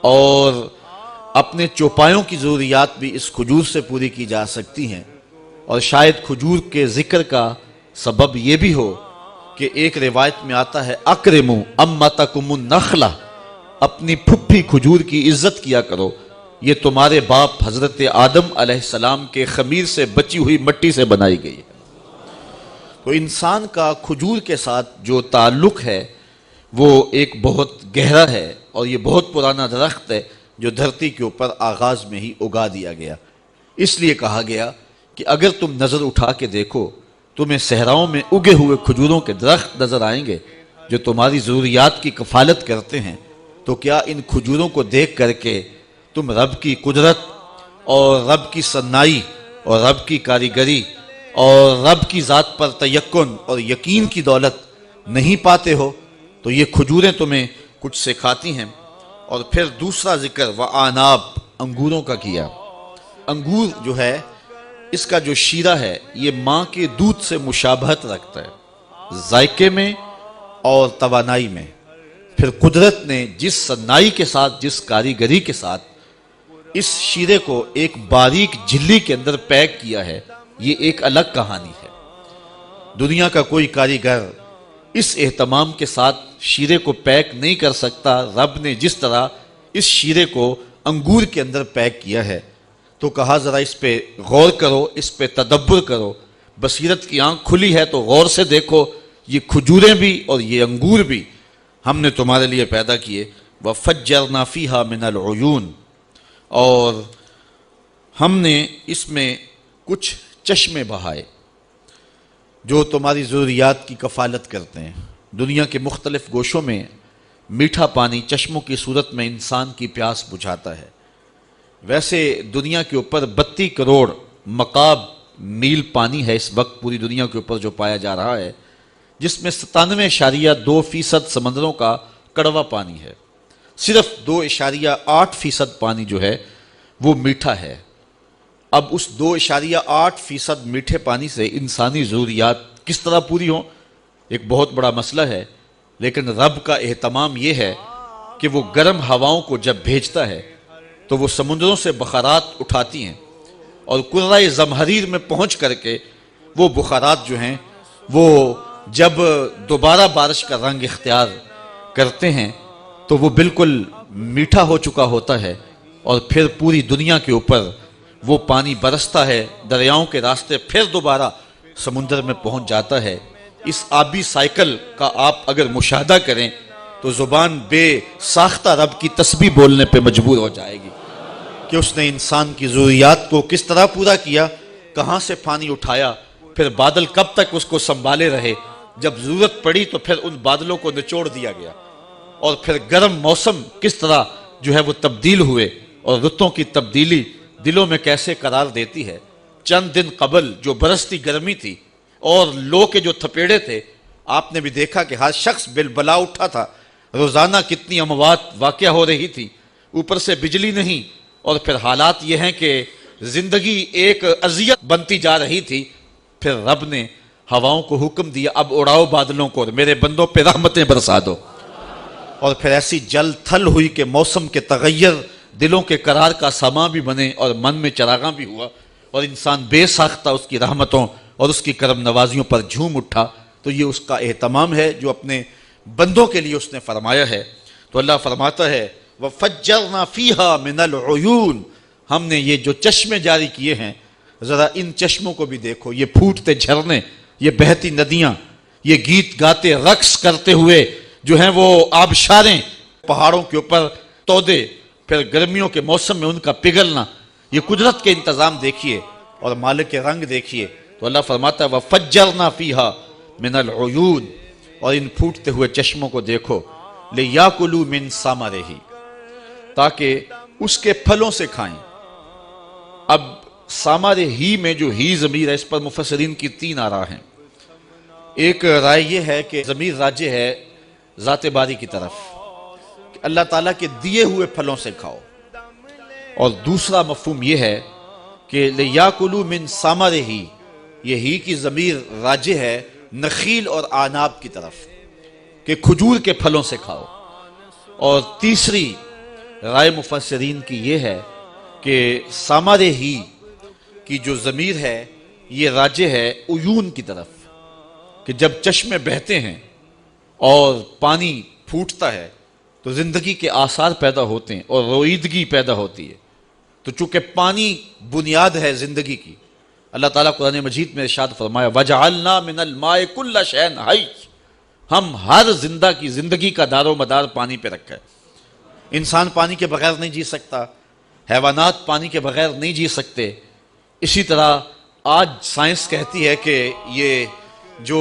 اور اپنے چوپایوں کی ضروریات بھی اس کھجور سے پوری کی جا سکتی ہیں۔ اور شاید کھجور کے ذکر کا سبب یہ بھی ہو کہ ایک روایت میں آتا ہے اکرموا امتکم النخلہ، اپنی پھپھی کھجور کی عزت کیا کرو، یہ تمہارے باپ حضرت آدم علیہ السلام کے خمیر سے بچی ہوئی مٹی سے بنائی گئی ہے۔ تو انسان کا کھجور کے ساتھ جو تعلق ہے وہ ایک بہت گہرا ہے، اور یہ بہت پرانا درخت ہے جو دھرتی کے اوپر آغاز میں ہی اگا دیا گیا۔ اس لیے کہا گیا کہ اگر تم نظر اٹھا کے دیکھو تمہیں صحراؤں میں اگے ہوئے کھجوروں کے درخت نظر آئیں گے جو تمہاری ضروریات کی کفالت کرتے ہیں، تو کیا ان کھجوروں کو دیکھ کر کے تم رب کی قدرت اور رب کی صنائی اور رب کی کاریگری اور رب کی ذات پر تیقن اور یقین کی دولت نہیں پاتے ہو؟ تو یہ کھجوریں تمہیں کچھ سکھاتی ہیں۔ اور پھر دوسرا ذکر وعناب، انگوروں کا کیا۔ انگور جو ہے اس کا جو شیرہ ہے یہ ماں کے دودھ سے مشابہت رکھتا ہے ذائقے میں اور توانائی میں۔ پھر قدرت نے جس صنائی کے ساتھ، جس کاریگری کے ساتھ اس شیرے کو ایک باریک جھلی کے اندر پیک کیا ہے، یہ ایک الگ کہانی ہے۔ دنیا کا کوئی کاریگر اس اہتمام کے ساتھ شیرے کو پیک نہیں کر سکتا۔ رب نے جس طرح اس شیرے کو انگور کے اندر پیک کیا ہے، تو کہا ذرا اس پہ غور کرو، اس پہ تدبر کرو، بصیرت کی آنکھ کھلی ہے تو غور سے دیکھو، یہ کھجوریں بھی اور یہ انگور بھی ہم نے تمہارے لیے پیدا کیے۔ وَفَجَّرْنَا فِيهَا مِنَ الْعُيُونِ، اور ہم نے اس میں کچھ چشمے بہائے جو تمہاری ضروریات کی کفالت کرتے ہیں۔ دنیا کے مختلف گوشوں میں میٹھا پانی چشموں کی صورت میں انسان کی پیاس بجھاتا ہے، ویسے دنیا کے اوپر 32 کروڑ مکعب میل پانی ہے اس وقت پوری دنیا کے اوپر جو پایا جا رہا ہے، جس میں 97.2% سمندروں کا کڑوا پانی ہے، صرف 2.8% پانی جو ہے وہ میٹھا ہے۔ اب اس 2.8% میٹھے پانی سے انسانی ضروریات کس طرح پوری ہوں، ایک بہت بڑا مسئلہ ہے، لیکن رب کا اہتمام یہ ہے کہ وہ گرم ہواؤں کو جب بھیجتا ہے تو وہ سمندروں سے بخارات اٹھاتی ہیں اور کرۂ زمہریر میں پہنچ کر کے وہ بخارات جو ہیں وہ جب دوبارہ بارش کا رنگ اختیار کرتے ہیں تو وہ بالکل میٹھا ہو چکا ہوتا ہے، اور پھر پوری دنیا کے اوپر وہ پانی برستا ہے، دریاؤں کے راستے پھر دوبارہ سمندر میں پہنچ جاتا ہے۔ اس آبی سائیکل کا آپ اگر مشاہدہ کریں تو زبان بے ساختہ رب کی تسبیح بولنے پہ مجبور ہو جائے گی کہ اس نے انسان کی ضروریات کو کس طرح پورا کیا، کہاں سے پانی اٹھایا، پھر بادل کب تک اس کو سنبھالے رہے، جب ضرورت پڑی تو پھر ان بادلوں کو نچوڑ دیا گیا، اور پھر گرم موسم کس طرح جو ہے وہ تبدیل ہوئے، اور رتوں کی تبدیلی دلوں میں کیسے قرار دیتی ہے۔ چند دن قبل جو برستی گرمی تھی اور لو کے جو تھپیڑے تھے، آپ نے بھی دیکھا کہ ہر شخص بالبلا اٹھا تھا، روزانہ کتنی اموات واقع ہو رہی تھی، اوپر سے بجلی نہیں، اور پھر حالات یہ ہیں کہ زندگی ایک اذیت بنتی جا رہی تھی۔ پھر رب نے ہواؤں کو حکم دیا، اب اڑاؤ بادلوں کو اور میرے بندوں پہ رحمتیں برسا دو، اور پھر ایسی جل تھل ہوئی کہ موسم کے تغیر دلوں کے قرار کا ساما بھی بنے اور من میں چراغاں بھی ہوا، اور انسان بے ساختہ اس کی رحمتوں اور اس کی کرم نوازیوں پر جھوم اٹھا۔ تو یہ اس کا اہتمام ہے جو اپنے بندوں کے لیے اس نے فرمایا ہے۔ تو اللہ فرماتا ہے وَفَجَّرْنَا فِيهَا مِنَ الْعُيُونِ، ہم نے یہ جو چشمے جاری کیے ہیں، ذرا ان چشموں کو بھی دیکھو، یہ پھوٹتے جھرنے، یہ بہتی ندیاں، یہ گیت گاتے رقص کرتے ہوئے جو ہیں وہ آبشاریں، پہاڑوں کے اوپر تودے، پھر گرمیوں کے موسم میں ان کا پگھلنا، یہ قدرت کے انتظام دیکھیے اور مالک کے رنگ دیکھیے۔ تو اللہ فرماتا ہے وَفَجَّرْنَا فِيهَا مِنَ الْعُيُونِ، اور ان پھوٹتے ہوئے چشموں کو دیکھو، لِيَأْكُلُوا مِن ثَمَرِهِ، تاکہ اس کے پھلوں سے کھائیں۔ اب ثمر ہی میں جو ہی ضمیر ہے، اس پر مفسرین کی 3 آراء ہیں۔ ایک رائے یہ ہے کہ ضمیر راجع ہے ذات باری کی طرف، کہ اللہ تعالیٰ کے دیے ہوئے پھلوں سے کھاؤ، اور دوسرا مفہوم یہ ہے کہ لِيَأْكُلُوا مِن ثَمَرِهِ، یہ ہی کی ضمیر راجع ہے نخیل اور آناب کی طرف، کہ کھجور کے پھلوں سے کھاؤ۔ اور تیسری رائے مفسرین کی یہ ہے کہ ثمر ہی کی جو ضمیر ہے یہ راجع ہے عیون کی طرف، کہ جب چشمے بہتے ہیں اور پانی پھوٹتا ہے تو زندگی کے آثار پیدا ہوتے ہیں اور رویدگی پیدا ہوتی ہے۔ تو چونکہ پانی بنیاد ہے زندگی کی، اللہ تعالیٰ قرآن مجید میں ارشاد فرمایا وَجَعَلْنَا مِنَ الْمَاءِ كُلَّ شَيْءٍ حَيٍّ، ہم ہر زندہ کی زندگی کا دار و مدار پانی پہ رکھا ہے۔ انسان پانی کے بغیر نہیں جی سکتا، حیوانات پانی کے بغیر نہیں جی سکتے۔ اسی طرح آج سائنس کہتی ہے کہ یہ جو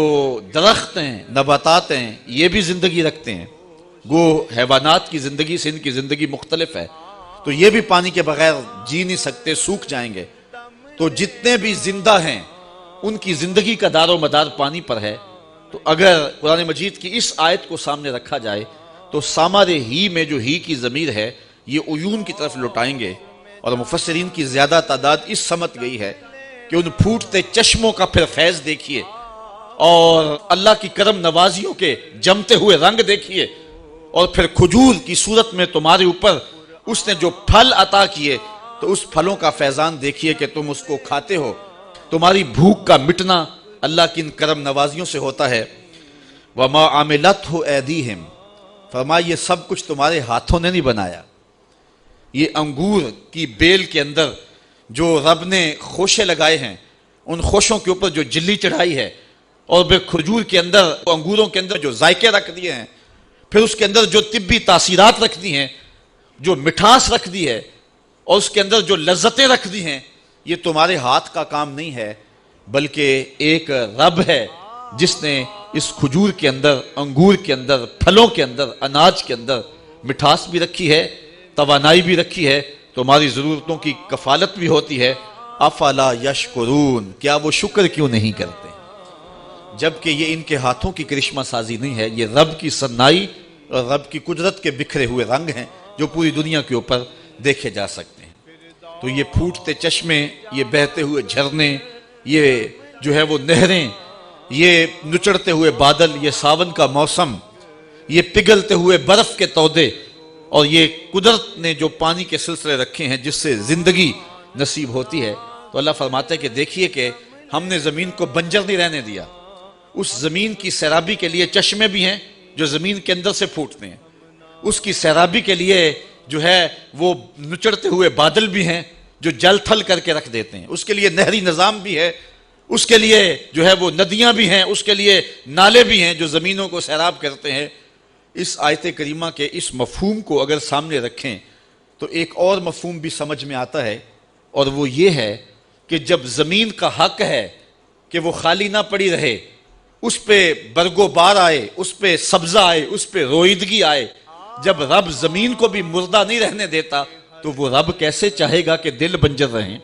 درخت ہیں، نباتات ہیں، یہ بھی زندگی رکھتے ہیں، گو حیوانات کی زندگی سے ان کی زندگی مختلف ہے، تو یہ بھی پانی کے بغیر جی نہیں سکتے، سوکھ جائیں گے۔ تو جتنے بھی زندہ ہیں ان کی زندگی کا دار و مدار پانی پر ہے۔ تو اگر قرآن مجید کی اس آیت کو سامنے رکھا جائے تو ثمر ہی میں جو ہی کی ضمیر ہے یہ عیون کی طرف لوٹائیں گے، اور مفسرین کی زیادہ تعداد اس سمت گئی ہے کہ ان پھوٹتے چشموں کا پھر فیض دیکھیے، اور اللہ کی کرم نوازیوں کے جمتے ہوئے رنگ دیکھیے، اور پھر کھجور کی صورت میں تمہارے اوپر اس نے جو پھل عطا کیے تو اس پھلوں کا فیضان دیکھیے کہ تم اس کو کھاتے ہو۔ تمہاری بھوک کا مٹنا اللہ کی ان کرم نوازیوں سے ہوتا ہے۔ وَمَا عَمِلَتْهُ أَيْدِيهِمْ، فرمایا یہ سب کچھ تمہارے ہاتھوں نے نہیں بنایا۔ یہ انگور کی بیل کے اندر جو رب نے خوشے لگائے ہیں، ان خوشوں کے اوپر جو جلی چڑھائی ہے، اور پھر کھجور کے اندر، انگوروں کے اندر جو ذائقے رکھ دیے ہیں، پھر اس کے اندر جو طبی تاثیرات رکھ دی ہیں، جو مٹھاس رکھ دی ہے، اور اس کے اندر جو لذتیں رکھ دی ہیں، یہ تمہارے ہاتھ کا کام نہیں ہے، بلکہ ایک رب ہے جس نے اس کھجور کے اندر، انگور کے اندر، پھلوں کے اندر، اناج کے اندر مٹھاس بھی رکھی ہے، توانائی بھی رکھی ہے، تو ہماری ضرورتوں کی کفالت بھی ہوتی ہے۔ افلا یشکرون، کیا وہ شکر کیوں نہیں کرتے؟ جبکہ یہ ان کے ہاتھوں کی کرشمہ سازی نہیں ہے، یہ رب کی صنائی اور رب کی قدرت کے بکھرے ہوئے رنگ ہیں جو پوری دنیا کے اوپر دیکھے جا سکتے ہیں۔ تو یہ پھوٹتے چشمے، یہ بہتے ہوئے جھرنے، یہ جو ہے وہ نہریں، یہ نچڑتے ہوئے بادل، یہ ساون کا موسم، یہ پگھلتے ہوئے برف کے تودے، اور یہ قدرت نے جو پانی کے سلسلے رکھے ہیں جس سے زندگی نصیب ہوتی ہے، تو اللہ فرماتا ہے کہ دیکھیے کہ ہم نے زمین کو بنجر نہیں رہنے دیا۔ اس زمین کی سیرابی کے لیے چشمے بھی ہیں جو زمین کے اندر سے پھوٹتے ہیں، اس کی سیرابی کے لیے جو ہے وہ نچڑتے ہوئے بادل بھی ہیں جو جل تھل کر کے رکھ دیتے ہیں، اس کے لیے نہری نظام بھی ہے، اس کے لیے جو ہے وہ ندیاں بھی ہیں، اس کے لیے نالے بھی ہیں جو زمینوں کو سیراب کرتے ہیں۔ اس آیت کریمہ کے اس مفہوم کو اگر سامنے رکھیں تو ایک اور مفہوم بھی سمجھ میں آتا ہے، اور وہ یہ ہے کہ جب زمین کا حق ہے کہ وہ خالی نہ پڑی رہے، اس پہ برگ و بار آئے، اس پہ سبزہ آئے، اس پہ رویدگی آئے، جب رب زمین کو بھی مردہ نہیں رہنے دیتا تو وہ رب کیسے چاہے گا کہ دل بنجر رہیں؟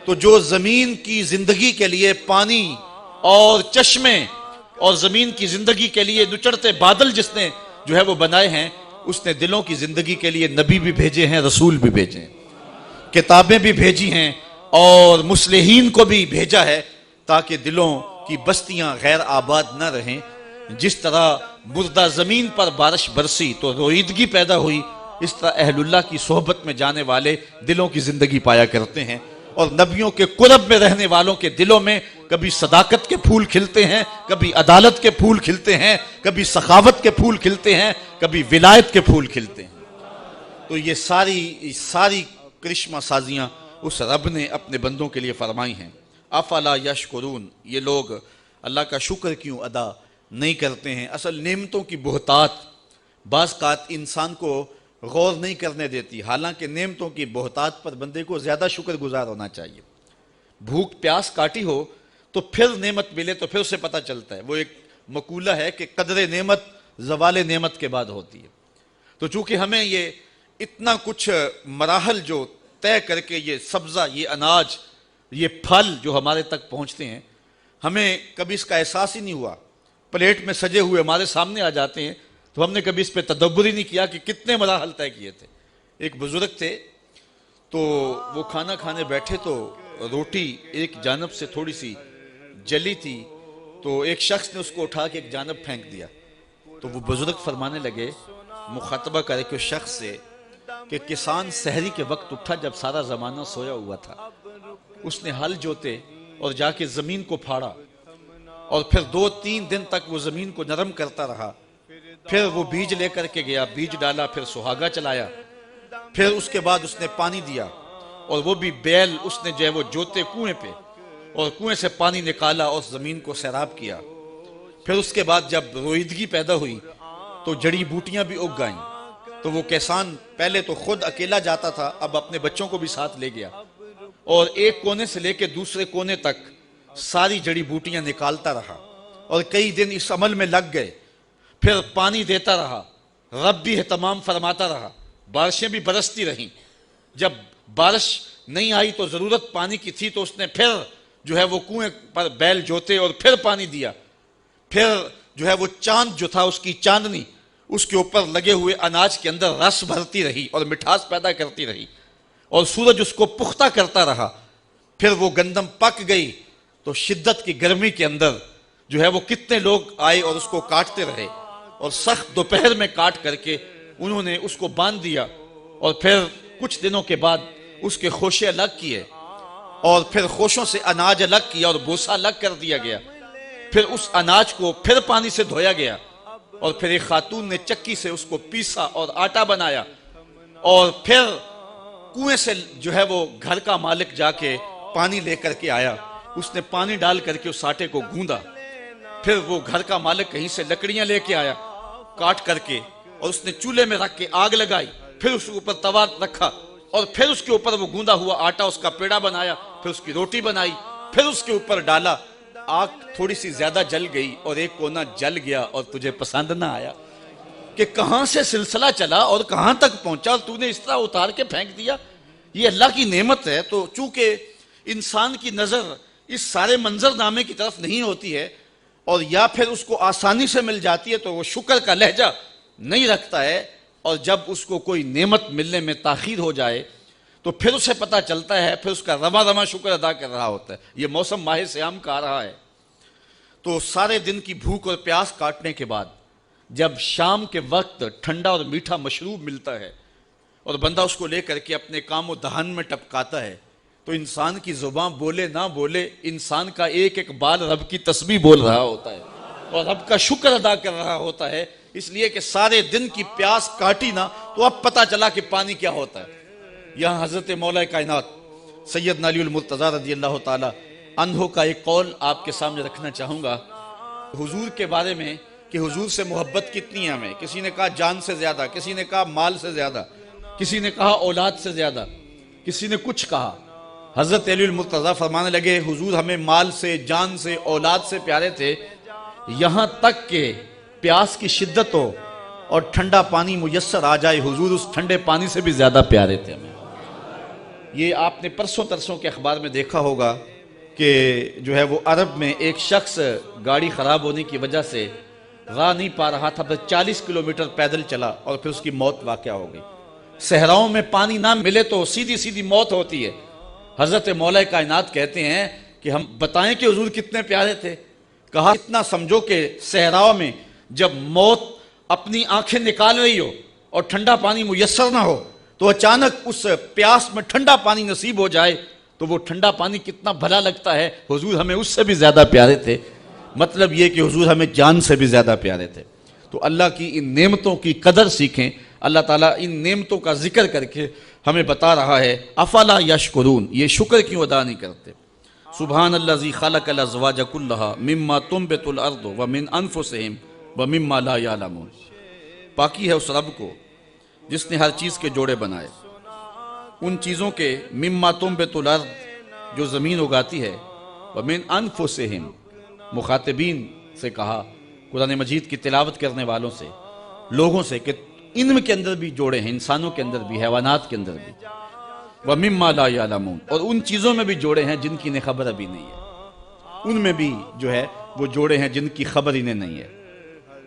تو جو زمین کی زندگی کے لیے پانی اور چشمے اور زمین کی زندگی کے لیے نچڑتے بادل جس نے جو ہے وہ بنائے ہیں، اس نے دلوں کی زندگی کے لیے نبی بھی بھیجے ہیں، رسول بھی بھیجے ہیں، کتابیں بھی بھیجی ہیں، اور مصلحین کو بھی بھیجا ہے تاکہ دلوں کی بستیاں غیر آباد نہ رہیں۔ جس طرح مردہ زمین پر بارش برسی تو رویدگی پیدا ہوئی، اس طرح اہل اللہ کی صحبت میں جانے والے دلوں کی زندگی پایا کرتے ہیں، اور نبیوں کے قرب میں رہنے والوں کے دلوں میں کبھی صداقت کے پھول کھلتے ہیں، کبھی عدالت کے پھول کھلتے ہیں، کبھی سخاوت کے پھول کھلتے ہیں، کبھی ولایت کے پھول کھلتے ہیں۔ تو یہ ساری کرشمہ سازیاں اس رب نے اپنے بندوں کے لیے فرمائی ہیں۔ افلا یشکرون، یہ لوگ اللہ کا شکر کیوں ادا نہیں کرتے ہیں؟ اصل نعمتوں کی بہتات بعض اوقات انسان کو غور نہیں کرنے دیتی، حالانکہ نعمتوں کی بہتات پر بندے کو زیادہ شکر گزار ہونا چاہیے۔ بھوک پیاس کاٹی ہو تو پھر نعمت ملے تو پھر اسے پتہ چلتا ہے۔ وہ ایک مقولہ ہے کہ قدر نعمت زوال نعمت کے بعد ہوتی ہے۔ تو چونکہ ہمیں یہ اتنا کچھ مراحل جو طے کر کے یہ سبزہ، یہ اناج، یہ پھل جو ہمارے تک پہنچتے ہیں، ہمیں کبھی اس کا احساس ہی نہیں ہوا۔ پلیٹ میں سجے ہوئے ہمارے سامنے آ جاتے ہیں تو ہم نے کبھی اس پہ تدبر ہی نہیں کیا کہ کتنے مراحل طے کیے تھے۔ ایک بزرگ تھے تو وہ کھانا کھانے بیٹھے تو روٹی ایک جانب سے تھوڑی سی جلی تھی، تو ایک شخص نے اس کو اٹھا کے ایک جانب پھینک دیا۔ تو وہ بزرگ فرمانے لگے، مخاطبہ کرے کہ اس شخص سے، کہ کسان سحری کے وقت اٹھا جب سارا زمانہ سویا ہوا تھا، اس نے ہل جوتے اور جا کے زمین کو پھاڑا، اور پھر 2-3 دن تک وہ زمین کو نرم کرتا رہا، پھر وہ بیج لے کر کے گیا، بیج ڈالا، پھر سہاگا چلایا، پھر اس کے بعد اس نے پانی دیا، اور وہ بھی بیل اس نے جو ہے وہ جوتے کنویں پہ، اور کنویں سے پانی نکالا اور زمین کو سیراب کیا۔ پھر اس کے بعد جب رویدگی پیدا ہوئی تو جڑی بوٹیاں بھی اگ گئیں، تو وہ کسان پہلے تو خود اکیلا جاتا تھا، اب اپنے بچوں کو بھی ساتھ لے گیا، اور ایک کونے سے لے کے دوسرے کونے تک ساری جڑی بوٹیاں نکالتا رہا، اور کئی دن اس عمل میں لگ گئے۔ پھر پانی دیتا رہا، رب بھی اہتمام فرماتا رہا، بارشیں بھی برستی رہیں۔ جب بارش نہیں آئی تو ضرورت پانی کی تھی تو اس نے پھر جو ہے وہ کنویں پر بیل جوتے اور پھر پانی دیا۔ پھر جو ہے وہ چاند جو تھا، اس کی چاندنی اس کے اوپر لگے ہوئے اناج کے اندر رس بھرتی رہی اور مٹھاس پیدا کرتی رہی، اور سورج اس کو پختہ کرتا رہا۔ پھر وہ گندم پک گئی تو شدت کی گرمی کے اندر جو ہے وہ کتنے لوگ آئے اور اس کو کاٹتے رہے، اور سخت دوپہر میں کاٹ کر کے انہوں نے اس کو باندھ دیا، اور پھر کچھ دنوں کے بعد اس کے خوشے الگ کیے، اور پھر خوشوں سے اناج الگ کیا اور بوسا الگ کر دیا گیا۔ پھر اس اناج کو پھر پانی سے دھویا گیا، اور پھر ایک خاتون نے چکی سے اس کو پیسا اور آٹا بنایا، اور پھر کنویں سے جو ہے وہ گھر کا مالک جا کے پانی لے کر کے آیا، اس نے پانی ڈال کر کے اس آٹے کو گوندا۔ پھر وہ گھر کا مالک کہیں سے لکڑیاں لے کے آیا کاٹ کر کے، اور اس نے چولہے میں رکھ کے آگ لگائی، پھر اس کے اوپر توا رکھا، اور پھر اس کے اوپر وہ گوندا ہوا آٹا، اس کا پیڑا بنایا، پھر اس کی روٹی بنائی، پھر اس کے اوپر ڈالا، آگ تھوڑی سی زیادہ جل گئی اور ایک کونا جل گیا اور تجھے پسند نہ آیا کہ کہاں سے سلسلہ چلا اور کہاں تک پہنچا اور تو نے اس طرح اتار کے پھینک دیا. یہ اللہ کی نعمت ہے. تو چونکہ انسان کی نظر اس سارے منظر نامے کی طرف نہیں ہوتی ہے اور یا پھر اس کو آسانی سے مل جاتی ہے تو وہ شکر کا لہجہ نہیں رکھتا ہے, اور جب اس کو کوئی نعمت ملنے میں تاخیر ہو جائے تو پھر اسے پتہ چلتا ہے, پھر اس کا رواں رواں شکر ادا کر رہا ہوتا ہے. یہ موسم ماہ صیام کا آ رہا ہے تو سارے دن کی بھوک اور پیاس کاٹنے کے بعد جب شام کے وقت ٹھنڈا اور میٹھا مشروب ملتا ہے اور بندہ اس کو لے کر کے اپنے کام و دہن میں ٹپکاتا ہے تو انسان کی زبان بولے نہ بولے انسان کا ایک ایک بال رب کی تسبیح بول رہا ہوتا ہے اور رب کا شکر ادا کر رہا ہوتا ہے, اس لیے کہ سارے دن کی پیاس کاٹی نہ تو اب پتہ چلا کہ پانی کیا ہوتا ہے. یہاں حضرت مولا کائنات سیدنا علی المرتضیٰ رضی اللہ تعالی عنہ کا ایک قول آپ کے سامنے رکھنا چاہوں گا حضور کے بارے میں کہ حضور سے محبت کتنی ہے ہمیں. کسی نے کہا جان سے زیادہ, کسی نے کہا مال سے زیادہ, کسی نے کہا اولاد سے زیادہ, کسی نے کچھ کہا. حضرت علی المرتضیٰ فرمانے لگے حضور ہمیں مال سے, جان سے, اولاد سے پیارے تھے, یہاں تک کہ پیاس کی شدت ہو اور ٹھنڈا پانی میسر آ جائے حضور اس ٹھنڈے پانی سے بھی زیادہ پیارے تھے ہمیں. یہ آپ نے پرسوں ترسوں کے اخبار میں دیکھا ہوگا کہ جو ہے وہ عرب میں ایک شخص گاڑی خراب ہونے کی وجہ سے راہ نہیں پا رہا تھا, بس 40 کلومیٹر پیدل چلا اور پھر اس کی موت واقع ہو گئی. صحراؤں میں پانی نہ ملے تو سیدھی سیدھی موت ہوتی ہے. حضرت مولا کائنات کہتے ہیں کہ ہم بتائیں کہ حضور کتنے پیارے تھے. کہا اتنا سمجھو کہ صحراؤں میں جب موت اپنی آنکھیں نکال رہی ہو اور ٹھنڈا پانی میسر نہ ہو تو اچانک اس پیاس میں ٹھنڈا پانی نصیب ہو جائے تو وہ ٹھنڈا پانی کتنا بھلا لگتا ہے. حضور ہمیں اس سے بھی زیادہ پیارے تھے. مطلب یہ کہ حضور ہمیں جان سے بھی زیادہ پیارے تھے. تو اللہ کی ان نعمتوں کی قدر سیکھیں. اللہ تعالیٰ ان نعمتوں کا ذکر کر کے ہمیں بتا رہا ہے افلا یشکرون, یہ شکر کیوں ادا نہیں کرتے. سبحان الذی خلق الازواج کلھا مما تنبت الارض ومن انفسہم ومما لا یعلمون. پاکی ہے اس رب کو جس نے ہر چیز کے جوڑے بنائے, ان چیزوں کے مما تنبت الارض جو زمین اگاتی ہے, ومن انفسہم مخاطبین سے کہا, قرآن مجید کی تلاوت کرنے والوں سے, لوگوں سے, کہ ان کے اندر بھی جوڑے ہیں, انسانوں کے اندر بھی, حیوانات کے اندر بھی. وَمِمَّا لَا يَعْلَمُونَ, اور ان چیزوں میں بھی جوڑے ہیں جن کی انہیں خبر ابھی نہیں ہے. ان میں بھی جو ہے وہ جوڑے ہیں جن کی خبر انہیں نہیں ہے.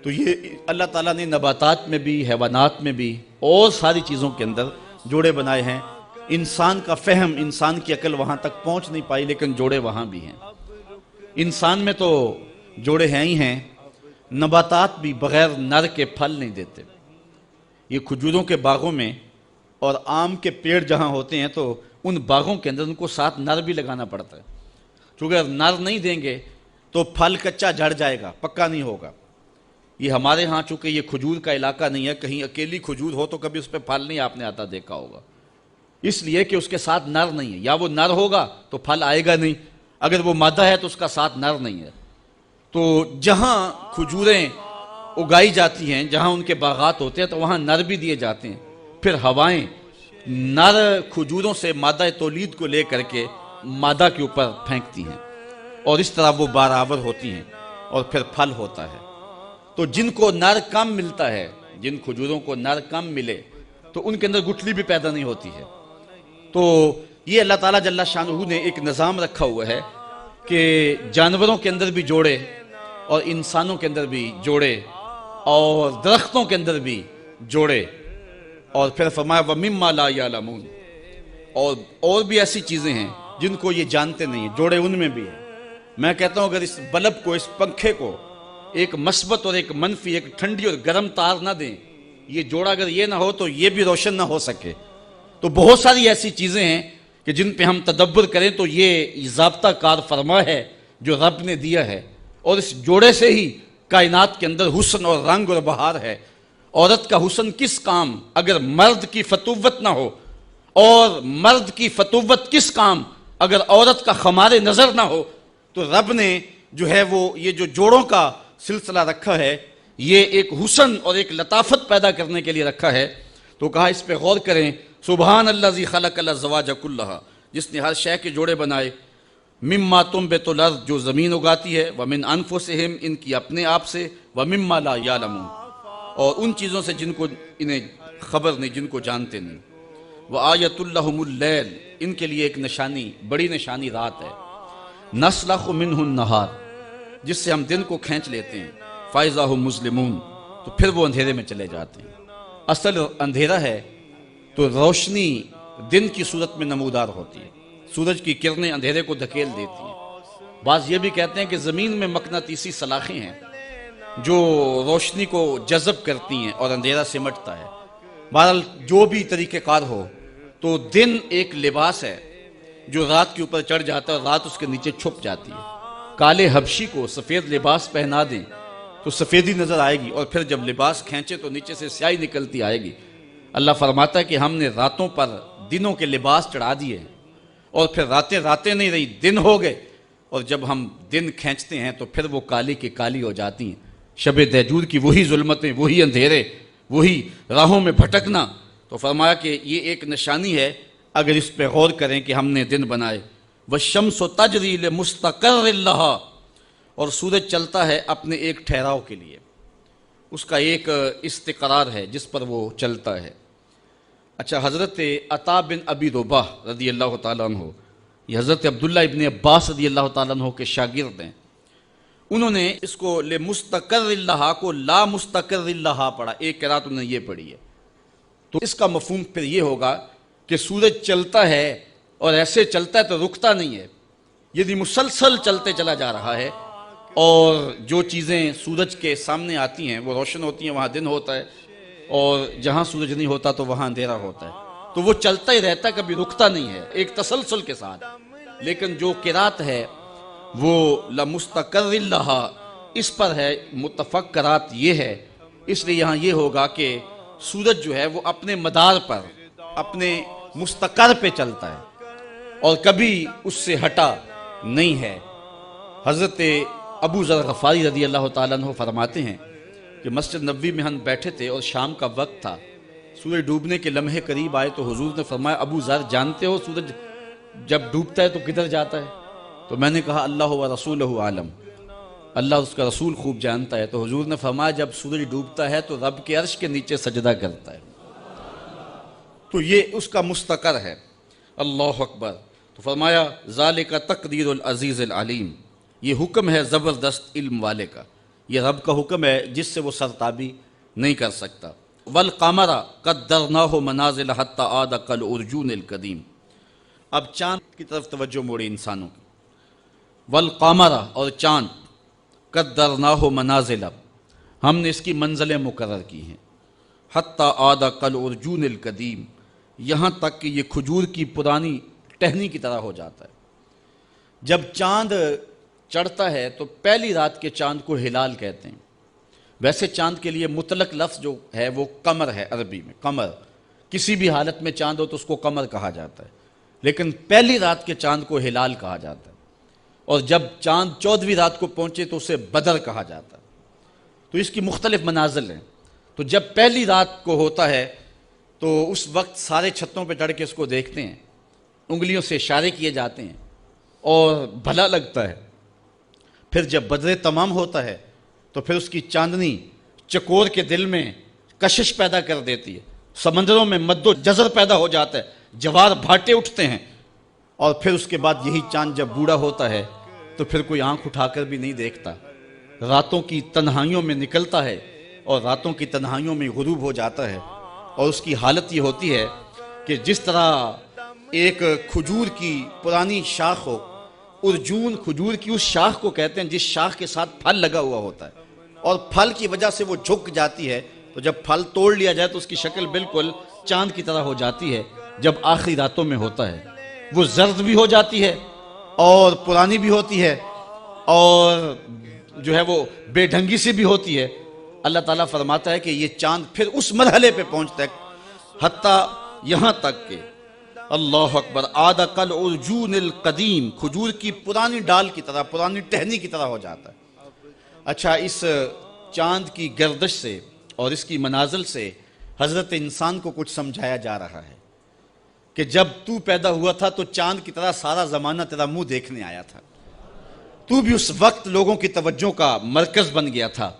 تو یہ اللہ تعالیٰ نے نباتات میں بھی, حیوانات میں بھی اور ساری چیزوں کے اندر جوڑے بنائے ہیں. انسان کا فہم, انسان کی عقل وہاں تک پہنچ نہیں پائی, لیکن جوڑے وہاں بھی ہیں. انسان میں تو جوڑے ہیں ہی ہیں. نباتات بھی بغیر نر کے پھل نہیں دیتے. یہ کھجوروں کے باغوں میں اور آم کے پیڑ جہاں ہوتے ہیں تو ان باغوں کے اندر ان کو ساتھ نر بھی لگانا پڑتا ہے, کیونکہ اگر نر نہیں دیں گے تو پھل کچا جھڑ جائے گا, پکا نہیں ہوگا. یہ ہمارے ہاں چونکہ یہ کھجور کا علاقہ نہیں ہے, کہیں اکیلی کھجور ہو تو کبھی اس پہ پھل نہیں آپ نے آتا دیکھا ہوگا, اس لیے کہ اس کے ساتھ نر نہیں ہے. یا وہ نر ہوگا تو پھل آئے گا نہیں, اگر وہ مادہ ہے تو اس کا ساتھ نر نہیں ہے. تو جہاں کھجوریں اگائی جاتی ہیں, جہاں ان کے باغات ہوتے ہیں, تو وہاں نر بھی دیے جاتے ہیں. پھر ہوائیں نر کھجوروں سے مادہ تولید کو لے کر کے مادہ کے اوپر پھینکتی ہیں اور اس طرح وہ بارآور ہوتی ہیں اور پھر پھل ہوتا ہے. تو جن کو نر کم ملتا ہے, جن کھجوروں کو نر کم ملے تو ان کے اندر گٹھلی بھی پیدا نہیں ہوتی ہے. تو یہ اللہ تعالیٰ جل شانہ نے ایک نظام رکھا ہوا ہے کہ جانوروں کے اندر بھی جوڑے اور انسانوں کے اندر بھی جوڑے اور درختوں کے اندر بھی جوڑے. اور پھر فرمایا وَمِمَّا لَا يَعْلَمُونَ, اور بھی ایسی چیزیں ہیں جن کو یہ جانتے نہیں ہیں, جوڑے ان میں بھی ہیں. میں کہتا ہوں اگر اس بلب کو, اس پنکھے کو ایک مثبت اور ایک منفی, ایک ٹھنڈی اور گرم تار نہ دیں, یہ جوڑا اگر یہ نہ ہو تو یہ بھی روشن نہ ہو سکے. تو بہت ساری ایسی چیزیں ہیں کہ جن پہ ہم تدبر کریں تو یہ ضابطہ کار فرما ہے جو رب نے دیا ہے, اور اس جوڑے سے ہی کائنات کے اندر حسن اور رنگ اور بہار ہے. عورت کا حسن کس کام اگر مرد کی فتوت نہ ہو, اور مرد کی فتوت کس کام اگر عورت کا خمار نظر نہ ہو. تو رب نے جو ہے وہ یہ جو جوڑوں کا سلسلہ رکھا ہے یہ ایک حسن اور ایک لطافت پیدا کرنے کے لیے رکھا ہے. تو کہا اس پہ غور کریں. سبحان الذی خلق الازواج کلھا, جس نے ہر شے کے جوڑے بنائے. مما تنبت الارض جو زمین اگاتی ہے، ومن انفسہم ان کی اپنے آپ سے، ومما لا یعلمون اور ان چیزوں سے جن کو انہیں خبر نہیں، جن کو جانتے نہیں۔ وآیۃ لہم اللیل ان کے لیے ایک نشانی، بڑی نشانی رات ہے، نسلخ منہ النہار جس سے ہم دن کو کھینچ لیتے ہیں، فاذا ہم مظلمون تو پھر وہ اندھیرے میں چلے جاتے ہیں۔ اصل اندھیرا ہے تو روشنی دن کی صورت میں نمودار ہوتی ہے، سورج کی کرنیں اندھیرے کو دھکیل دیتی ہیں۔ بعض یہ بھی کہتے ہیں کہ زمین میں مقناطیسی سلاخیں ہیں جو روشنی کو جذب کرتی ہیں اور اندھیرا سمٹتا ہے۔ بہرحال جو بھی طریقہ کار ہو تو دن ایک لباس ہے جو رات کے اوپر چڑھ جاتا ہے اور رات اس کے نیچے چھپ جاتی ہے۔ کالے حبشی کو سفید لباس پہنا دیں تو سفیدی نظر آئے گی، اور پھر جب لباس کھینچے تو نیچے سے سیاہی نکلتی آئے گی۔ اللہ فرماتا ہے کہ ہم نے راتوں پر دنوں کے لباس چڑھا دیے اور پھر راتیں راتیں نہیں رہی، دن ہو گئے، اور جب ہم دن کھینچتے ہیں تو پھر وہ کالی کی کالی ہو جاتی ہیں۔ شب دہجور کی وہی ظلمتیں، وہی اندھیرے، وہی راہوں میں بھٹکنا۔ تو فرمایا کہ یہ ایک نشانی ہے اگر اس پہ غور کریں کہ ہم نے دن بنائے۔ والشمس تجری لمستقر لہا اور سورج چلتا ہے اپنے ایک ٹھہراؤ کے لیے، اس کا ایک استقرار ہے جس پر وہ چلتا ہے۔ اچھا، حضرت عطا بن ابی رباح رضی اللہ تعالیٰ عنہ، یہ حضرت عبداللہ ابن عباس رضی اللہ تعالیٰ عنہ کے شاگرد ہیں، انہوں نے اس کو لمستقر لہا کو لا مستقر لہا پڑھا، ایک قرات انہوں نے یہ پڑھی ہے۔ تو اس کا مفہوم پھر یہ ہوگا کہ سورج چلتا ہے اور ایسے چلتا ہے تو رکتا نہیں ہے، یعنی مسلسل چلتے چلا جا رہا ہے، اور جو چیزیں سورج کے سامنے آتی ہیں وہ روشن ہوتی ہیں، وہاں دن ہوتا ہے، اور جہاں سورج نہیں ہوتا تو وہاں اندھیرا ہوتا ہے، تو وہ چلتا ہی رہتا ہے، کبھی رکتا نہیں ہے، ایک تسلسل کے ساتھ۔ لیکن جو قرات ہے وہ لمستقر لہا اس پر ہے، متفق قرات یہ ہے، اس لیے یہاں یہ ہوگا کہ سورج جو ہے وہ اپنے مدار پر، اپنے مستقر پہ چلتا ہے اور کبھی اس سے ہٹا نہیں ہے۔ حضرت ابو ذر غفاری رضی اللہ تعالیٰ عنہ فرماتے ہیں کہ مسجد نبوی میں ہم بیٹھے تھے اور شام کا وقت تھا، سورج ڈوبنے کے لمحے قریب آئے تو حضور نے فرمایا ابو ذر جانتے ہو سورج جب ڈوبتا ہے تو کدھر جاتا ہے؟ تو میں نے کہا اللہ و رسولہ عالم، اللہ اس کا رسول خوب جانتا ہے۔ تو حضور نے فرمایا جب سورج ڈوبتا ہے تو رب کے عرش کے نیچے سجدہ کرتا ہے، تو یہ اس کا مستقر ہے۔ اللہ اکبر۔ تو فرمایا ذالک تقدیر العزیز العلیم، یہ حکم ہے زبردست علم والے کا، یہ رب کا حکم ہے جس سے وہ سرتابی نہیں کر سکتا۔ والقمر قدرناہ منازل حتی عاد کالعرجون القدیم۔ اب چاند کی طرف توجہ موڑی انسانوں کی۔ والقمر اور چاند، قدرناہ منازل، ہم نے اس کی منزلیں مقرر کی ہیں، حتی عاد کالعرجون القدیم، یہاں تک کہ یہ کھجور کی پرانی ٹہنی کی طرح ہو جاتا ہے۔ جب چاند چڑھتا ہے تو پہلی رات کے چاند کو ہلال کہتے ہیں، ویسے چاند کے لیے مطلق لفظ جو ہے وہ قمر ہے، عربی میں قمر، کسی بھی حالت میں چاند ہو تو اس کو قمر کہا جاتا ہے، لیکن پہلی رات کے چاند کو ہلال کہا جاتا ہے، اور جب چاند 14ویں رات کو پہنچے تو اسے بدر کہا جاتا ہے۔ تو اس کی مختلف منازل ہیں۔ تو جب پہلی رات کو ہوتا ہے تو اس وقت سارے چھتوں پہ چڑھ کے اس کو دیکھتے ہیں، انگلیوں سے اشارے کیے جاتے ہیں اور بھلا لگتا ہے۔ پھر جب بدر تمام ہوتا ہے تو پھر اس کی چاندنی چکور کے دل میں کشش پیدا کر دیتی ہے، سمندروں میں مد و جزر پیدا ہو جاتا ہے، جوار بھاٹے اٹھتے ہیں، اور پھر اس کے بعد یہی چاند جب بوڑھا ہوتا ہے تو پھر کوئی آنکھ اٹھا کر بھی نہیں دیکھتا، راتوں کی تنہائیوں میں نکلتا ہے اور راتوں کی تنہائیوں میں غروب ہو جاتا ہے، اور اس کی حالت یہ ہوتی ہے کہ جس طرح ایک کھجور کی پرانی شاخ ہو، ارجون کھجور کی اس شاخ کو کہتے ہیں جس شاخ کے ساتھ پھل لگا ہوا ہوتا ہے، اور پھل کی وجہ سے وہ جھک جاتی ہے، تو جب پھل توڑ لیا جائے تو اس کی شکل بالکل چاند کی طرح ہو جاتی ہے۔ جب آخری راتوں میں ہوتا ہے وہ زرد بھی ہو جاتی ہے اور پرانی بھی ہوتی ہے اور جو ہے وہ بے ڈھنگی سی بھی ہوتی ہے۔ اللہ تعالیٰ فرماتا ہے کہ یہ چاند پھر اس مرحلے پہ پہنچتا ہے حتیٰ یہاں تک کہ اللہ اکبر عاد کالعرجون القدیم، کھجور کی پرانی ڈال کی طرح، پرانی ٹہنی کی طرح ہو جاتا ہے۔ اچھا، اس چاند کی گردش سے اور اس کی منازل سے حضرت انسان کو کچھ سمجھایا جا رہا ہے۔ کہ جب تو پیدا ہوا تھا تو چاند کی طرح سارا زمانہ تیرا منہ دیکھنے آیا تھا، تو بھی اس وقت لوگوں کی توجہ کا مرکز بن گیا تھا،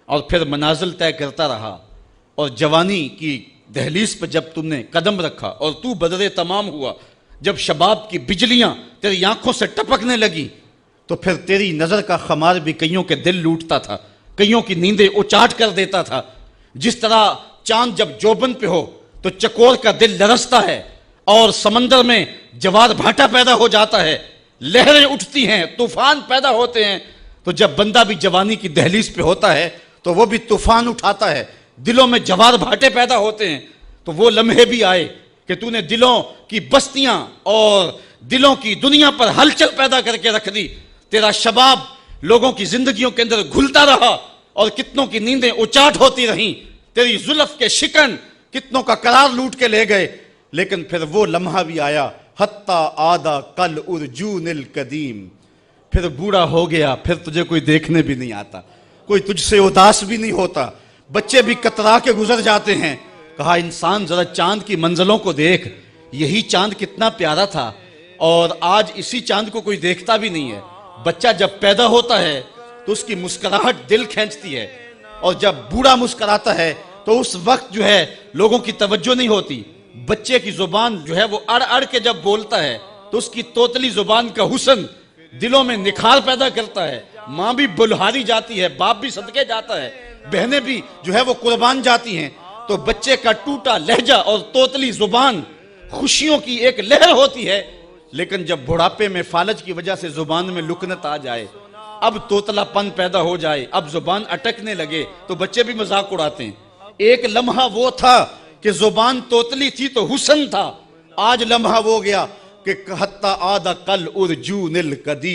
اور پھر منازل طے کرتا رہا، اور جوانی کی دہلیز پہ جب تم نے قدم رکھا اور تو بدر تمام ہوا، جب شباب کی بجلیاں تیری آنکھوں سے ٹپکنے لگی، تو پھر تیری نظر کا خمار بھی کئیوں کے دل لوٹتا تھا، کئیوں کی نیندیں اچاٹ کر دیتا تھا۔ جس طرح چاند جب جوبن پہ ہو تو چکور کا دل لرزتا ہے، اور سمندر میں جوار بھاٹا پیدا ہو جاتا ہے، لہریں اٹھتی ہیں، طوفان پیدا ہوتے ہیں، تو جب بندہ بھی جوانی کی دہلیز پہ ہوتا ہے تو وہ بھی طوفان اٹھاتا ہے، دلوں میں جوار بھاٹے پیدا ہوتے ہیں۔ تو وہ لمحے بھی آئے کہ تو نے دلوں کی بستیاں اور دلوں کی دنیا پر ہلچل پیدا کر کے رکھ دی۔ تیرا شباب لوگوں کی زندگیوں کے اندر گھلتا رہا، اور کتنوں کی نیندیں اچاٹ ہوتی رہیں، تیری زلف کے شکن کتنوں کا قرار لوٹ کے لے گئے۔ لیکن پھر وہ لمحہ بھی آیا، حتی آدھا کل ارجون القدیم، پھر بوڑھا ہو گیا، پھر تجھے کوئی دیکھنے بھی نہیں آتا، کوئی تجھ سے اداس بھی نہیں ہوتا، بچے بھی کترا کے گزر جاتے ہیں۔ کہا انسان ذرا چاند کی منزلوں کو دیکھ، یہی چاند کتنا پیارا تھا، اور آج اسی چاند کو کوئی دیکھتا بھی نہیں ہے۔ بچہ جب پیدا ہوتا ہے تو اس کی مسکراہٹ دل کھینچتی ہے، اور جب بوڑھا مسکراتا ہے تو اس وقت جو ہے لوگوں کی توجہ نہیں ہوتی۔ بچے کی زبان جو ہے وہ اڑ اڑ کے جب بولتا ہے تو اس کی توتلی زبان کا حسن دلوں میں نکھار پیدا کرتا ہے۔ ماں بھی بلہاری جاتی ہے، باپ بھی صدقے جاتا ہے، بہنیں بھی جو ہے وہ قربان جاتی ہیں۔ تو بچے کا ٹوٹا لہجہ اور توتلی زبان خوشیوں کی ایک لہر ہوتی ہے، لیکن جب بڑھاپے میں فالج کی وجہ سے زبان میں لکنت آ جائے، اب توتلا پن پیدا ہو جائے، اب زبان اٹکنے لگے، تو بچے بھی مذاق اڑاتے ہیں۔ ایک لمحہ وہ تھا کہ زبان توتلی تھی تو حسن تھا، آج لمحہ وہ گیا کہ حتی آدھا کل ارجون القدیم۔